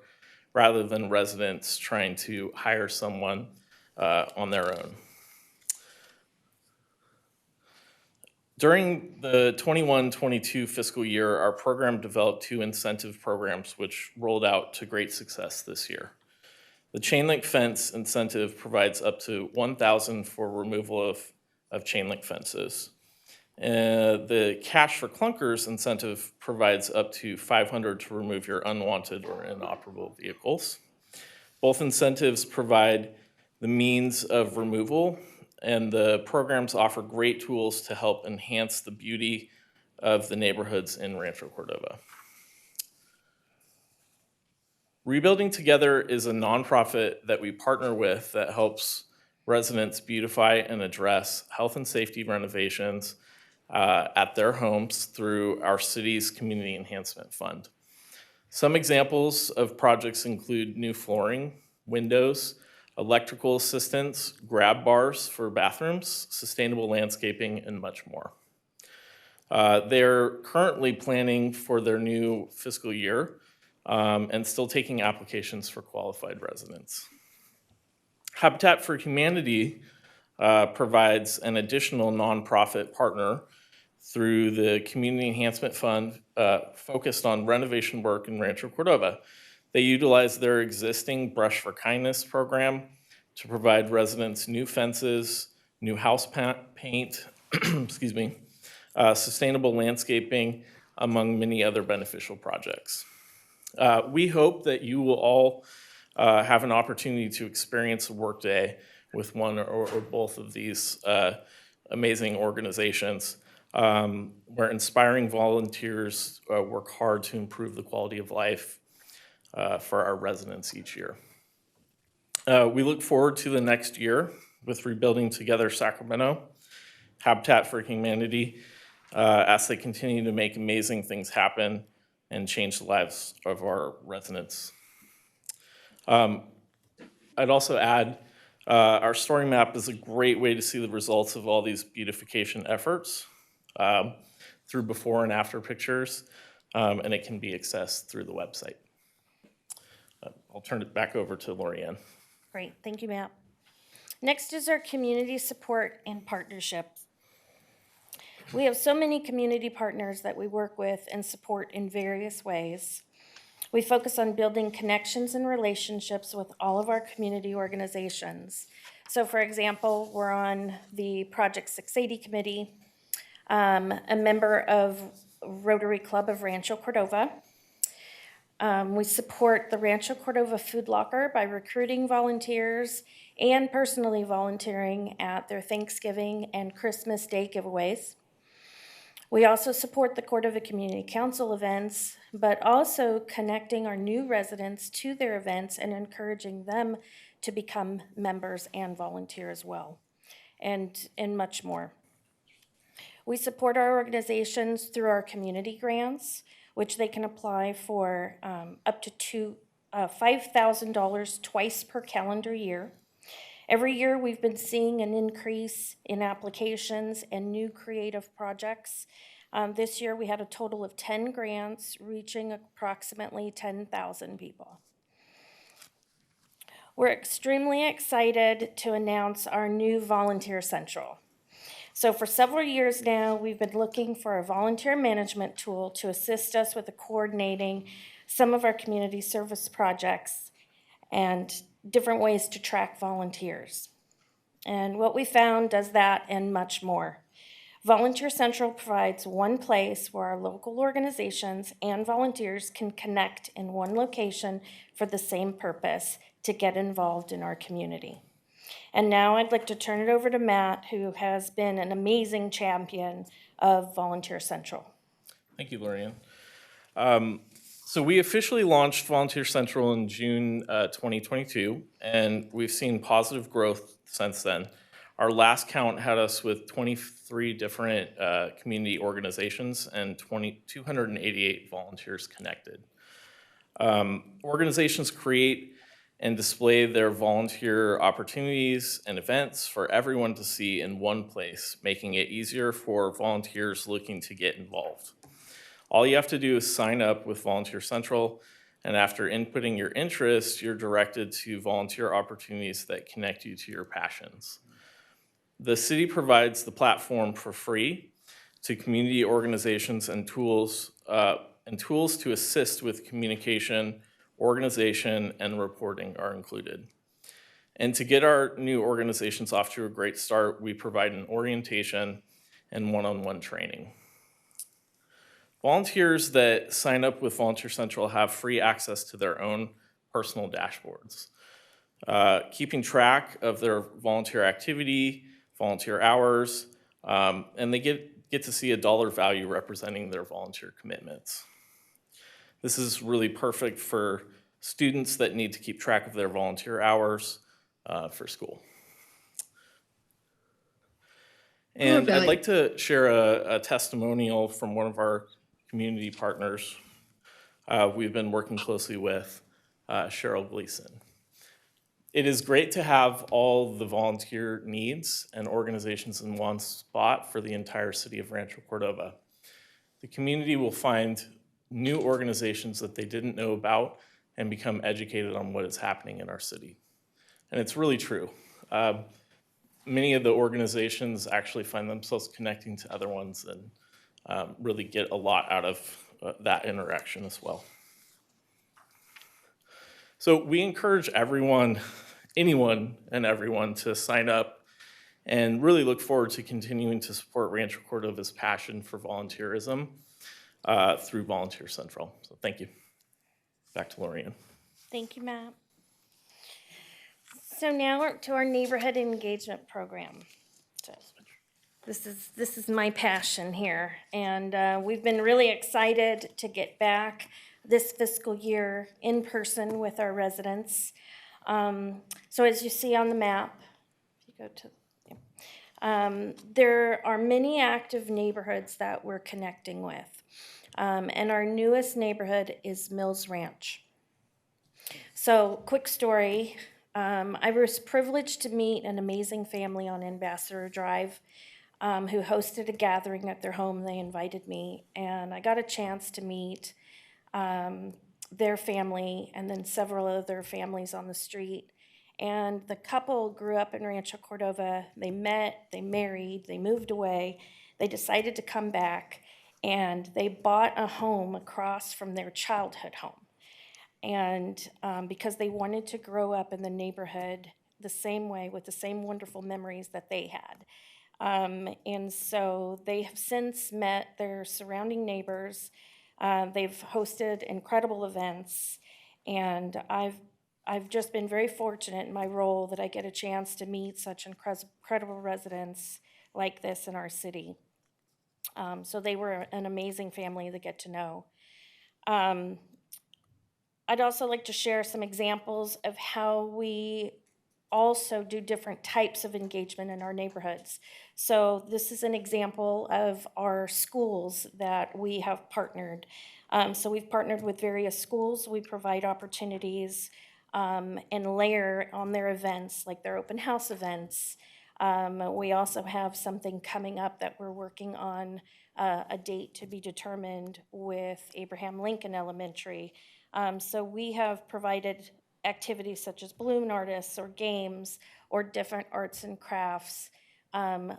rather than residents trying to hire someone on their own. During the 21-22 fiscal year, our program developed two incentive programs which rolled out to great success this year. The chain link fence incentive provides up to $1,000 for removal of chain link fences. The cash for clunkers incentive provides up to $500 to remove your unwanted or inoperable vehicles. Both incentives provide the means of removal and the programs offer great tools to help enhance the beauty of the neighborhoods in Rancho Cordova. Rebuilding Together is a nonprofit that we partner with that helps residents beautify and address health and safety renovations at their homes through our city's Community Enhancement Fund. Some examples of projects include new flooring, windows, electrical assistance, grab bars for bathrooms, sustainable landscaping, and much more. They're currently planning for their new fiscal year and still taking applications for qualified residents. Habitat for Humanity provides an additional nonprofit partner through the Community Enhancement Fund focused on renovation work in Rancho Cordova. They utilize their existing Brush for Kindness program to provide residents new fences, new house paint, excuse me, sustainable landscaping, among many other beneficial projects. We hope that you will all have an opportunity to experience a workday with one or both of these amazing organizations, where inspiring volunteers work hard to improve the quality of life for our residents each year. We look forward to the next year with Rebuilding Together Sacramento, Habitat for Humanity, as they continue to make amazing things happen and change the lives of our residents. I'd also add, our story map is a great way to see the results of all these beautification efforts through before and after pictures, and it can be accessed through the website. I'll turn it back over to Lorianne. Great, thank you, Matt. Next is our community support and partnerships. We have so many community partners that we work with and support in various ways. We focus on building connections and relationships with all of our community organizations. So for example, we're on the Project 680 committee, a member of Rotary Club of Rancho Cordova. We support the Rancho Cordova Food Locker by recruiting volunteers and personally volunteering at their Thanksgiving and Christmas Day giveaways. We also support the Cordova Community Council events, but also connecting our new residents to their events and encouraging them to become members and volunteer as well, and much more. We support our organizations through our community grants, which they can apply for up to $5,000 twice per calendar year. Every year we've been seeing an increase in applications and new creative projects. This year we had a total of 10 grants reaching approximately 10,000 people. We're extremely excited to announce our new Volunteer Central. So for several years now, we've been looking for a volunteer management tool to assist us with coordinating some of our community service projects and different ways to track volunteers. And what we found does that and much more. Volunteer Central provides one place where our local organizations and volunteers can connect in one location for the same purpose, to get involved in our community. And now I'd like to turn it over to Matt, who has been an amazing champion of Volunteer Central. Thank you, Lorianne. So we officially launched Volunteer Central in June 2022, and we've seen positive growth since then. Our last count had us with 23 different community organizations and 288 volunteers connected. Organizations create and display their volunteer opportunities and events for everyone to see in one place, making it easier for volunteers looking to get involved. All you have to do is sign up with Volunteer Central, and after inputting your interest, you're directed to volunteer opportunities that connect you to your passions. The city provides the platform for free to community organizations and tools to assist with communication, organization, and reporting are included. And to get our new organizations off to a great start, we provide an orientation and one-on-one training. Volunteers that sign up with Volunteer Central have free access to their own personal dashboards, keeping track of their volunteer activity, volunteer hours, and they get to see a dollar value representing their volunteer commitments. This is really perfect for students that need to keep track of their volunteer hours for school. And I'd like to share a testimonial from one of our community partners we've been working closely with, Cheryl Gleason. It is great to have all the volunteer needs and organizations in one spot for the entire city of Rancho Cordova. The community will find new organizations that they didn't know about and become educated on what is happening in our city. And it's really true. Many of the organizations actually find themselves connecting to other ones and really get a lot out of that interaction as well. So we encourage everyone, anyone and everyone to sign up and really look forward to continuing to support Rancho Cordova's passion for volunteerism through Volunteer Central. So thank you. Back to Lorianne. Thank you, Matt. So now we're to our neighborhood engagement program. So this is my passion here, and we've been really excited to get back this fiscal year in person with our residents. So as you see on the map, if you go to, there are many active neighborhoods that we're connecting with, and our newest neighborhood is Mills Ranch. So quick story. I was privileged to meet an amazing family on Ambassador Drive who hosted a gathering at their home. They invited me, and I got a chance to meet their family and then several other families on the street. And the couple grew up in Rancho Cordova. They met, they married, they moved away. They decided to come back, and they bought a home across from their childhood home. And because they wanted to grow up in the neighborhood the same way, with the same wonderful memories that they had. And so they have since met their surrounding neighbors. They've hosted incredible events, and I've just been very fortunate in my role that I get a chance to meet such incredible residents like this in our city. So they were an amazing family to get to know. I'd also like to share some examples of how we also do different types of engagement in our neighborhoods. So this is an example of our schools that we have partnered. So we've partnered with various schools. We provide opportunities and layer on their events, like their open house events. We also have something coming up that we're working on, a date to be determined with Abraham Lincoln Elementary. So we have provided activities such as balloon artists or games or different arts and crafts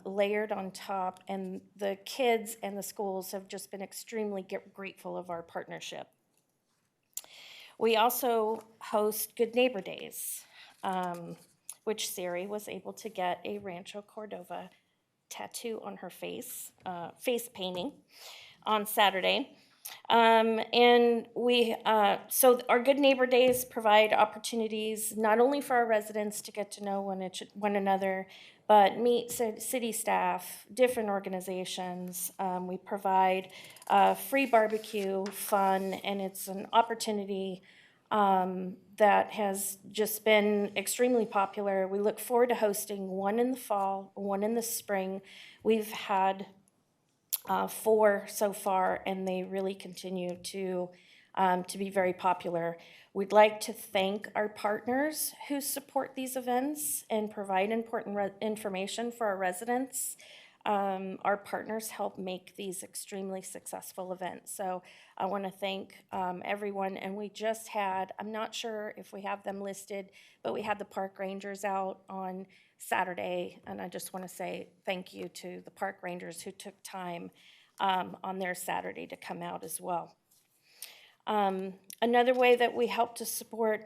layered on top, and the kids and the schools have just been extremely grateful of our partnership. We also host Good Neighbor Days, which Sari was able to get a Rancho Cordova tattoo on her face, face painting on Saturday. And we, so our Good Neighbor Days provide opportunities not only for our residents to get to know one another, but meet city staff, different organizations. We provide free barbecue, fun, and it's an opportunity that has just been extremely popular. We look forward to hosting one in the fall, one in the spring. We've had 4 so far, and they really continue to be very popular. We'd like to thank our partners who support these events and provide important information for our residents. Our partners help make these extremely successful events. So I want to thank everyone. And we just had, I'm not sure if we have them listed, but we had the park rangers out on Saturday. And I just want to say thank you to the park rangers who took time on their Saturday to come out as well. Another way that we help to support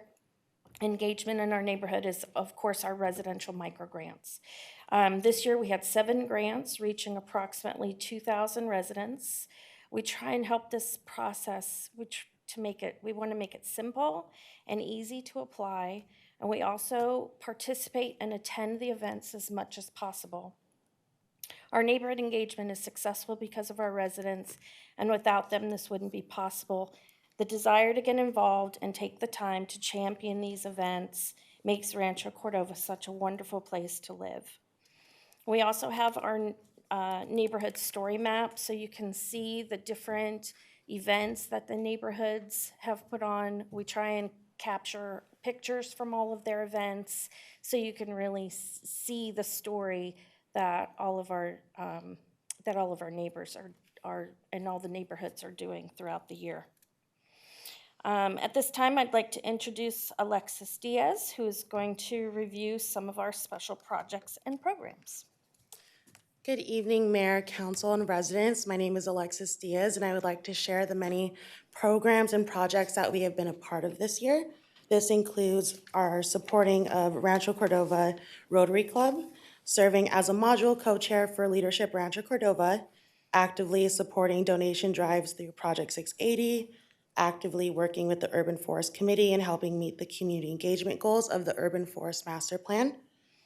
engagement in our neighborhood is, of course, our residential microgrants. This year we had 7 grants reaching approximately 2,000 residents. We try and help this process, we want to make it simple and easy to apply, and we also participate and attend the events as much as possible. Our neighborhood engagement is successful because of our residents, and without them, this wouldn't be possible. The desire to get involved and take the time to champion these events makes Rancho Cordova such a wonderful place to live. We also have our neighborhood story map, so you can see the different events that the neighborhoods have put on. We try and capture pictures from all of their events, so you can really see the story that all of our neighbors are and all the neighborhoods are doing throughout the year. At this time, I'd like to introduce Alexis Diaz, who is going to review some of our special projects and programs. Good evening, Mayor, Council, and residents. My name is Alexis Diaz, and I would like to share the many programs and projects that we have been a part of this year. This includes our supporting of Rancho Cordova Rotary Club, serving as a module co-chair for Leadership Rancho Cordova, actively supporting donation drives through Project 680, actively working with the Urban Forest Committee and helping meet the community engagement goals of the Urban Forest Master Plan,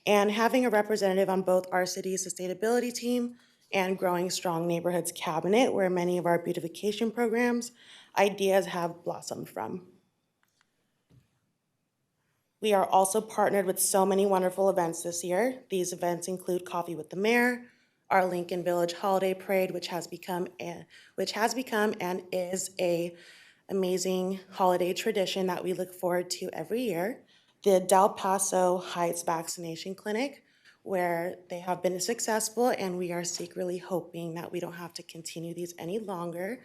and having a representative on both our city's sustainability team and Growing Strong Neighborhoods Cabinet, where many of our beautification programs ideas have blossomed from. We are also partnered with so many wonderful events this year. These events include Coffee with the Mayor, our Lincoln Village Holiday Parade, which has become and is a amazing holiday tradition that we look forward to every year. The Del Paso Heights Vaccination Clinic, where they have been successful, and we are secretly hoping that we don't have to continue these any longer.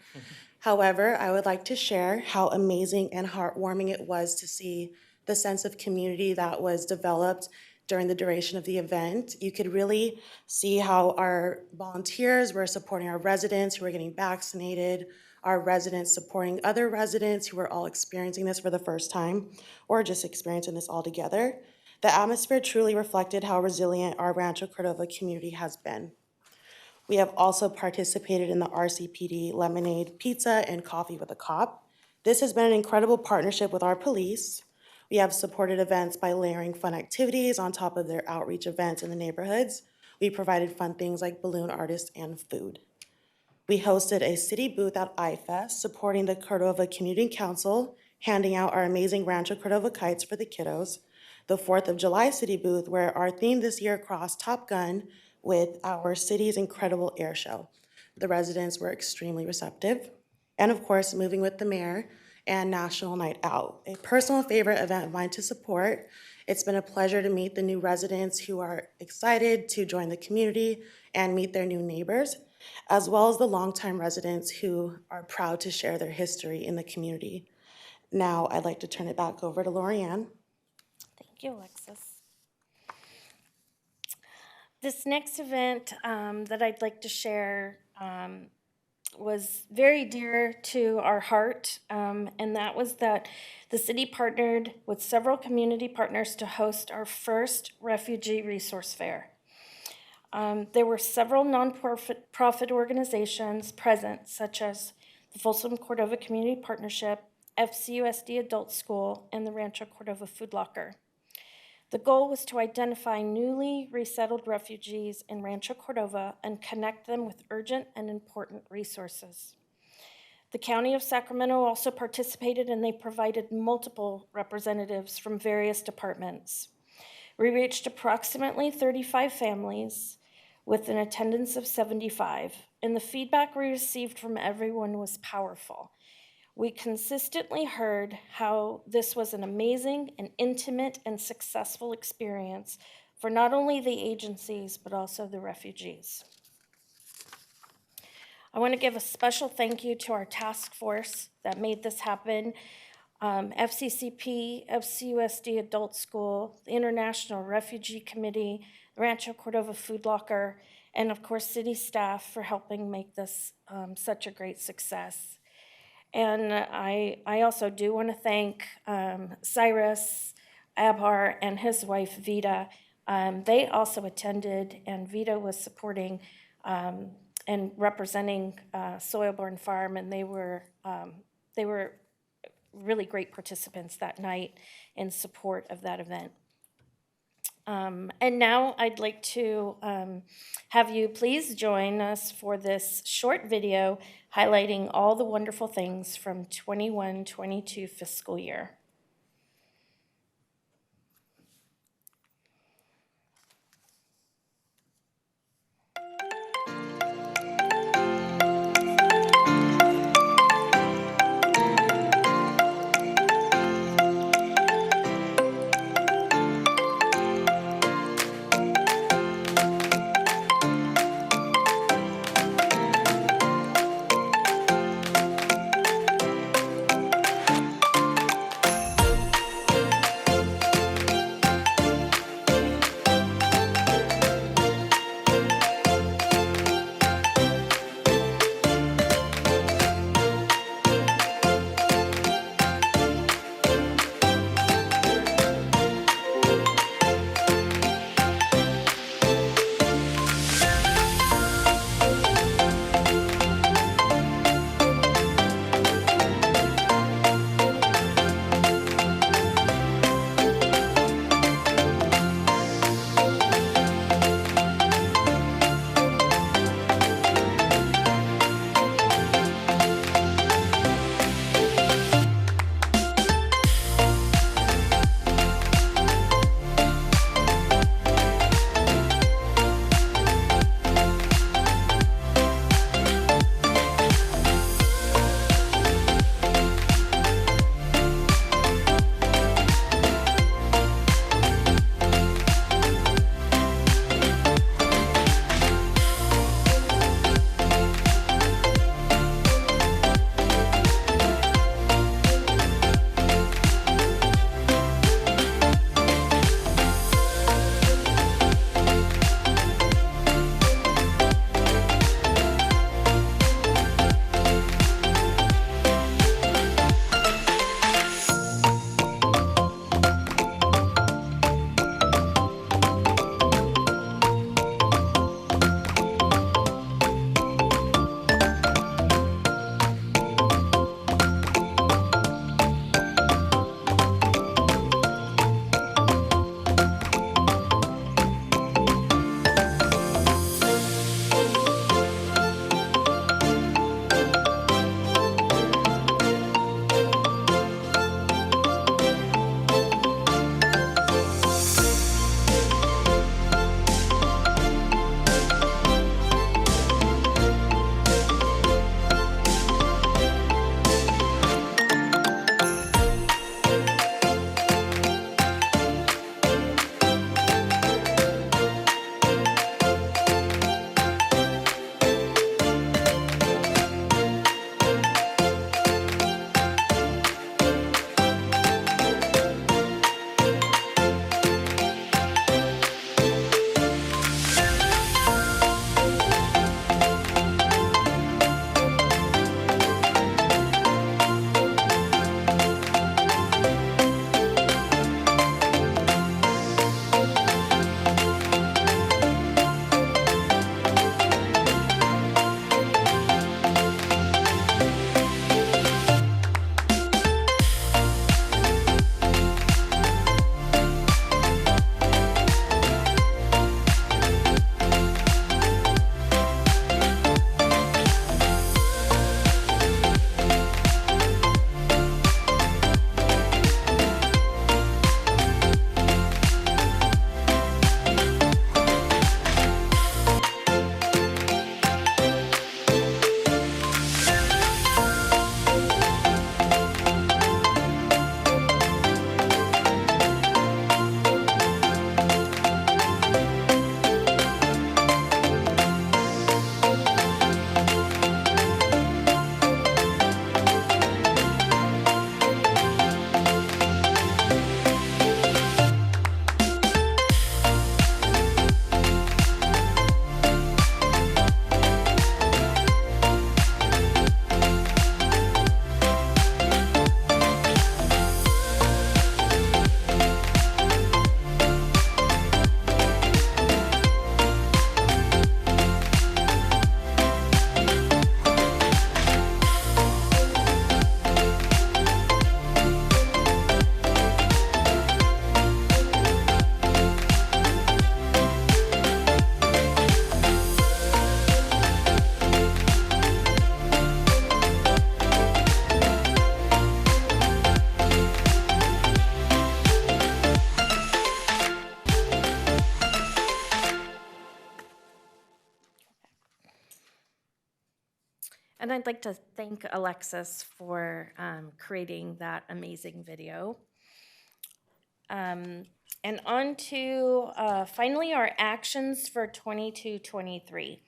However, I would like to share how amazing and heartwarming it was to see the sense of community that was developed during the duration of the event. You could really see how our volunteers were supporting our residents who were getting vaccinated, our residents supporting other residents who were all experiencing this for the first time or just experiencing this all together. The atmosphere truly reflected how resilient our Rancho Cordova community has been. We have also participated in the RCPD Lemonade Pizza and Coffee with a Cop. This has been an incredible partnership with our police. We have supported events by layering fun activities on top of their outreach events in the neighborhoods. We provided fun things like balloon artists and food. We hosted a city booth at iFest, supporting the Cordova Community Council, handing out our amazing Rancho Cordova kites for the kiddos. The 4th of July city booth, where our theme this year crossed Top Gun with our city's incredible air show. The residents were extremely receptive. And of course, Moving with the Mayor and National Night Out, a personal favorite event of mine to support. It's been a pleasure to meet the new residents who are excited to join the community and meet their new neighbors, as well as the longtime residents who are proud to share their history in the community. Now, I'd like to turn it back over to Lorianne. Thank you, Alexis. This next event that I'd like to share was very dear to our heart, and that was that the city partnered with several community partners to host our first refugee resource fair. There were several nonprofit organizations present, such as the Folsom Cordova Community Partnership, FCUSD Adult School, and the Rancho Cordova Food Locker. The goal was to identify newly resettled refugees in Rancho Cordova and connect them with urgent and important resources. The County of Sacramento also participated, and they provided multiple representatives from various departments. We reached approximately 35 families with an attendance of 75, and the feedback we received from everyone was powerful. We consistently heard how this was an amazing and intimate and successful experience for not only the agencies, but also the refugees. I want to give a special thank you to our task force that made this happen. FCCP, FCUSD Adult School, the International Refugee Committee, Rancho Cordova Food Locker, and of course city staff for helping make this such a great success. And I also do want to thank Cyrus Abhar and his wife Vida. They also attended, and Vida was supporting and representing Soilborn Farm, and they were really great participants that night in support of that event. And now I'd like to have you please join us for this short video highlighting all the wonderful things from 21-22 fiscal year. And I'd like to thank Alexis for creating that amazing video. And on to finally our actions for 22-23.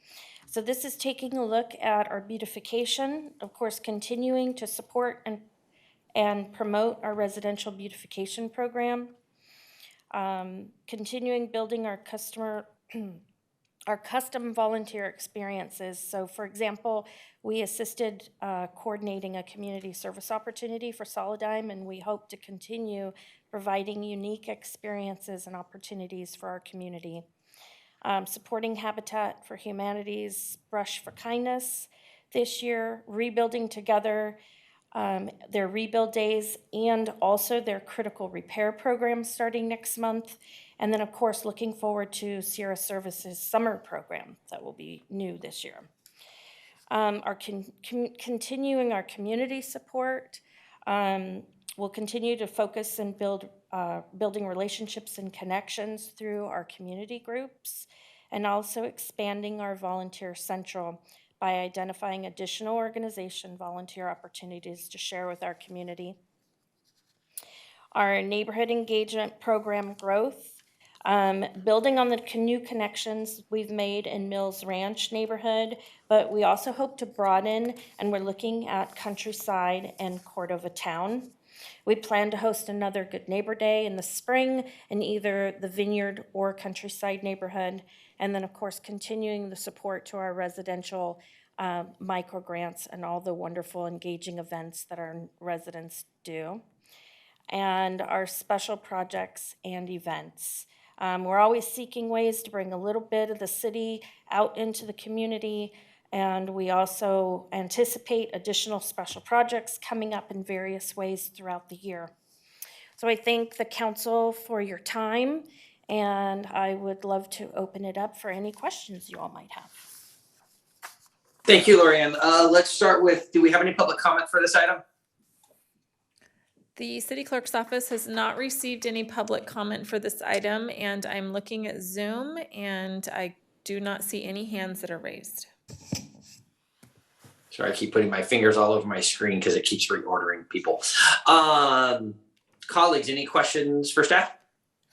So this is taking a look at our beautification, of course, continuing to support and promote our residential beautification program, continuing building our custom volunteer experiences. So for example, we assisted coordinating a community service opportunity for Solidime, and we hope to continue providing unique experiences and opportunities for our community. Supporting Habitat for Humanity's Brush for Kindness this year, rebuilding together their rebuild days and also their critical repair program starting next month. And then, of course, looking forward to Sierra Services summer program that will be new this year. Continuing our community support. We'll continue to focus and building relationships and connections through our community groups, and also expanding our volunteer central by identifying additional organization volunteer opportunities to share with our community. Our neighborhood engagement program growth, building on the new connections we've made in Mills Ranch neighborhood, but we also hope to broaden, and we're looking at Countryside and Cordova Town. We plan to host another Good Neighbor Day in the spring in either the Vineyard or Countryside neighborhood, and then of course continuing the support to our residential micro grants and all the wonderful engaging events that our residents do, and our special projects and events. We're always seeking ways to bring a little bit of the city out into the community, and we also anticipate additional special projects coming up in various ways throughout the year. So I thank the council for your time, and I would love to open it up for any questions you all might have. Thank you, Lorianne. Let's start with, do we have any public comment for this item? The city clerk's office has not received any public comment for this item, and I'm looking at Zoom, and I do not see any hands that are raised. Sorry, I keep putting my fingers all over my screen because it keeps reordering people. Colleagues, any questions for staff?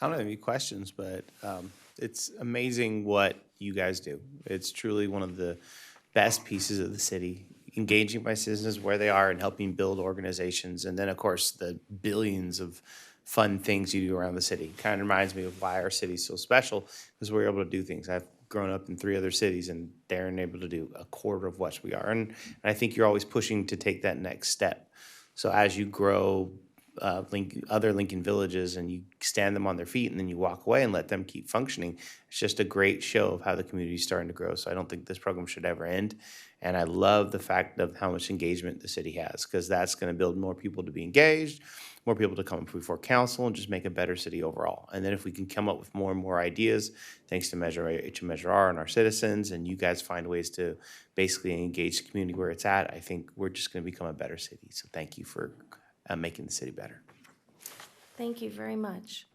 I don't have any questions, but it's amazing what you guys do. It's truly one of the best pieces of the city, engaging my citizens where they are and helping build organizations. And then, of course, the billions of fun things you do around the city. Kind of reminds me of why our city's so special, because we're able to do things. I've grown up in 3 other cities, and they're able to do a quarter of what we are. And I think you're always pushing to take that next step. So as you grow other Lincoln villages and you stand them on their feet and then you walk away and let them keep functioning, it's just a great show of how the community is starting to grow. So I don't think this program should ever end. And I love the fact of how much engagement the city has, because that's going to build more people to be engaged, more people to come before council, and just make a better city overall. And then if we can come up with more and more ideas, thanks to Measure H and Measure R and our citizens, and you guys find ways to basically engage the community where it's at, I think we're just going to become a better city. So thank you for making the city better. Thank you very much.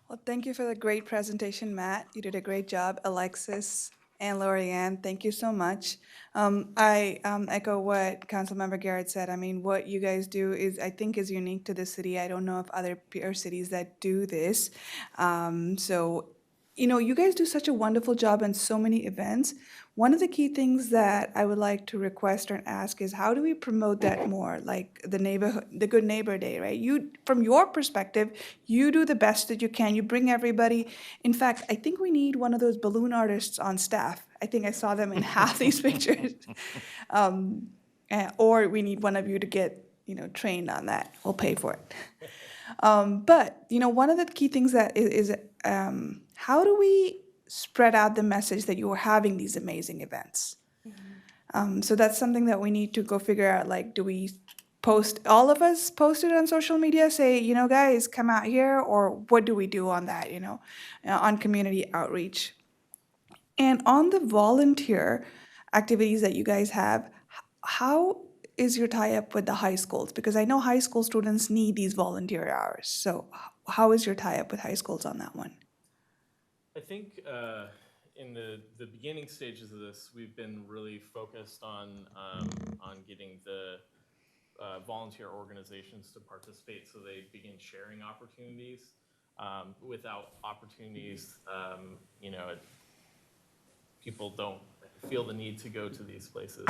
Well, thank you for the great presentation, Matt. You did a great job. Alexis and Lorianne, thank you so much. I echo what Councilmember Garrett said. I mean, what you guys do is, I think, is unique to the city. I don't know of other peer cities that do this. So, you know, you guys do such a wonderful job on so many events. One of the key things that I would like to request or ask is, how do we promote that more? Like the Good Neighbor Day, right? You, from your perspective, you do the best that you can. You bring everybody. In fact, I think we need one of those balloon artists on staff. I think I saw them in half these pictures. Or we need one of you to get, trained on that. We'll pay for it. But, one of the key things that is how do we spread out the message that you are having these amazing events? So that's something that we need to go figure out. Like, do we all of us post it on social media, say, guys, come out here, or what do we do on that, on community outreach? And on the volunteer activities that you guys have, how is your tie-up with the high schools? Because I know high school students need these volunteer hours. So how is your tie-up with high schools on that one? I think in the beginning stages of this, we've been really focused on getting the volunteer organizations to participate so they begin sharing opportunities. Without opportunities, people don't feel the need to go to these places.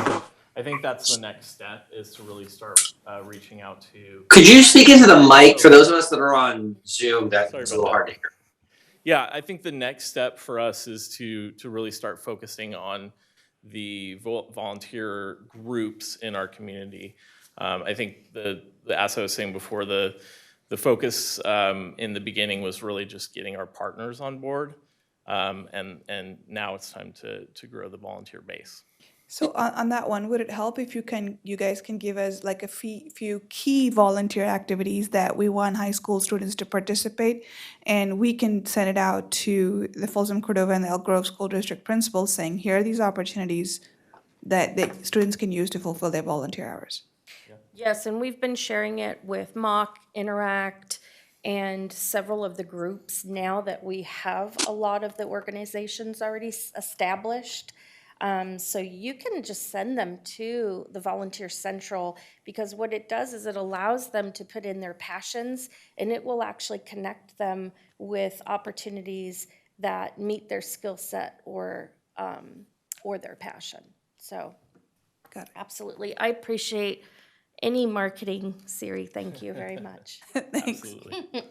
I think that's the next step, is to really start reaching out to. Could you speak into the mic for those of us that are on Zoom? That's a little hard to hear. Yeah, I think the next step for us is to really start focusing on the volunteer groups in our community. I think as I was saying before, the focus in the beginning was really just getting our partners on board, and now it's time to grow the volunteer base. So on that one, would it help if you guys can give us like a few key volunteer activities that we want high school students to participate, and we can send it out to the Folsom Cordova and the Elk Grove School District principals saying, here are these opportunities that the students can use to fulfill their volunteer hours. Yes, and we've been sharing it with Mock, Interact, and several of the groups now that we have a lot of the organizations already established. So you can just send them to the Volunteer Central, because what it does is it allows them to put in their passions, and it will actually connect them with opportunities that meet their skill set or their passion. So absolutely. I appreciate any marketing, Siri. Thank you very much. Thanks. Absolutely.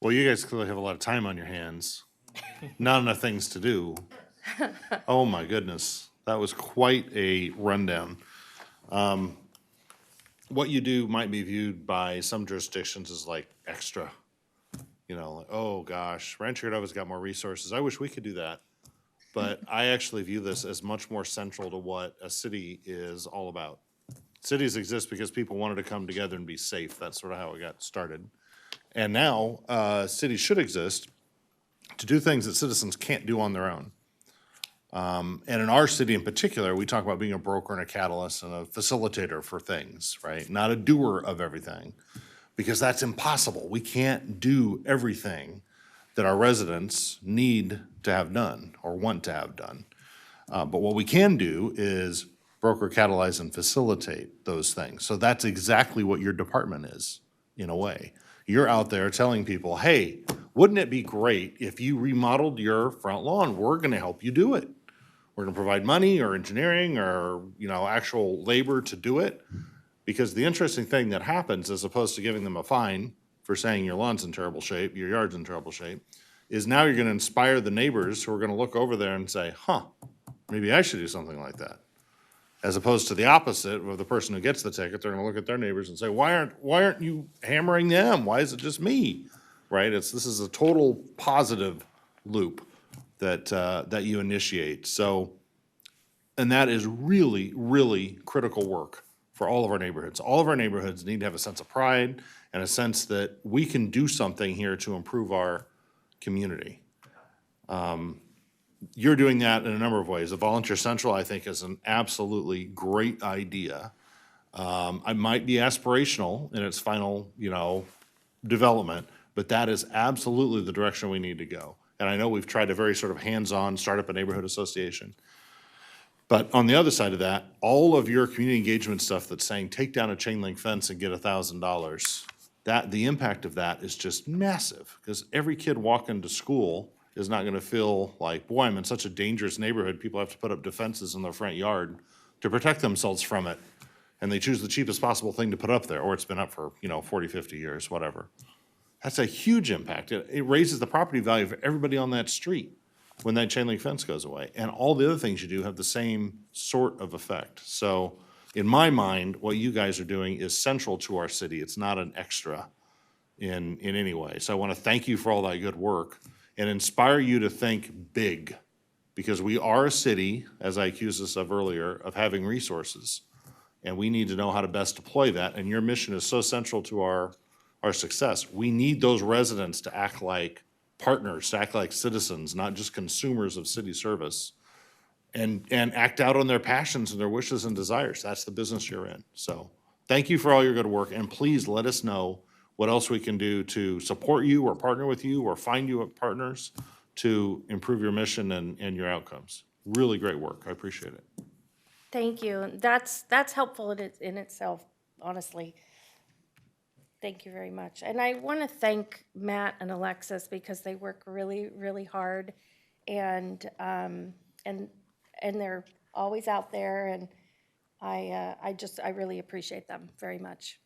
Well, you guys clearly have a lot of time on your hands. Not enough things to do. Oh my goodness, that was quite a rundown. What you do might be viewed by some jurisdictions as like extra. Like, oh gosh, Rancho Cordova's got more resources. I wish we could do that. But I actually view this as much more central to what a city is all about. Cities exist because people wanted to come together and be safe. That's sort of how it got started. And now cities should exist to do things that citizens can't do on their own. And in our city in particular, we talk about being a broker and a catalyst and a facilitator for things, right? Not a doer of everything, because that's impossible. We can't do everything that our residents need to have done or want to have done. But what we can do is broker, catalyze, and facilitate those things. So that's exactly what your department is, in a way. You're out there telling people, hey, wouldn't it be great if you remodeled your front lawn? We're gonna help you do it. We're gonna provide money or engineering or actual labor to do it. Because the interesting thing that happens, as opposed to giving them a fine for saying your lawn's in terrible shape, your yard's in terrible shape, is now you're gonna inspire the neighbors who are gonna look over there and say, maybe I should do something like that. As opposed to the opposite, of the person who gets the ticket, they're gonna look at their neighbors and say, why aren't you hammering them? Why is it just me? Right? This is a total positive loop that you initiate. So, and that is really, really critical work for all of our neighborhoods. All of our neighborhoods need to have a sense of pride and a sense that we can do something here to improve our community. You're doing that in a number of ways. The Volunteer Central, I think, is an absolutely great idea. It might be aspirational in its final, development, but that is absolutely the direction we need to go. And I know we've tried a very sort of hands-on, start up a neighborhood association. But on the other side of that, all of your community engagement stuff that's saying, take down a chain link fence and get $1,000, the impact of that is just massive, because every kid walking to school is not gonna feel like, boy, I'm in such a dangerous neighborhood, people have to put up defenses in their front yard to protect themselves from it. And they choose the cheapest possible thing to put up there, or it's been up for, 40, 50 years, whatever. That's a huge impact. It raises the property value of everybody on that street when that chain link fence goes away. And all the other things you do have the same sort of effect. So in my mind, what you guys are doing is central to our city. It's not an extra in any way. So I want to thank you for all that good work and inspire you to think big, because we are a city, as I accused us of earlier, of having resources. And we need to know how to best deploy that. And your mission is so central to our success. We need those residents to act like partners, to act like citizens, not just consumers of city service, and act out on their passions and their wishes and desires. That's the business you're in. So thank you for all your good work, and please let us know what else we can do to support you or partner with you or find you partners to improve your mission and your outcomes. Really great work. I appreciate it. Thank you. That's helpful in itself, honestly. Thank you very much. And I want to thank Matt and Alexis because they work really, really hard, and they're always out there, and I really appreciate them very much.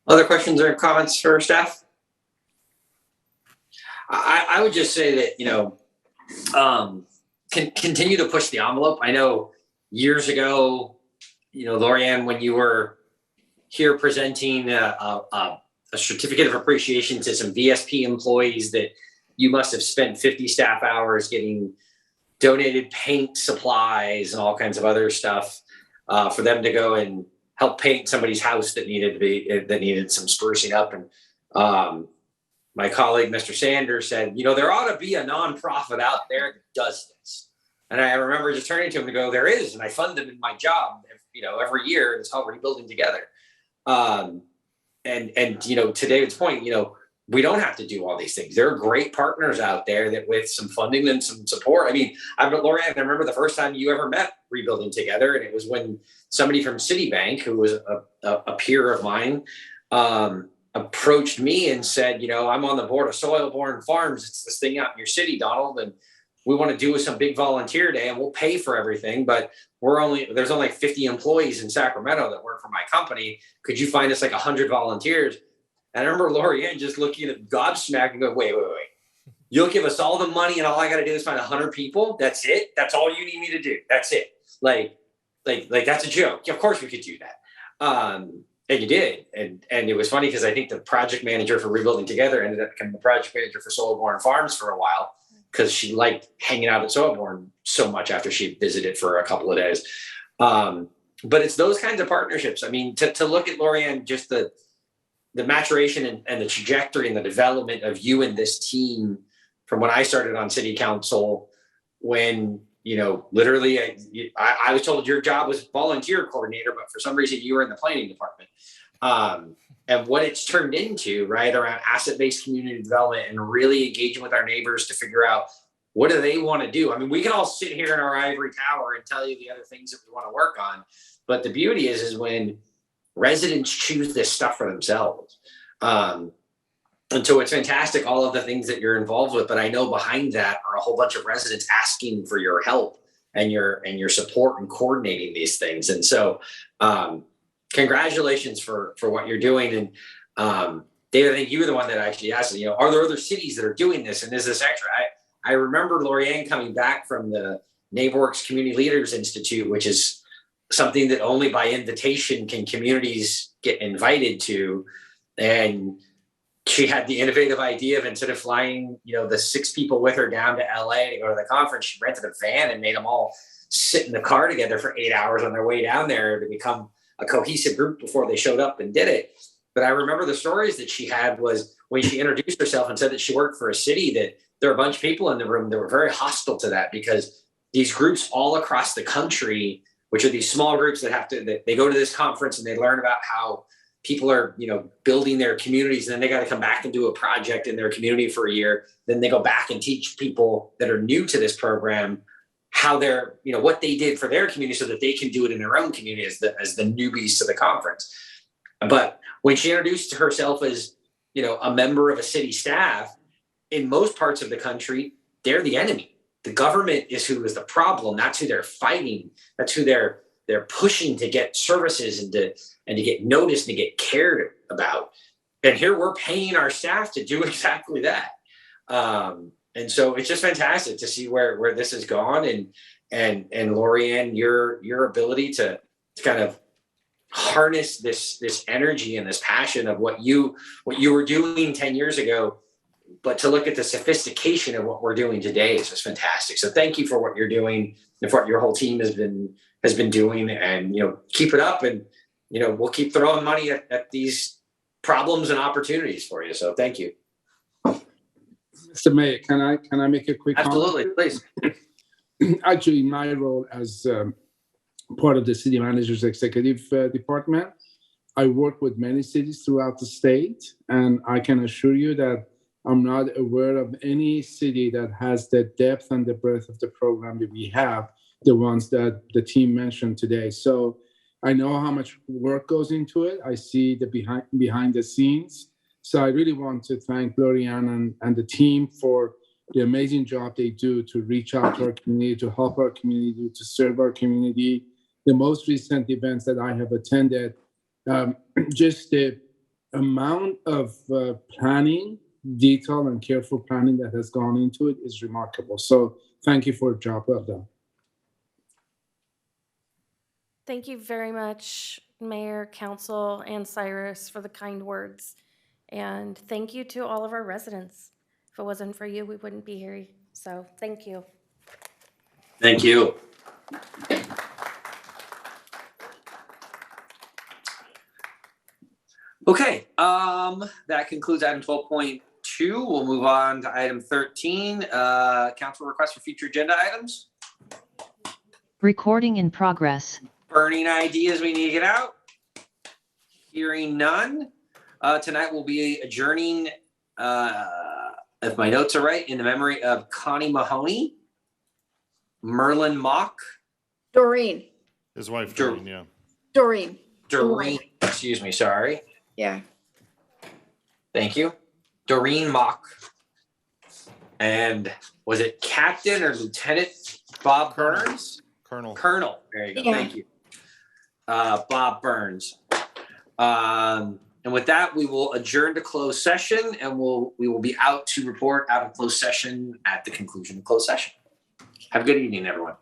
Other questions or comments for staff? I would just say that, continue to push the envelope. I know years ago, Lorianne, when you were here presenting a certificate of appreciation to some VSP employees, that you must have spent 50 staff hours getting donated paint supplies and all kinds of other stuff for them to go and help paint somebody's house that needed some sprucing up. And my colleague, Mr. Sanders, said, there ought to be a nonprofit out there that does this. And I remember just turning to him to go, there is, and I fund them in my job, every year. It's called Rebuilding Together. And to David's point, we don't have to do all these things. There are great partners out there that with some funding and some support. I mean, Lorianne, I remember the first time you ever met Rebuilding Together, and it was when somebody from Citibank, who was a peer of mine, approached me and said, I'm on the board of Soil-Borne Farms. It's this thing out in your city, Donald, and we want to do some big volunteer day, and we'll pay for everything, but there's only 50 employees in Sacramento that work for my company. Could you find us like 100 volunteers? And I remember Lorianne just looking at gobsmacked and going, wait. You'll give us all the money and all I got to do is find 100 people? That's it? That's all you need me to do? That's it? Like that's a joke. Of course we could do that. And you did. And it was funny because I think the project manager for Rebuilding Together ended up becoming the project manager for Soil-Borne Farms for a while, because she liked hanging out at Soil-Borne so much after she visited for a couple of days. But it's those kinds of partnerships. I mean, to look at Lorianne, just the maturation and the trajectory and the development of you and this team from when I started on city council, when, literally I was told your job was volunteer coordinator, but for some reason you were in the planning department. And what it's turned into, right, around asset-based community development and really engaging with our neighbors to figure out what do they want to do. I mean, we can all sit here in our ivory tower and tell you the other things that we want to work on, but the beauty is when residents choose this stuff for themselves. And so it's fantastic, all of the things that you're involved with, but I know behind that are a whole bunch of residents asking for your help and your support in coordinating these things. And so, congratulations for what you're doing. And David, I think you were the one that actually asked, are there other cities that are doing this? And is this extra? I remember Lorianne coming back from the NeighborWorks Community Leaders Institute, which is something that only by invitation can communities get invited to. And she had the innovative idea of, instead of flying, the 6 people with her down to LA to go to the conference, she rented a van and made them all sit in the car together for 8 hours on their way down there to become a cohesive group before they showed up and did it. But I remember the stories that she had was when she introduced herself and said that she worked for a city, that there were a bunch of people in the room that were very hostile to that, because these groups all across the country, which are these small groups that they go to this conference and they learn about how people are, building their communities, and then they got to come back and do a project in their community for a year. Then they go back and teach people that are new to this program how they're, what they did for their community so that they can do it in their own community as the newbies to the conference. But when she introduced herself as, a member of a city staff, in most parts of the country, they're the enemy. The government is who is the problem. That's who they're fighting. That's who they're pushing to get services and to get noticed and to get cared about. And here we're paying our staff to do exactly that. And so it's just fantastic to see where this has gone. And Lorianne, your ability to kind of harness this energy and this passion of what you were doing 10 years ago, but to look at the sophistication of what we're doing today is just fantastic. So thank you for what you're doing and for what your whole team has been doing, and keep it up, and we'll keep throwing money at these problems and opportunities for you. So thank you. Mr. Mayor, can I make a quick Absolutely, comment? Please. Actually, my role as part of the city manager's executive department, I work with many cities throughout the state, and I can assure you that I'm not aware of any city that has the depth and the breadth of the program that we have, the ones that the team mentioned today. So I know how much work goes into it. I see the behind the scenes. So I really want to thank Glorianne and the team for the amazing job they do to reach out to our community, to help our community, to serve our community. The most recent events that I have attended, just the amount of planning, detail and careful planning that has gone into it is remarkable. So thank you for a job well done. Thank you very much, Mayor, Council, and Cyrus for the kind words. And thank you to all of our residents. If it wasn't for you, we wouldn't be here. So thank you. Thank you. Okay, that concludes item 12.2. We'll move on to item 13. Council requests for future agenda items. Recording in progress. Burning ideas we need to get out. Hearing none. Tonight we'll be adjourning, if my notes are right, in the memory of Connie Mahoney, Merlin Mock, Doreen. His wife, Doreen, yeah. Doreen. Excuse me, sorry. Yeah. Thank you. Doreen Mock. And was it Captain or Lieutenant Bob Burns? Colonel. There you go. Yeah. Thank you. Bob Burns. And with that, we will adjourn to closed session, and we will be out to report out of closed session at the conclusion of closed session. Have a good evening, everyone.